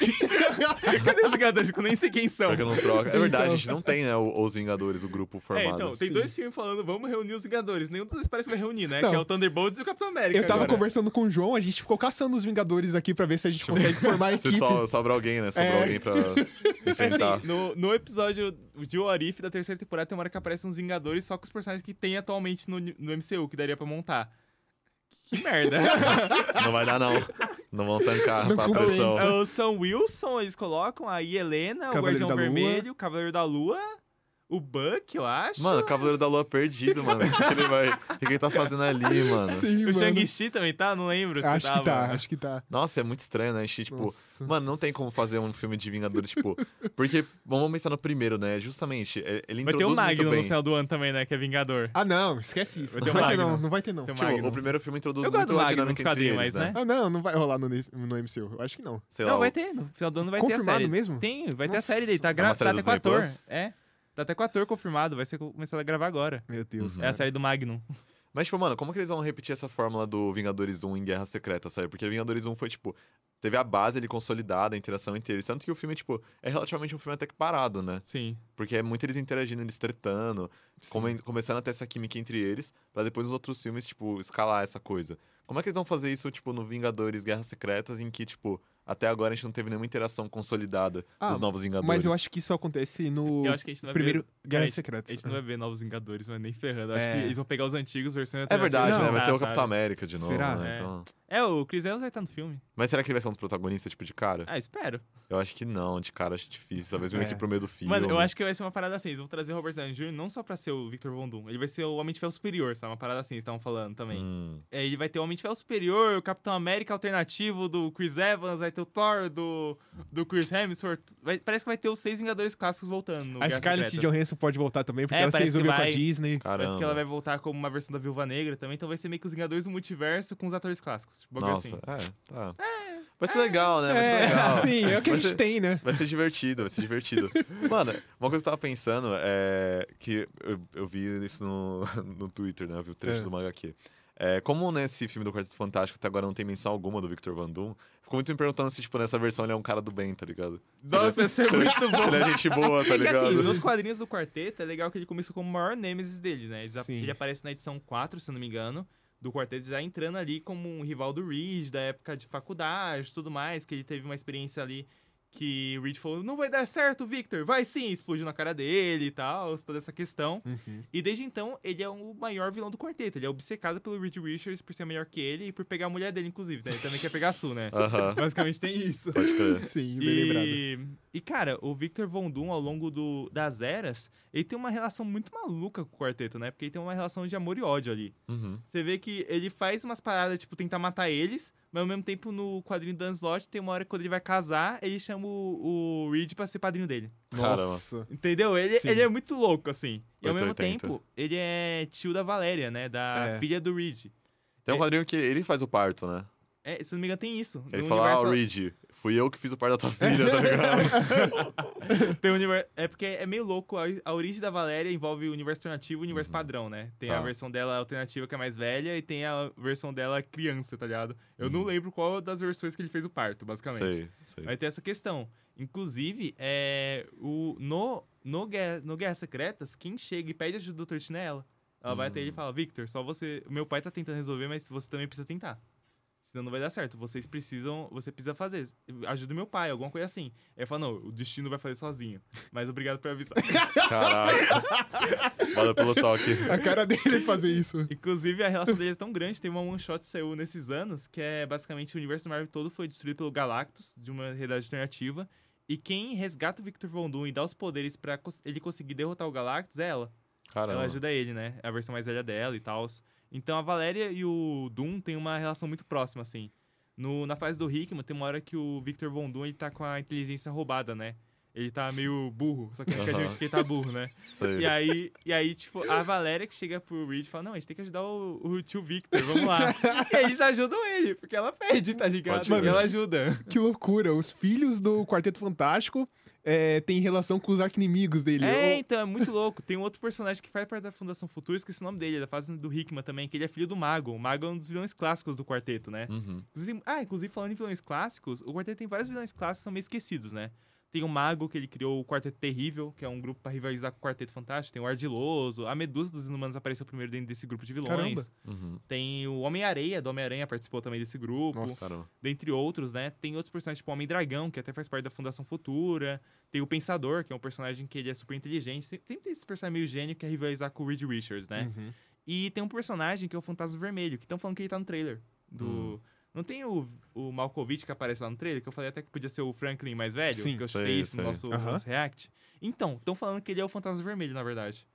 Cadê os Vingadores? Que eu nem sei quem são. Porque não troca. É verdade, a gente não tem, né, os Vingadores, o grupo formado. Então, tem 2 filmes falando, vamos reunir os Vingadores. Nenhum deles parece que vai reunir, né? Não. Que é o Thunderbolts e o Capitão América. Eu tava agora. conversando com o João, a gente ficou caçando os Vingadores aqui pra ver se a gente consegue formar a Você equipe. sobra alguém, né? Sobra alguém pra enfrentar. Assim, no episódio de What If da 3ª temporada, tem uma hora que aparecem uns Vingadores só com os personagens que tem atualmente no MCU, que daria pra montar. Que merda. Não vai dar, não. Não vão tancar Não pra compensa. pressão. É o Sam Wilson, eles colocam, aí Helena, o Cavaleiro Guardião da Lua. Vermelho, o Cavaleiro da Lua, o Buck, eu acho. Mano, o Cavaleiro da Lua perdido, mano. O que ele tá fazendo ali, mano? Sim, o mano. Shang-Chi também tá? Não lembro se Acho tava. que tá, acho que tá. Nossa, é muito estranho, né? A gente, tipo... Nossa. Mano, não tem como fazer um filme de Vingadores, tipo... Porque, vamos pensar no primeiro, né? Justamente, ele Vai ter o introduz muito Magno no bem. final do ano também, né? Que é Vingador. Ah, não, esquece isso. Vai ter Não o vai ter Magno. não, não vai ter não. Tem o Tipo, Magno. o primeiro filme introduz Eu gosto muito do a Magno dinâmica nos entre quadrinhos, eles, mas, né? né? Ah, não vai rolar no MCU. Eu acho que não. Sei lá, Não, vai ter. No final do ano vai ter a Confirmado série. mesmo? Tem, vai ter a Nossa. série dele. Tá, uma série tá do até com o Disney ator. Plus? É. Tá até com o ator confirmado. Vai ser começado a gravar agora. Meu Deus. É a série do Magnum. Mas, tipo, mano, como que eles vão repetir essa fórmula do Vingadores 1 em Guerra Secreta, sabe? Porque Vingadores 1 foi, tipo, teve a base ali consolidada, a interação entre eles. Tanto que o filme, tipo, é relativamente um filme até que parado, né? Sim. Porque é muito eles interagindo, eles tretando, começando a ter essa química entre eles, pra depois nos outros filmes, tipo, escalar essa coisa. Como é que eles vão fazer isso, tipo, no Vingadores Guerras Secretas, em que, tipo, até agora a gente não teve nenhuma interação consolidada dos novos Vingadores? Mas eu acho que isso acontece no Eu acho que a gente não vai primeiro ver... Guerra a gente- Secreta. A gente não vai ver novos Vingadores, mas nem ferrando. Eu acho É. que eles vão pegar os antigos, versões É verdade, alternativas né? e Vai ter o jogar, Capitão sabe? América de novo, Será? né? É. Então... É, o Chris Evans vai estar no filme. Mas será que ele vai ser um dos protagonistas, tipo, de cara? Ah, espero. Eu acho que não, de cara acho difícil. Talvez meio É. que pro meio do filme. Mano, eu acho que vai ser uma parada assim. Eles vão trazer o Robert Downey Jr. não só pra ser o Victor Von Doom. Ele vai ser o Homem de Ferro Superior, sabe? Uma parada assim, eles estavam falando também. É, ele vai ter o Homem de Ferro Superior, o Capitão América alternativo do Chris Evans, vai ter o Thor do Chris Hemsworth. Parece que vai ter os 6 Vingadores clássicos voltando no A Guerra Scarlett Secretas. Johansson pode voltar também, porque É, ela se parece que resolveu com a vai. Disney. Caramba. Parece que ela vai voltar como uma versão da Viúva Negra também, então vai ser meio que os Vingadores do multiverso com os atores clássicos. Tipo, bagulho Nossa, assim. tá. Vai ser legal, né? Vai ser legal. Sim, é o que a Vai gente ser- tem, né? Vai ser divertido, vai ser divertido. Mano, uma coisa que eu tava pensando é que eu vi isso no Twitter, né? Eu vi o trecho do HQ. Como nesse filme do Quarteto Fantástico até agora não tem menção alguma do Victor Von Doom, ficou muito me perguntando se, tipo, nessa versão ele é um cara do bem, tá ligado? Nossa, ia ser muito bom. Se ele é gente boa, tá É que ligado? assim, nos quadrinhos do Quarteto, é legal que ele começou como o maior nêmesis dele, né? Sim. Ele aparece na edição 4, se eu não me engano, do Quarteto, já entrando ali como um rival do Reed, da época de faculdade e tudo mais, que ele teve uma experiência ali que o Reed falou, não vai dar certo, Victor, vai sim, explodiu na cara dele e tal, toda essa questão. E desde então, ele é o maior vilão do Quarteto, ele é obcecado pelo Reed Richards por ser melhor que ele e por pegar a mulher dele, inclusive, né? Ele também quer pegar a Sue, né? Aham, Basicamente tem isso. pode crer. Sim, bem lembrado. E, cara, o Victor Von Doom, ao longo das eras, ele tem uma relação muito maluca com o Quarteto, né? Porque ele tem uma relação de amor e ódio ali. Uhum. Você vê que ele faz umas paradas, tipo, tentar matar eles, mas ao mesmo tempo no quadrinho do Dan Slott tem uma hora que quando ele vai casar, ele chama o Reed pra ser padrinho dele. Caramba. Nossa. Entendeu? Sim. Ele é muito louco, assim. E ao mesmo 880. tempo, ele é tio da Valéria, né? Da filha do Reed. Tem um quadrinho que ele faz o parto, né? Se não me engano, tem isso. Ele No fala, universo- Reed, fui eu que fiz o parto da tua filha, tá ligado? Tem é porque é meio louco. A origem da Valéria envolve o universo alternativo e o universo padrão, né? Tem Tá. a versão dela alternativa que é mais velha e tem a versão dela criança, tá ligado? Eu não lembro qual das versões que ele fez o parto, basicamente. Sei. Vai ter essa questão. Inclusive, no Guerra Secretas, quem chega e pede ajuda do Dr. Tina é ela. Ela vai até ele e fala, Victor, só você... Meu pai tá tentando resolver, mas você também precisa tentar. Senão não vai dar certo. Você precisa fazer. Ajuda meu pai, alguma coisa assim. Aí eu falo, não, o destino vai fazer sozinho. Mas obrigado por avisar. Caraca. Valeu pelo toque. A cara dele fazer isso. Inclusive, a relação deles é tão grande, tem uma one-shot que saiu nesses anos, que é basicamente o universo do Marvel todo foi destruído pelo Galactus, de uma realidade alternativa. E quem resgata o Victor Von Doom e dá os poderes pra ele conseguir derrotar o Galactus é ela. Caramba. Ela ajuda ele, né? É a versão mais velha dela e tal. Então a Valéria e o Doom têm uma relação muito próxima, assim. Na fase do Hickman, tem uma hora que o Victor Von Doom ele tá com a inteligência roubada, né? Ele tá meio burro, só que ele quer dizer que ele tá burro, né? Sei. E aí, tipo, a Valéria que chega pro Reed e fala, não, a gente tem que ajudar o tio Victor, vamos lá. E aí eles ajudam ele, porque ela pede, tá ligado? E ela ajuda. Que loucura, os filhos do Quarteto Fantástico têm relação com os arquinimigos dele. Então, é muito louco. Tem um outro personagem que faz parte da Fundação Futuro, esqueci o nome dele, é da fase do Hickman também, que ele é filho do Mago. O Mago é um dos vilões clássicos do quarteto, né? Inclusive, falando em vilões clássicos, o quarteto tem vários vilões clássicos que são meio esquecidos, né? Tem o Mago, que ele criou o Quarteto Terrível, que é um grupo pra rivalizar com o Quarteto Fantástico. Tem o Ardiloso. A Medusa dos Inumanos apareceu primeiro dentro desse grupo de vilões. Tem o Homem-Areia, do Homem-Aranha participou também desse grupo. Nossa. Dentre outros, né? Tem outros personagens, tipo o Homem-Dragão, que até faz parte da Fundação Futura. Tem o Pensador, que é um personagem que ele é super inteligente. Sempre tem esse personagem meio gênio que é rivalizar com o Reed Richards, né? E tem um personagem que é o Fantasma Vermelho, que estão falando que ele tá no trailer do... Não tem o Malkovich que aparece lá no trailer, que eu falei até que podia ser o Franklin mais velho? Sim, que eu chutei isso no nosso react. Então, estão falando que ele é o Fantasma Vermelho, na verdade.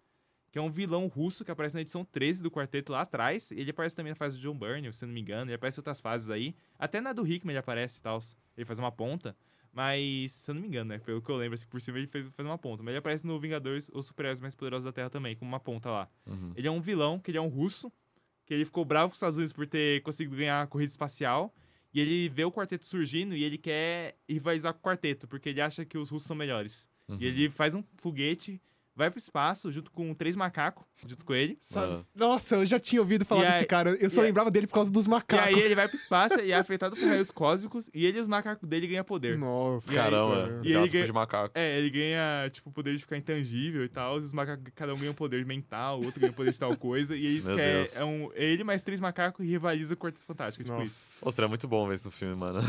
Que é um vilão russo que aparece na edição 13 do quarteto lá atrás. Ele aparece também na fase do John Byrne, se não me engano. Ele aparece em outras fases aí. Até na do Hickman ele aparece e tal. Ele faz uma ponta. Mas, se eu não me engano, né? Pelo que eu lembro, assim, por cima ele faz uma ponta. Mas ele aparece no Vingadores, os Super-Heróis Mais Poderosos da Terra também, com uma ponta lá. Ele é um vilão, que ele é um russo. Que ele ficou bravo com os Estados Unidos por ter conseguido ganhar a corrida espacial. E ele vê o quarteto surgindo e ele quer rivalizar com o quarteto, porque ele acha que os russos são melhores. E ele faz um foguete, vai pro espaço, junto com 3 macacos, junto com ele. Nossa, eu já tinha ouvido falar desse cara. Eu só lembrava dele por causa dos macacos. E aí ele vai pro espaço e é afetado por raios cósmicos, e ele e os macacos dele ganham poder. Nossa. Caramba, e ele ganha, de macaco. ele ganha, tipo, o poder de ficar intangível e tal. E os macacos, cada um ganha um poder mental, o outro ganha um poder de tal coisa. E eles querem, ele mais 3 macacos e rivaliza com o Quarteto Fantástico, tipo isso. Pô, seria muito bom ver isso no filme, mano.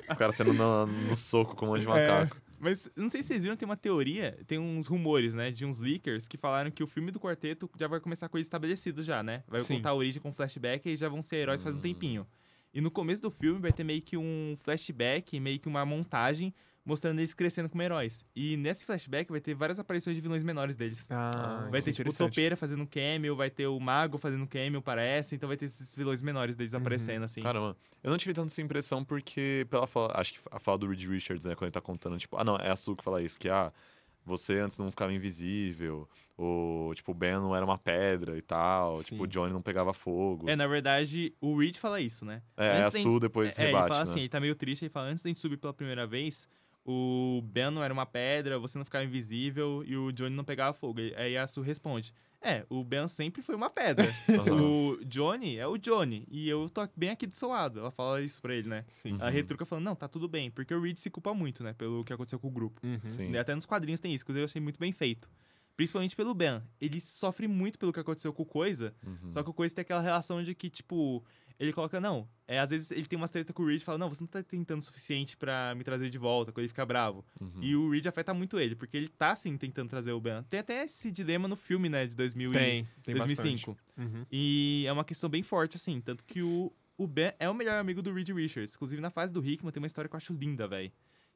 Os caras sendo no soco com um monte de macaco. Mas não sei se vocês viram, tem uma teoria, tem uns rumores, né, de uns leakers que falaram que o filme do quarteto já vai começar com eles estabelecidos já, né? Vai contar a origem com flashback e já vão ser heróis faz um tempinho. E no começo do filme vai ter meio que um flashback, meio que uma montagem mostrando eles crescendo como heróis. E nesse flashback vai ter várias aparições de vilões menores deles. Vai ter, tipo, o Topeira fazendo cameo, vai ter o Mago fazendo cameo, parece. Então vai ter esses vilões menores deles aparecendo, assim. Caramba, eu não tive tanto essa impressão porque, acho que a fala do Reed Richards, né, quando ele tá contando, tipo... não, é a Sue que fala isso, que, você antes não ficava invisível, ou, tipo, o Ben não era uma pedra e tal, tipo, o Johnny não pegava fogo. Na verdade, o Reed fala isso, né? A Sue depois rebate, ele fala né? assim, ele tá meio triste, ele fala, antes da gente subir pela primeira vez... O Ben não era uma pedra, você não ficava invisível e o Johnny não pegava fogo. Aí a Sue responde, o Ben sempre foi uma pedra. O Johnny é o Johnny e eu tô bem aqui do seu lado. Ela fala isso pra ele, né? Sim. Ela retruca falando, não, tá tudo bem. Porque o Reed se culpa muito, né? Pelo que aconteceu com o grupo. E até nos quadrinhos tem isso, que eu achei muito bem feito. Principalmente pelo Ben. Ele sofre muito pelo que aconteceu com o Coisa, só que o Coisa tem aquela relação de que, tipo... Ele coloca, não, às vezes ele tem umas treta com o Reed e fala, não, você não tá tentando o suficiente pra me trazer de volta, quando ele fica bravo. E o Reed afeta muito ele, porque ele tá, sim, tentando trazer o Ben. Tem até esse dilema no filme, né, de 2005. E é uma questão bem forte, assim, tanto que o Ben é o melhor amigo do Reed Richards. Inclusive, na fase do Hickman tem uma história que eu acho linda, velho.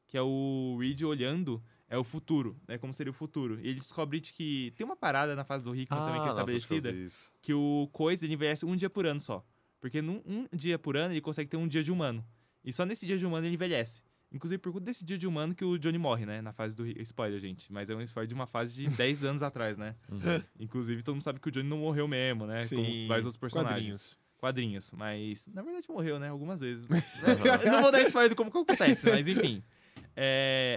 Que é o Reed olhando... É o futuro, né? Como seria o futuro. E ele descobre que tem uma parada na fase do Hickman também que é estabelecida, que o Coisa, ele envelhece um dia por ano só. Porque um dia por ano ele consegue ter um dia de humano. E só nesse dia de humano ele envelhece. Inclusive, por conta desse dia de humano que o Johnny morre, né? Na fase do... Spoiler, gente. Mas é um spoiler de uma fase de 10 anos atrás, né? Inclusive, todo mundo sabe que o Johnny não morreu mesmo, né? Sim. Como vários outros personagens. Quadrinhos. Mas, na verdade, morreu, né? Algumas vezes. Eu não vou dar spoiler de como que acontece, mas enfim.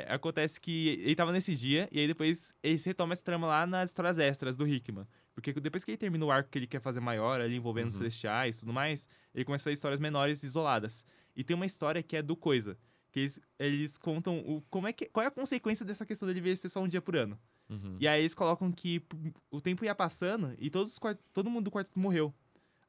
Acontece que ele tava nesse dia, e aí depois ele retoma essa trama lá nas histórias extras do Hickman. Porque depois que ele termina o arco que ele quer fazer maior, ali envolvendo os Celestiais e tudo mais, ele começa a fazer histórias menores, isoladas. E tem uma história que é do Coisa, que eles contam qual é a consequência dessa questão dele envelhecer só um dia por ano. E aí eles colocam que o tempo ia passando e todo mundo do quarteto morreu.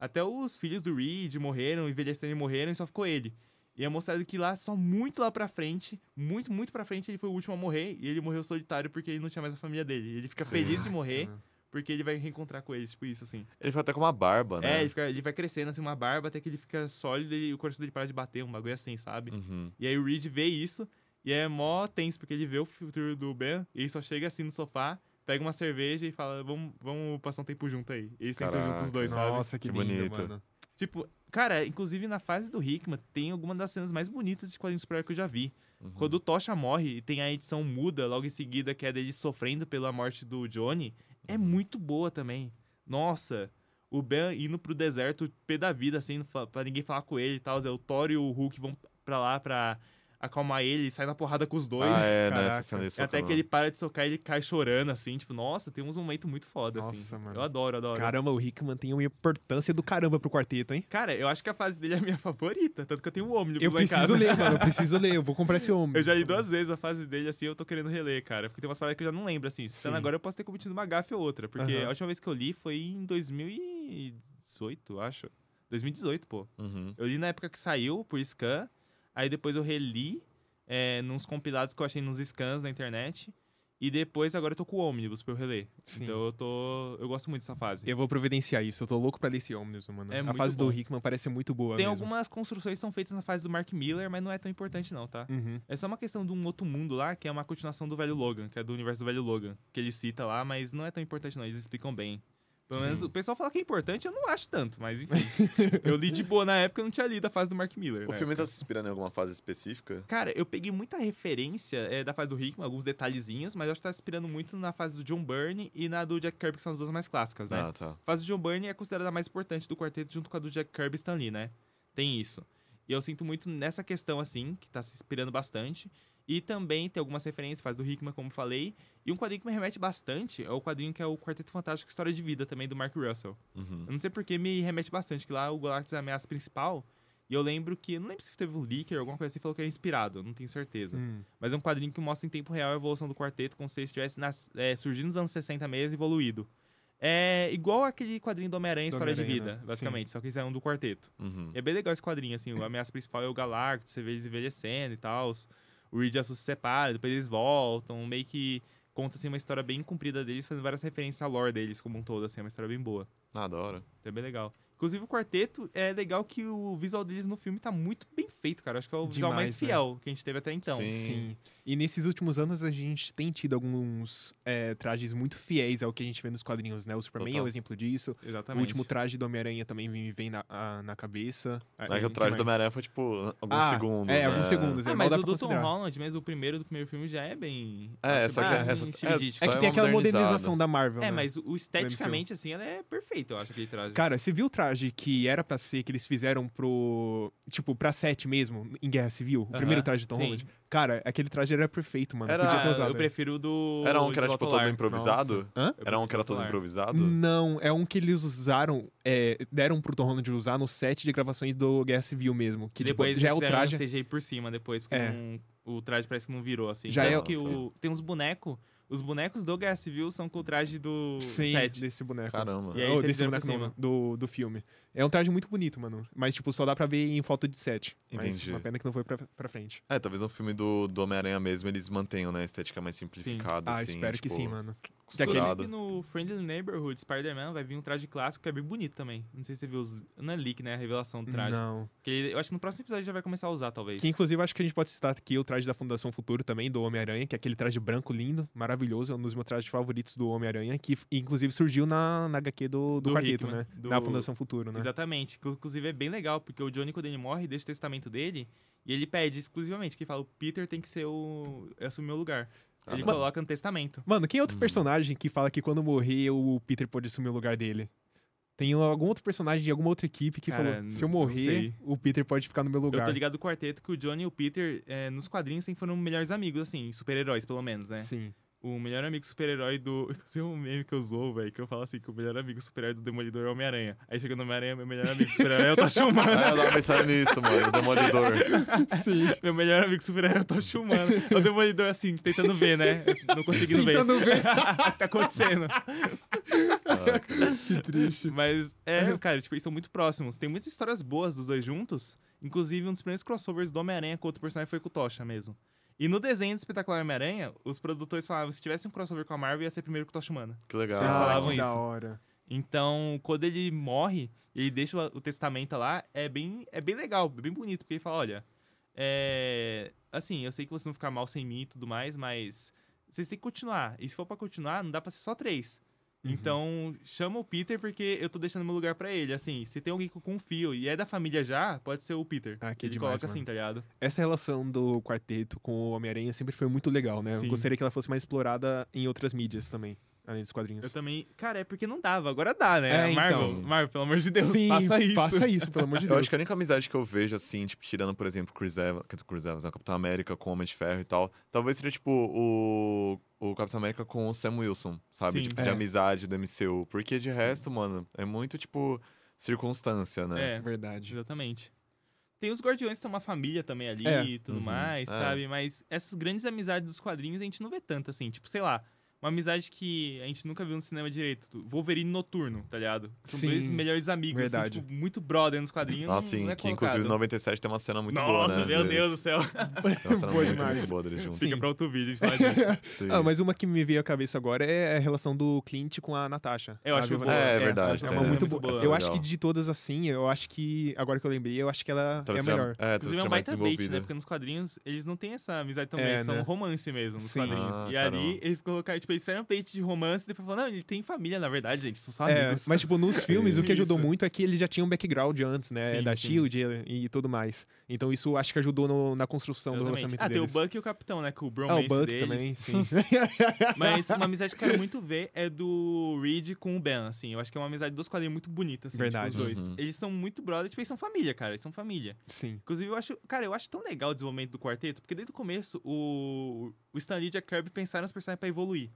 Até os filhos do Reed morreram, envelheceram e morreram, e só ficou ele. E é mostrado que lá, só muito lá pra frente, muito, muito pra frente, ele foi o último a morrer. E ele morreu solitário porque ele não tinha mais a família dele. Ele fica feliz de morrer, porque ele vai reencontrar com eles, tipo isso, assim. Ele fica até com uma barba, né? Ele vai crescendo, assim, uma barba, até que ele fica sólido e o coração dele para de bater, um bagulho assim, sabe? E aí o Reed vê isso, e é mó tenso, porque ele vê o futuro do Ben, e ele só chega assim no sofá, pega uma cerveja e fala, vamos passar um tempo junto aí. E eles sentam juntos os dois, sabe? Nossa, que lindo, bonito. Mano. Tipo, cara, inclusive na fase do Hickman, tem alguma das cenas mais bonitas de quadrinhos super-herói que eu já vi. Quando o Tocha morre e tem a edição muda logo em seguida, que é dele sofrendo pela morte do Johnny, é muito boa também. Nossa, o Ben indo pro deserto, pé da vida, assim, pra ninguém falar com ele e tal. O Thor e o Hulk vão pra lá pra acalmar ele, sai na porrada com os dois. Né? Até que ele para de socar e ele cai chorando, assim. Tipo, nossa, tem uns momentos muito foda, Nossa, assim. mano. Eu adoro. Caramba, o Hickman tem uma importância do caramba pro quarteto, hein? Cara, eu acho que a fase dele é a minha favorita. Tanto que eu tenho um ônibus Eu lá em casa. preciso ler, mano. Eu preciso ler. Eu vou comprar esse ônibus. Eu já li 2 vezes a fase dele, assim, eu tô querendo reler, cara. Porque tem umas paradas que eu já não lembro, assim. Citando agora, eu posso ter cometido uma gafe ou outra. Porque a última vez que eu li foi em 2018, acho. 2018, pô. Eu li na época que saiu, por scan. Aí depois eu reli nos compilados que eu achei nos scans na internet. E depois, agora eu tô com o ônibus pra eu reler. Sim. Então eu gosto muito dessa fase. Eu vou providenciar isso. Eu tô louco pra ler esse ônibus, mano. A fase do Hickman parece muito boa Tem mesmo. algumas construções que são feitas na fase do Mark Miller, mas não é tão importante não, tá? É só uma questão de um outro mundo lá, que é uma continuação do Velho Logan, que é do universo do Velho Logan. Que ele cita lá, mas não é tão importante não. Eles explicam bem. Pelo menos o pessoal fala que é importante, eu não acho tanto, mas enfim. Eu li de boa na época, eu não tinha lido a fase do Mark Miller. O filme tá se inspirando em alguma fase específica? Cara, eu peguei muita referência da fase do Hickman, alguns detalhezinhos, mas eu acho que tá se inspirando muito na fase do John Byrne e na do Jack Kirby, que são as duas mais clássicas, né? Ah, tá. A fase do John Byrne é considerada a mais importante do quarteto, junto com a do Jack Kirby e Stan Lee, né? Tem isso. E eu sinto muito nessa questão, assim, que tá se inspirando bastante. E também tem algumas referências, faz do Hickman, como falei. E um quadrinho que me remete bastante é o quadrinho que é o Quarteto Fantástico História de Vida, também do Mark Russell. Eu não sei porque me remete bastante, que lá o Galactus é a ameaça principal. E eu lembro que, não lembro se teve um leaker ou alguma coisa assim, falou que era inspirado, não tenho certeza. Mas é um quadrinho que mostra em tempo real a evolução do quarteto, como se ele estivesse surgindo nos anos 60 mesmo, evoluído. É igual aquele quadrinho do Homem-Aranha, História de Vida, né? Basicamente. Sim. Só que isso é um do quarteto. É bem legal esse quadrinho, assim. A ameaça principal é o Galactus, você vê eles envelhecendo e tal. O Reed e a Sue se separam, depois eles voltam. Meio que conta, assim, uma história bem comprida deles, fazendo várias referências à lore deles como um todo, assim. É uma história bem boa. Ah, da hora. Então é bem legal. Inclusive, o quarteto, é legal que o visual deles no filme tá muito bem feito, cara. Acho que é o visual mais fiel que a gente teve até então. Sim. E nesses últimos anos a gente tem tido alguns trajes muito fiéis ao que a gente vê nos quadrinhos, né? O Superman é o exemplo disso. Exatamente. O último traje do Homem-Aranha também me vem na cabeça. Mas que o traje do Homem-Aranha foi, tipo, alguns segundos, né? alguns segundos. Mas o do Tom Holland, mesmo o primeiro do primeiro filme já é bem... Só que que tem aquela modernização da Marvel, né? Mas esteticamente, assim, ela é perfeita, eu acho, aquele traje. Cara, você viu o traje que era pra ser, que eles fizeram pra set mesmo, em Guerra Civil? O primeiro traje do Tom Holland? Cara, aquele traje era perfeito, mano. Podia ter usado. Eu prefiro o do... Era um que era, tipo, todo improvisado? Era um que era todo improvisado? Não, é um que eles usaram, deram pro Tom Holland usar no set de gravações do Guerra Civil mesmo. Que depois já é o traje... CGI por cima depois, porque o traje parece que não virou, assim. Já Tanto que tem uns bonecos... Os bonecos do Guerra Civil são com o traje do set. Desse boneco. Caramba. E aí desse boneco não, do filme. É um traje muito bonito, mano. Mas, tipo, só dá pra ver em foto de set. Entendi. Mas uma pena que não foi pra frente. Talvez no filme do Homem-Aranha mesmo eles mantenham, né, a estética mais simplificada, assim. Espero tipo, que sim, mano. Inclusive no Friendly Neighborhood Spider-Man vai vir um traje clássico que é bem bonito também. Não sei se você viu não é leak, né? A revelação do traje. Não. Que eu acho que no próximo episódio já vai começar a usar, talvez. Que inclusive acho que a gente pode citar aqui o traje da Fundação Futuro também, do Homem-Aranha, que é aquele traje branco lindo, maravilhoso, é um dos meus trajes favoritos do Homem-Aranha, que inclusive surgiu na HQ do quarteto, Hickman, né? Na Fundação Futuro, né? Exatamente. Inclusive é bem legal, porque o Johnny, quando ele morre, deixa o testamento dele e ele pede exclusivamente, que fala, o Peter tem que ser assumir o lugar. Ele coloca no testamento. Mano, quem é outro personagem que fala que quando morrer o Peter pode assumir o lugar dele? Tem algum outro personagem de alguma outra equipe que falou, se eu morrer, o Peter pode ficar no meu lugar. Eu tô ligado do quarteto que o Johnny e o Peter, nos quadrinhos, sempre foram melhores amigos, assim, super-heróis, pelo menos, né? Sim. O melhor amigo super-herói do... Inclusive um meme que eu usou, velho, que eu falo assim, que o melhor amigo super-herói do Demolidor é o Homem-Aranha. Aí chega no Homem-Aranha, meu melhor amigo super-herói é o Tocha Humana. Eu tava pensando nisso, mano, o Demolidor. Sim. Meu melhor amigo super-herói é o Tocha Humana. O Demolidor, assim, tentando ver, né? Não conseguindo ver. Tentando ver. O que tá acontecendo? Que triste. Mas, cara, tipo, eles são muito próximos. Tem muitas histórias boas dos dois juntos. Inclusive, um dos primeiros crossovers do Homem-Aranha com outro personagem foi com o Tocha mesmo. E no desenho do Espetacular Homem-Aranha, os produtores falavam que se tivesse um crossover com a Marvel, ia ser primeiro com o Tocha Humana. Que legal. Eles falavam que isso. da hora. Então, quando ele morre, ele deixa o testamento lá, é bem legal, bem bonito, porque ele fala, olha, assim, eu sei que vocês vão ficar mal sem mim e tudo mais, mas vocês têm que continuar. E se for pra continuar, não dá pra ser só 3. Então, chama o Peter porque eu tô deixando meu lugar pra ele. Assim, se tem alguém que eu confio e é da família já, pode ser o Peter. Ah, que ele demais, coloca assim, tá ligado? Essa relação do quarteto com o Homem-Aranha sempre foi muito legal, né? Sim. Eu gostaria que ela fosse mais explorada em outras mídias também, além dos quadrinhos. Eu também... Cara, é porque não dava. Agora dá, né? É, Marvel, então. Marvel, pelo amor de Deus, Sim, faça isso. faça isso, pelo amor de Deus. Eu acho que a única amizade que eu vejo, assim, tipo, tirando, por exemplo, Chris Evans, né, Capitão América com o Homem de Ferro e tal, talvez seria, tipo, o Capitão América com o Sam Wilson, sabe? Sim. Tipo, de amizade do MCU. Porque de resto, mano, é muito, tipo, circunstância, né? É, Verdade. exatamente. Tem os Guardiões que são uma família também ali e tudo mais, é. sabe? Mas essas grandes amizades dos quadrinhos a gente não vê tanto, assim. Tipo, sei lá, uma amizade que a gente nunca viu no cinema direito. Wolverine e Noturno, tá ligado? São Sim, dois melhores amigos, assim, verdade. tipo, muito brother nos quadrinhos. Ah, não sim, é que colocado. inclusive no 97 tem uma cena muito Nossa, boa, né? meu Deus do céu. Tem uma cena Boa muito, demais. muito boa deles juntos. Fica pra outro vídeo, a gente fala disso. Sim. Mas uma que me veio à cabeça agora é a relação do Clint com a Natasha. Eu acho Viúva boa. Negra. É verdade, É tem uma muito essa. boa. Essa é Eu legal. acho que de todas assim, eu acho que, agora que eu lembrei, eu acho que ela Talvez é a seja- melhor. talvez Inclusive é seja um mais baita bait, desenvolvida. né? Porque nos quadrinhos eles não têm essa amizade tão É, grande, são né? romance mesmo nos Sim. quadrinhos. Ah, E caramba. ali eles colocaram, tipo, eles fizeram um bait de romance e depois falaram, não, ele tem família, na verdade, gente, são só É, amigos. mas, tipo, nos filmes, o que ajudou Isso. muito é que ele já tinha um background antes, né? Sim, da sim. SHIELD e tudo mais. Então isso acho que ajudou na construção do Exatamente. relacionamento Ah, tem o deles. Buck e o Capitão, né? Com o Ah, bromance o Buck deles. também, sim. Mas uma amizade que eu quero muito ver é do Reed com o Ben, assim. Eu acho que é uma amizade dos quadrinhos muito bonita, assim, Verdade. tipo, os dois. Uhum. Eles são muito brother, tipo, eles são família, cara. Eles são família. Sim. Inclusive, eu acho tão legal o desenvolvimento do quarteto, porque desde o começo, o Stan Lee e Jack Kirby pensaram nos personagens pra evoluir.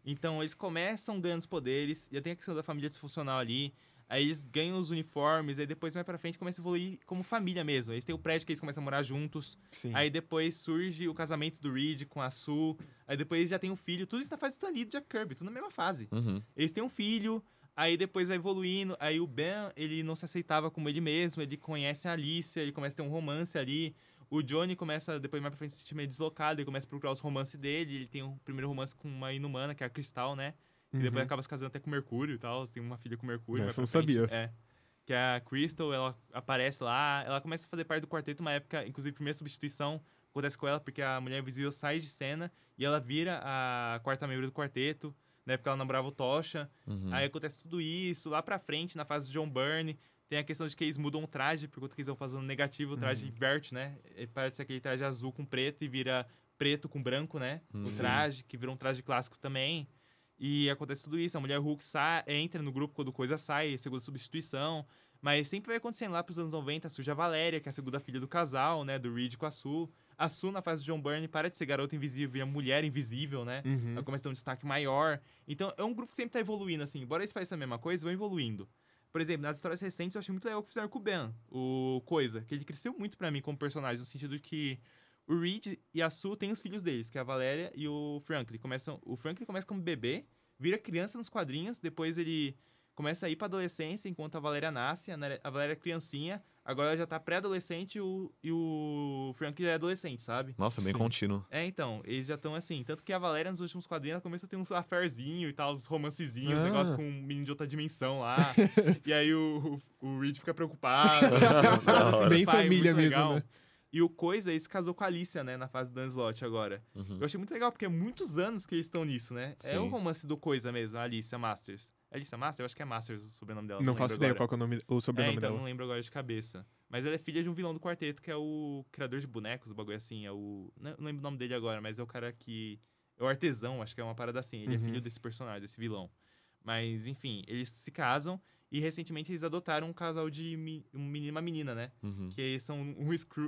Então, eles começam ganhando os poderes, já tem a questão da família disfuncional ali, aí eles ganham os uniformes, aí depois, mais pra frente, começa a evoluir como família mesmo. Eles têm o prédio que eles começam a morar juntos, Sim. aí depois surge o casamento do Reed com a Sue, aí depois eles já tem um filho, tudo isso na fase do Stan Lee e do Jack Kirby, tudo na mesma fase. Uhum. Eles têm um filho, aí depois vai evoluindo, aí o Ben, ele não se aceitava como ele mesmo, ele conhece a Alicia, ele começa a ter um romance ali. O Johnny começa, depois mais pra frente, se sentir meio deslocado, ele começa a procurar os romances dele, ele tem o primeiro romance com uma inumana, que é a Crystal, né? E depois acaba se casando até com o Mercúrio e tal, tem uma filha com o Mercúrio. mais Essa eu pra não frente. sabia. É. Que é a Crystal, ela aparece lá, ela começa a fazer parte do quarteto uma época, inclusive, primeira substituição acontece com ela, porque a Mulher Invisível sai de cena e ela vira a quarta membro do quarteto. Na época ela namorava o Tocha. Aí acontece tudo isso. Lá pra frente, na fase do John Byrne, tem a questão de que eles mudam o traje, por conta que eles vão fazendo negativo, o traje inverte, né? Ele parece ser aquele traje azul com preto e vira preto com branco, né? O traje, que virou um traje clássico também. E acontece tudo isso. A Mulher Hulk entra no grupo quando coisa sai, segunda substituição. Mas sempre vai acontecendo lá pros anos 90, surge a Valéria, que é a segunda filha do casal, né? Do Reed com a Sue. A Sue, na fase do John Byrne, para de ser garota invisível e a mulher invisível, né? Ela começa a ter um destaque maior. Então, é um grupo que sempre tá evoluindo, assim. Embora eles pareçam a mesma coisa, vão evoluindo. Por exemplo, nas histórias recentes, eu achei muito legal o que fizeram com o Ben. O Coisa, que ele cresceu muito pra mim como personagem, no sentido de que o Reed e a Sue têm os filhos deles, que é a Valéria e o Franklin. O Franklin começa como bebê, vira criança nos quadrinhos, depois ele começa a ir pra adolescência, enquanto a Valéria nasce, a Valéria é criancinha, agora ela já tá pré-adolescente e o Franklin já é adolescente, sabe? Nossa, bem Sim. contínuo. É, então, eles já estão assim. Tanto que a Valéria, nos últimos quadrinhos, ela começa a ter uns affairzinho e tal, uns romancezinhos, Ah. negócio com um menino de outra dimensão lá. E aí o Reed fica preocupado. Bem Pai, família muito mesmo, legal. né? E o Coisa, ele se casou com a Alicia, né, na fase do Dan Slott agora. Eu achei muito legal, porque é muitos anos que eles estão nisso, né? É Sim. o romance do Coisa mesmo, a Alicia Masters. Alicia Masters? Eu acho que é Masters o sobrenome dela. Não faço lembro ideia agora. qual que é o sobrenome então, dela. não lembro agora de cabeça. Mas ela é filha de um vilão do quarteto, que é o criador de bonecos, o bagulho assim. É o... Não lembro o nome dele agora, mas é o cara que... É o artesão, acho que é uma parada assim. Ele é filho desse personagem, desse vilão. Mas, enfim, eles se casam e recentemente eles adotaram um casal de um menino e uma menina, né? Que são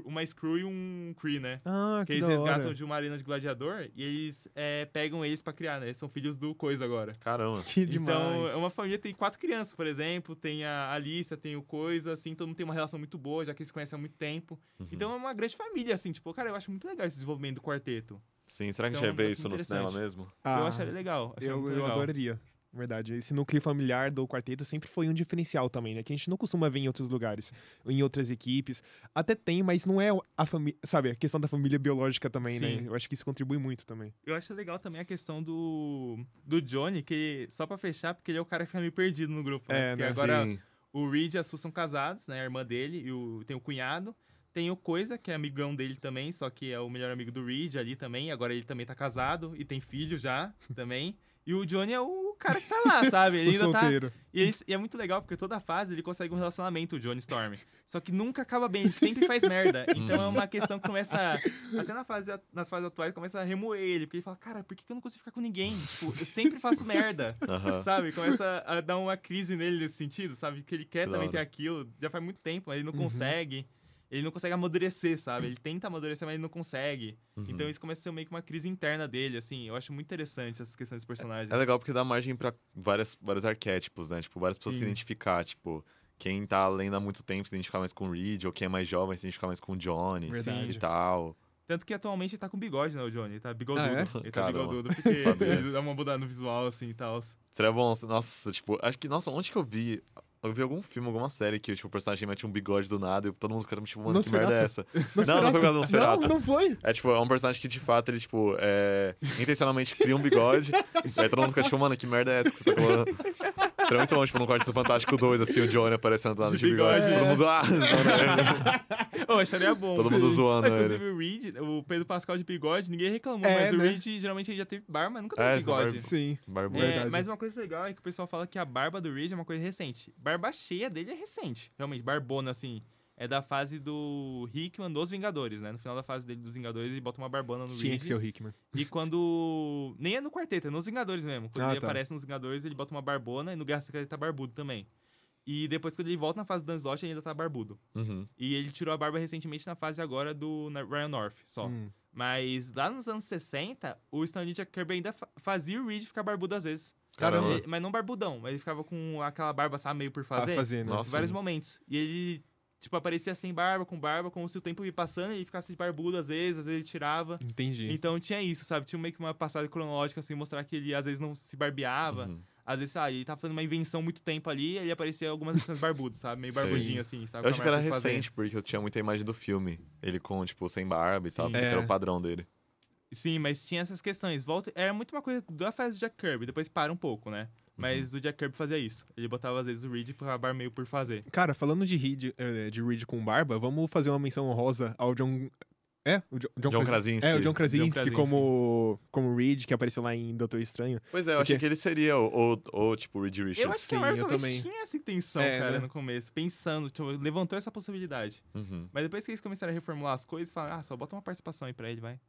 uma Screw e um Kree, né? Ah, Que que eles da resgatam hora. de uma arena de gladiador e eles pegam eles pra criar, né? Eles são filhos do Coisa agora. Caramba. Que demais. Então, é uma família, tem 4 crianças, por exemplo. Tem a Alicia, tem o Coisa, assim, todo mundo tem uma relação muito boa, já que eles se conhecem há muito tempo. Então, é uma grande família, assim, tipo, cara, eu acho muito legal esse desenvolvimento do quarteto. Sim, será que a Então, gente vai ver eu acho isso no cinema interessante. mesmo? Eu acharia legal. Eu legal. adoraria. Verdade. Esse núcleo familiar do quarteto sempre foi um diferencial também, né? Que a gente não costuma ver em outros lugares, em outras equipes. Até tem, mas não é a família, sabe? A questão da família biológica também, Sim. né? Eu acho que isso contribui muito também. Eu acho legal também a questão do Johnny, que só pra fechar, porque ele é o cara que fica meio perdido no grupo, né? É, Porque né? agora Sim. o Reed e a Sue são casados, né? A irmã dele, e tem o cunhado. Tem o Coisa, que é amigão dele também, só que é o melhor amigo do Reed ali também. Agora ele também tá casado e tem filho já também. E o Johnny é o cara que tá lá, sabe? Ele ainda solteiro. tá... E é muito legal, porque toda fase ele consegue um relacionamento, o Johnny Storm. Só que nunca acaba bem, ele sempre faz merda. Então é uma questão que começa... Até nas fases atuais, começa a remoer ele. Porque ele fala, cara, por que eu não consigo ficar com ninguém? Tipo, eu sempre faço merda, sabe? Começa a dar uma crise nele nesse sentido, sabe? Que ele quer também ter aquilo. Já faz muito tempo, mas ele não consegue. Ele não consegue amadurecer, sabe? Ele tenta amadurecer, mas ele não consegue. Então isso começa a ser meio que uma crise interna dele, assim. Eu acho muito interessante essas questões dos personagens. É legal porque dá margem pra vários arquétipos, né? Tipo, várias pessoas se identificar. Tipo, quem tá lendo há muito tempo se identificar mais com o Reed, ou quem é mais jovem se identificar mais com o Johnny e tal. Tanto que atualmente ele tá com bigode, né, o Johnny? Ele tá bigodudo. É? Ele tá bigodudo porque ele dá uma mudada no visual, assim, e tal. Seria bom, nossa, tipo... Acho que, nossa, onde que eu vi... Eu vi algum filme, alguma série que tipo, o personagem mete um bigode do nada e todo mundo fica tipo, mano, que merda é essa? Não foi o Nosferatu. Não foi. É tipo, é um personagem que de fato ele, tipo, intencionalmente cria um bigode. E aí todo mundo fica tipo, mano, que merda é essa que você tá falando? Seria muito bom, tipo, no Quarteto Fantástico 2, assim, o Johnny aparecendo lá no bigode. Todo mundo, acharia bom. Todo mundo zoando ele. Inclusive o Reed, o Pedro Pascal de bigode, ninguém reclamou, mas o Reed, geralmente, ele já teve barba, mas nunca teve bigode. Sim, mas uma coisa legal é que o pessoal fala que a barba do Reed é uma coisa recente. Barba cheia dele é recente, realmente, barbona, assim. É da fase do Hickman dos Vingadores, né? No final da fase dele dos Vingadores, ele bota uma barbona no Reed. Tinha que ser o Hickman. E quando... Nem é no quarteto, é nos Vingadores mesmo. Quando ele aparece nos Vingadores, ele bota uma barbona e no Guerra Secreta ele tá barbudo também. E depois, quando ele volta na fase do Dan Slott, ele ainda tá barbudo. E ele tirou a barba recentemente na fase agora do Ryan North, só. Mas lá nos anos 60, o Stanley Jack Kirby ainda fazia o Reed ficar barbudo às vezes. Caramba. Mas não barbudão, mas ele ficava com aquela barba, sabe, meio por fazer. Né? Em vários momentos. E ele... Tipo, aparecia sem barba, com barba, como se o tempo ia passando e ele ficasse barbudo às vezes ele tirava. Entendi. Então tinha isso, sabe? Tinha meio que uma passada cronológica, assim, mostrar que ele às vezes não se barbeava. Às vezes, ele tava fazendo uma invenção muito tempo ali e ele aparecia algumas vezes barbudo, sabe? Meio barbudinho, assim, sabe? Eu acho que era recente, porque eu tinha muita imagem do filme. Ele com, tipo, sem barba e tal, que era o padrão dele. Sim, mas tinha essas questões. Era muito uma coisa da fase do Jack Kirby, depois para um pouco, né? Mas o Jack Kirby fazia isso. Ele botava, às vezes, o Reed com a barba meio por fazer. Cara, falando de Reed com barba, vamos fazer uma menção honrosa ao John... O John Krasinski. O John Krasinski como Reed, que apareceu lá em Doutor Estranho. Pois é, eu achei que ele seria o tipo, Reed Richards. Eu acho que a Marvel talvez tinha essa intenção, cara, no começo. Pensando, tipo, levantou essa possibilidade. Mas depois que eles começaram a reformular as coisas, falaram, só bota uma participação aí pra ele, vai.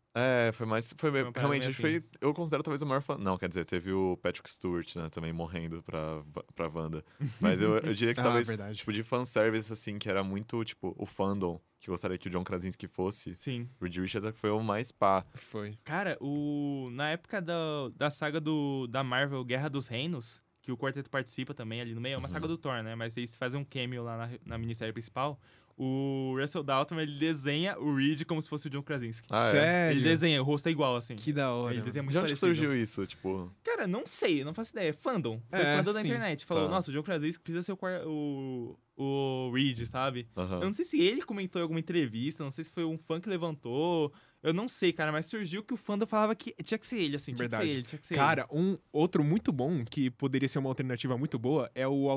Realmente, assim. Eu considero talvez o maior fã... Não, quer dizer, teve o Patrick Stewart, né, também morrendo pra Wanda. Mas eu diria que talvez, tipo, de fanservice, assim, que era muito, tipo, o fandom que gostaria que o John Krasinski fosse. Sim. O Reed Richards foi o mais pá. Foi. Cara, na época da saga da Marvel Guerra dos Reinos, que o quarteto participa também ali no meio, é uma saga do Thor, né? Mas eles fazem um cameo lá na minissérie principal. O Russell Dalton, ele desenha o Reed como se fosse o John Krasinski. Sério? Ele desenha, o rosto é igual, assim. Que da hora. Ele desenha muito de onde surgiu isso, tipo... Cara, não sei, não faço ideia. Fandom. Foi fandom da internet. Falou, nossa, o John Krasinski precisa ser o Reed, sabe? Eu não sei se ele comentou em alguma entrevista, não sei se foi um fã que levantou... Eu não sei, cara, mas surgiu que o fandom falava que tinha que ser ele, assim, tinha que ser ele. Cara, um outro muito bom, que poderia ser uma alternativa muito boa, é o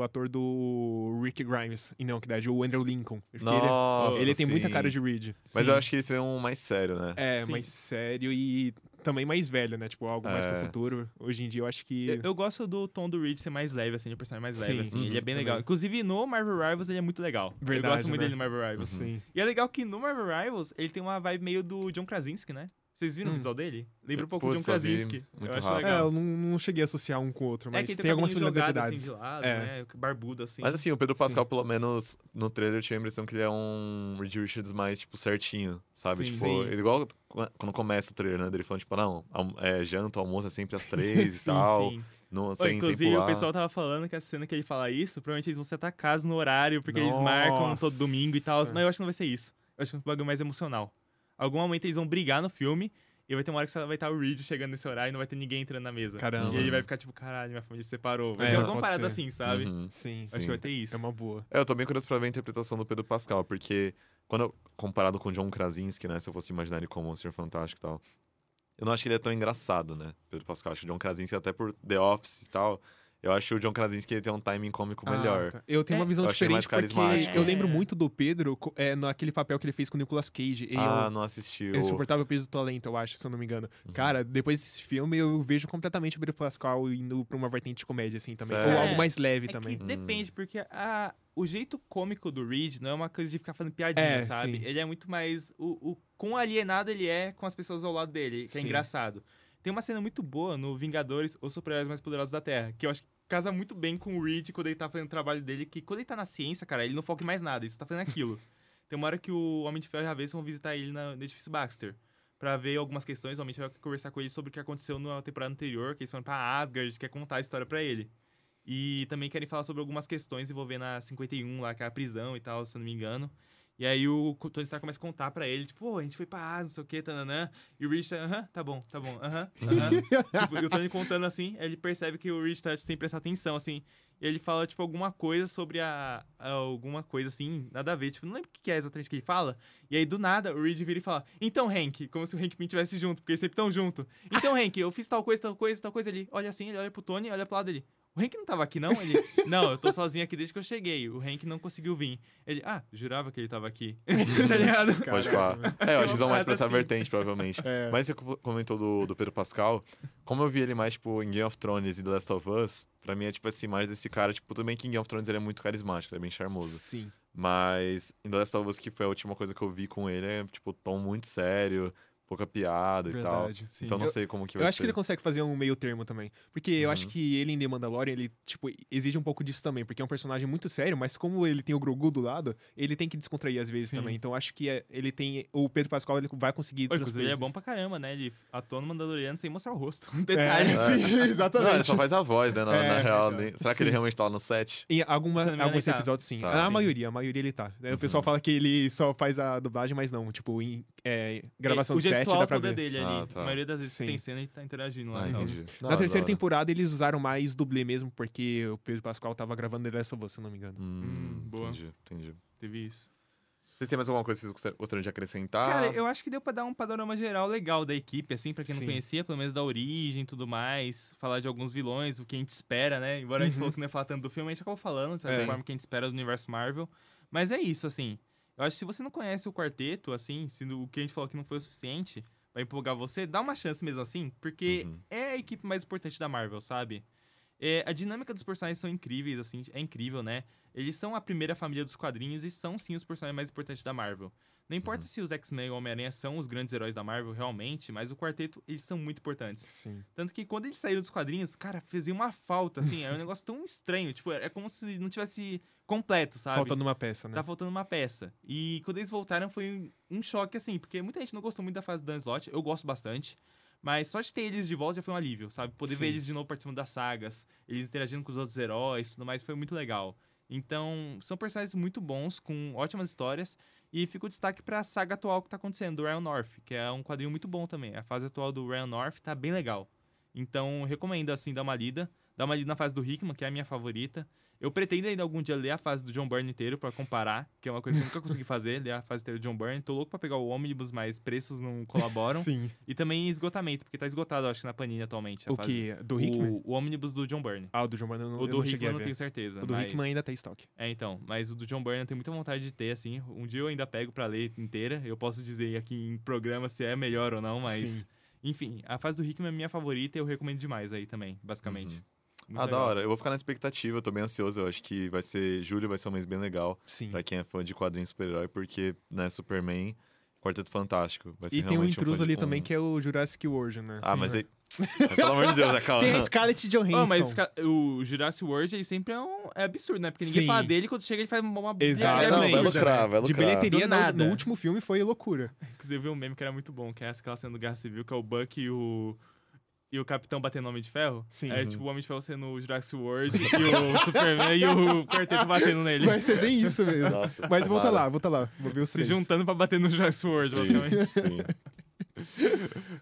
ator do Rick Grimes, em Não, que idade, o Andrew Lincoln. Nossa, ele tem muita cara de Reed. Mas eu acho que ele seria um mais sério, né? Mais sério e também mais velho, né? Tipo, algo mais pro futuro. Hoje em dia, eu acho que... Eu gosto do tom do Reed ser mais leve, assim, o personagem mais leve, assim. Ele é bem também. legal. Inclusive, no Marvel Rivals, ele é muito legal. Verdade, eu gosto muito né? dele no Marvel Rivals. Sim. E é legal que no Marvel Rivals, ele tem uma vibe meio do John Krasinski, né? Vocês viram o visual dele? Lembra um pouco do John Krasinski. Muito eu acho rápido. legal. Eu não cheguei a associar um com o outro, mas que ele tem algumas similaridades. similaridades. Assim, de lado, né? Barbudo, assim. Mas assim, o Pedro Pascal, pelo menos no trailer, eu tinha a impressão que ele é um Reed Richards mais, tipo, certinho, sabe? Sim, tipo, ele igual quando começa o trailer, né? Dele falando, tipo, não, janta, almoço é sempre às 3 e tal. Sim. Sem inclusive, pular. o pessoal tava falando que a cena que ele fala isso, provavelmente eles vão ser atacados no horário, porque eles marcam todo domingo e tal. Mas eu acho que não vai ser isso. Eu acho que é um bagulho mais emocional. Algum momento eles vão brigar no filme. E vai ter uma hora que vai estar o Reed chegando nesse horário e não vai ter ninguém entrando na mesa. Caramba. E ele vai ficar tipo, caralho, minha família se separou. Vai ter alguma parada assim, sabe? Sim. Acho que vai ter isso. É uma boa. Eu tô bem curioso pra ver a interpretação do Pedro Pascal, porque comparado com o John Krasinski, né? Se eu fosse imaginar ele como um Senhor Fantástico e tal, eu não acho que ele é tão engraçado, né? Pedro Pascal. Acho que o John Krasinski, até por The Office e tal, Eu acho o John Krasinski ele tem um timing cômico melhor. Tá. Eu tenho uma visão diferente porque eu lembro muito do Pedro naquele papel que ele fez com o Nicolas Cage. Não assistiu. Insuportável Peso do Talento, eu acho, se eu não me engano. Cara, depois desse filme eu vejo completamente o Pedro Pascal indo pra uma vertente de comédia, assim, também. Ou algo mais leve também. Depende, porque o jeito cômico do Reed não é uma coisa de ficar fazendo piadinha, sabe? Sim. Ele é muito mais... quão alienado ele é com as pessoas ao lado dele, que é engraçado. Tem uma cena muito boa no Vingadores, Os Super-Heróis Mais Poderosos da Terra, que eu acho que casa muito bem com o Reed quando ele tá fazendo o trabalho dele, que quando ele tá na ciência, cara, ele não foca em mais nada, ele só tá fazendo aquilo. Tem uma hora que o Homem de Ferro e a Ravena vão visitar ele no edifício Baxter, pra ver algumas questões, o Homem de Ferro vai conversar com ele sobre o que aconteceu na temporada anterior, que eles foram pra Asgard, quer contar a história pra ele. E também querem falar sobre algumas questões envolvendo a 51 lá, que é a prisão e tal, se eu não me engano. E aí o Tony Stark começa a contar pra ele, tipo, a gente foi pra Asa, não sei o que, tananã. E o Rich tá bom, tipo, e o Tony contando assim, ele percebe que o Rich tá sem prestar atenção, assim. E ele fala, tipo, alguma coisa sobre alguma coisa, assim, nada a ver. Tipo, não lembro o que é exatamente que ele fala. E aí, do nada, o Reed vira e fala, então, Hank, como se o Hank Pym estivesse junto, porque eles sempre estão junto. Então, Hank, eu fiz tal coisa. Ele olha assim, ele olha pro Tony, olha pro lado dele. O Hank não tava aqui, não? Ele, não, eu tô sozinho aqui desde que eu cheguei. O Hank não conseguiu vir. Ele, jurava que ele tava aqui. Tá ligado? Pode falar. Eu acho que vão mais pra essa vertente, provavelmente. Mas você comentou do Pedro Pascal. Como eu vi ele mais, tipo, em Game of Thrones e The Last of Us, pra mim é, tipo, essa imagem desse cara, tipo, tudo bem que em Game of Thrones ele é muito carismático, ele é bem charmoso. Sim. Mas em The Last of Us, que foi a última coisa que eu vi com ele, é, tipo, tom muito sério, pouca piada e tal. Sim. Então não sei como que vai ser. Eu acho que ele consegue fazer um meio termo também. Porque eu acho que ele em The Mandalorian, ele, tipo, exige um pouco disso também. Porque é um personagem muito sério, mas como ele tem o Grogu do lado, ele tem que descontrair às vezes também. Então acho que ele tem... O Pedro Pascal, ele vai conseguir... Inclusive, ele é bom pra caramba, né? Ele atua no Mandaloriano sem mostrar o rosto. Um detalhe. Sim, exatamente. Não, ele só faz a voz, né? Na real. Será que ele realmente tá lá no set? Em alguns episódios, sim. Tá, a maioria ele tá. O pessoal fala que ele só faz a dublagem, mas não. Tipo, em gravação do set, dá pra ver. Dele ali. Tá. A maioria das vezes que tem cena, ele tá interagindo lá. Entendi. Na terceira temporada, eles usaram mais dublê mesmo, porque o Pedro Pascal tava gravando The Last of Us, se eu não me engano. Boa. Entendi. Teve isso. Vocês têm mais alguma coisa que vocês gostariam de acrescentar? Cara, eu acho que deu pra dar um panorama geral legal da equipe, assim, pra quem não conhecia, pelo menos da origem e tudo mais. Falar de alguns vilões, o que a gente espera, né? Embora a gente falou que não ia falar tanto do filme, a gente acabou falando, dessa forma que a gente espera do universo Marvel. Mas é isso, assim. Eu acho que se você não conhece o quarteto, assim, se o que a gente falou que não foi o suficiente... vai empolgar você, dá uma chance mesmo assim, porque é a equipe mais importante da Marvel, sabe? A dinâmica dos personagens são incríveis, assim, é incrível, né? Eles são a primeira família dos quadrinhos e são, sim, os personagens mais importantes da Marvel. Não importa se os X-Men ou Homem-Aranha são os grandes heróis da Marvel, realmente, mas o quarteto, eles são muito importantes. Sim. Tanto que quando eles saíram dos quadrinhos, cara, fazia uma falta, assim, era um negócio tão estranho, tipo, é como se não tivesse completo, sabe? Faltando uma peça, né? Tá faltando uma peça. E quando eles voltaram foi um choque, assim, porque muita gente não gostou muito da fase do Dan Slott, eu gosto bastante, mas só de ter eles de volta já foi um alívio, sabe? Poder ver eles de novo participando das sagas, eles interagindo com os outros heróis, tudo mais, foi muito legal. Então, são personagens muito bons, com ótimas histórias, e fica o destaque pra saga atual que tá acontecendo, do Ryan North, que é um quadrinho muito bom também. A fase atual do Ryan North tá bem legal. Então, recomendo, assim, dar uma lida na fase do Hickman, que é a minha favorita. Eu pretendo ainda algum dia ler a fase do John Byrne inteiro pra comparar, que é uma coisa que eu nunca consegui fazer, ler a fase inteira do John Byrne. Tô louco pra pegar o Omnibus, mas preços não colaboram. Sim. E também esgotamento, porque tá esgotado, acho que na Panini atualmente. O que? Do Hickman? O Omnibus do John Byrne. O do John Byrne eu não O do cheguei Hickman a eu não ver. tenho certeza. O do Hickman ainda tem estoque. Então. Mas o do John Byrne eu tenho muita vontade de ter, assim. Um dia eu ainda pego pra ler inteira. Eu posso dizer aqui em programa se é melhor ou não, mas... Sim. Enfim, a fase do Hickman é minha favorita e eu recomendo demais aí também, basicamente. Muito legal. Da hora. Eu vou ficar na expectativa, eu tô bem ansioso. Eu acho que julho vai ser um mês bem legal. Sim. Pra quem é fã de quadrinhos super-herói, porque, né, Superman, Quarteto Fantástico. Vai ser e tem um intruso ali também, que é o Jurassic World, né? Sim, mas aí... Pelo amor de Deus, né, calma. Tem a Scarlett Johansson. Mas o Jurassic World, ele sempre é absurdo, né? Porque ninguém fala dele, quando chega ele faz uma... Exatamente. Vai lucrar. De bilheteria, no último filme foi loucura. Inclusive, eu vi um meme que era muito bom, que é aquela cena do Guerra Civil, que é o Buck e o Capitão batendo no Homem de Ferro. Sim. É tipo o Homem de Ferro sendo o Jurassic World e o Superman e o Quarteto batendo nele. Vai ser bem isso mesmo. Nossa, mas volta lá. Vou ver os três. Se juntando pra bater no Jurassic World, basicamente. Sim.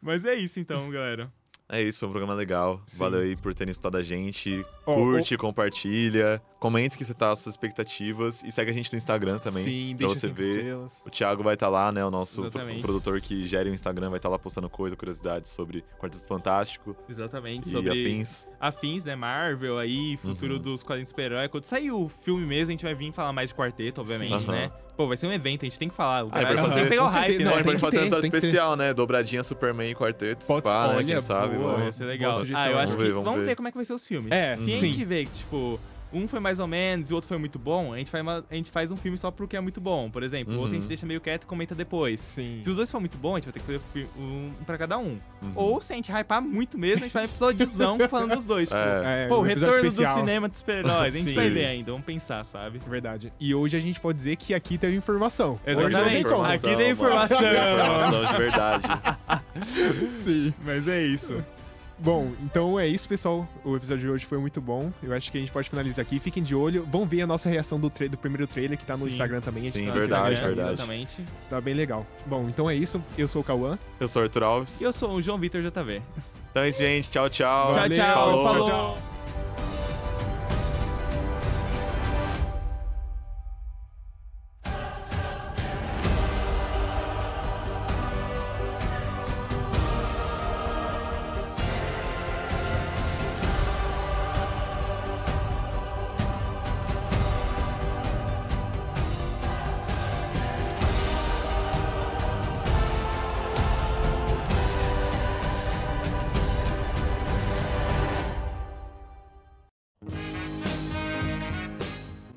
Mas é isso então, galera. É isso, foi um programa legal. Sim. Valeu aí por terem escutado a gente. Curte, compartilha, Comenta que você tá as suas expectativas e segue a gente no Instagram também. Sim, pra deixa você 5 ver. estrelas. O Thiago vai estar lá, né? O nosso Exatamente. produtor que gera o Instagram vai estar lá postando curiosidades sobre Quarteto Fantástico. Exatamente, E sobre afins. né? Marvel aí, futuro dos quadrinhos super-herói. Quando sair o filme mesmo, a gente vai vir falar mais de quarteto, obviamente, né? Pô, vai ser um evento, a gente tem que falar. Pode tem fazer, que pegar o hype, né? Não, a gente tem pode que fazer um ter, episódio tem que ter. especial, né? Dobradinha Superman e Quarteto. Pode Pá, né? olha, Quem sabe? boa. Vai ser legal. Boa sugestão. Eu acho que Vamos ver. como é que vai ser os filmes. É, Se a sim. gente vê que, tipo, um foi mais ou menos e o outro foi muito bom, a gente faz um filme só pro que é muito bom. Por exemplo, o outro a gente deixa meio quieto e comenta depois. Sim. Se os dois for muito bom, a gente vai ter que fazer um pra cada um. Ou se a gente hypar muito mesmo, a gente vai um episódiozão falando dos dois. Tipo, pô, o um episódio retorno especial. do cinema dos super-heróis. A gente Sim. vai ver ainda, vamos pensar, sabe? Verdade. E hoje a gente pode dizer que aqui teve informação. Exatamente. Hoje não tem Aqui tem informação. Informação de verdade. como. Sim. Mas é isso. Bom, então é isso, pessoal. O episódio de hoje foi muito bom. Eu acho que a gente pode finalizar aqui. Fiquem de olho. Vão ver a nossa reação do primeiro trailer, que tá no Sim. Instagram também. A gente Sim, tá no verdade, Instagram. verdade. Exatamente. Tá bem legal. Bom, então é isso. Eu sou o Cauã. Eu sou o Arthur Alves. E eu sou o João Vitor JV. Então é isso, gente. Tchau, tchau. Tchau, Valeu. tchau. Falou. Falou. Tchau, tchau.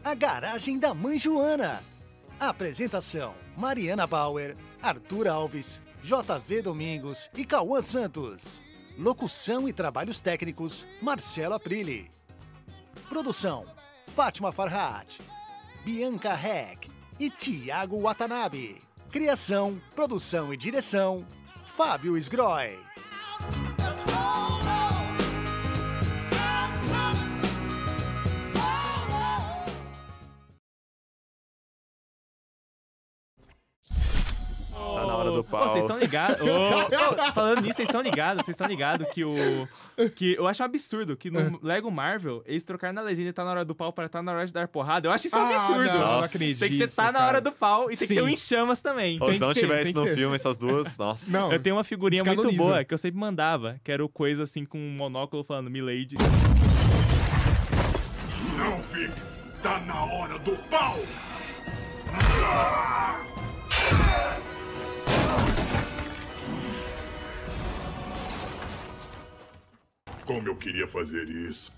A Garagem da Mãe Joana. Apresentação: Mariana Bauer, Arthur Alves, JV Domingos e Cauã Santos. Locução e trabalhos técnicos: Marcelo Aprilli. Produção: Fátima Farhat, Bianca Heck e Thiago Watanabe. Criação, produção e direção: Fábio Sgroy. Tá na hora do pau. Vocês estão ligados? Falando nisso, vocês estão ligados que eu acho um absurdo que no Lego Marvel eles trocaram na legenda tá na hora do pau para tá na hora de dar porrada. Eu acho isso um absurdo. Não Nossa. acredito. Tem que ser tá na hora do pau e tem que ter um em chamas também. Ou se não que ter, tivesse tem que no ter. filme essas duas, nossa. Não. Eu tenho uma figurinha muito Descanoniza. boa que eu sempre mandava, que era o coisa assim com um monóculo falando Milady. Não fique! Tá na hora do pau! Como eu queria fazer isso.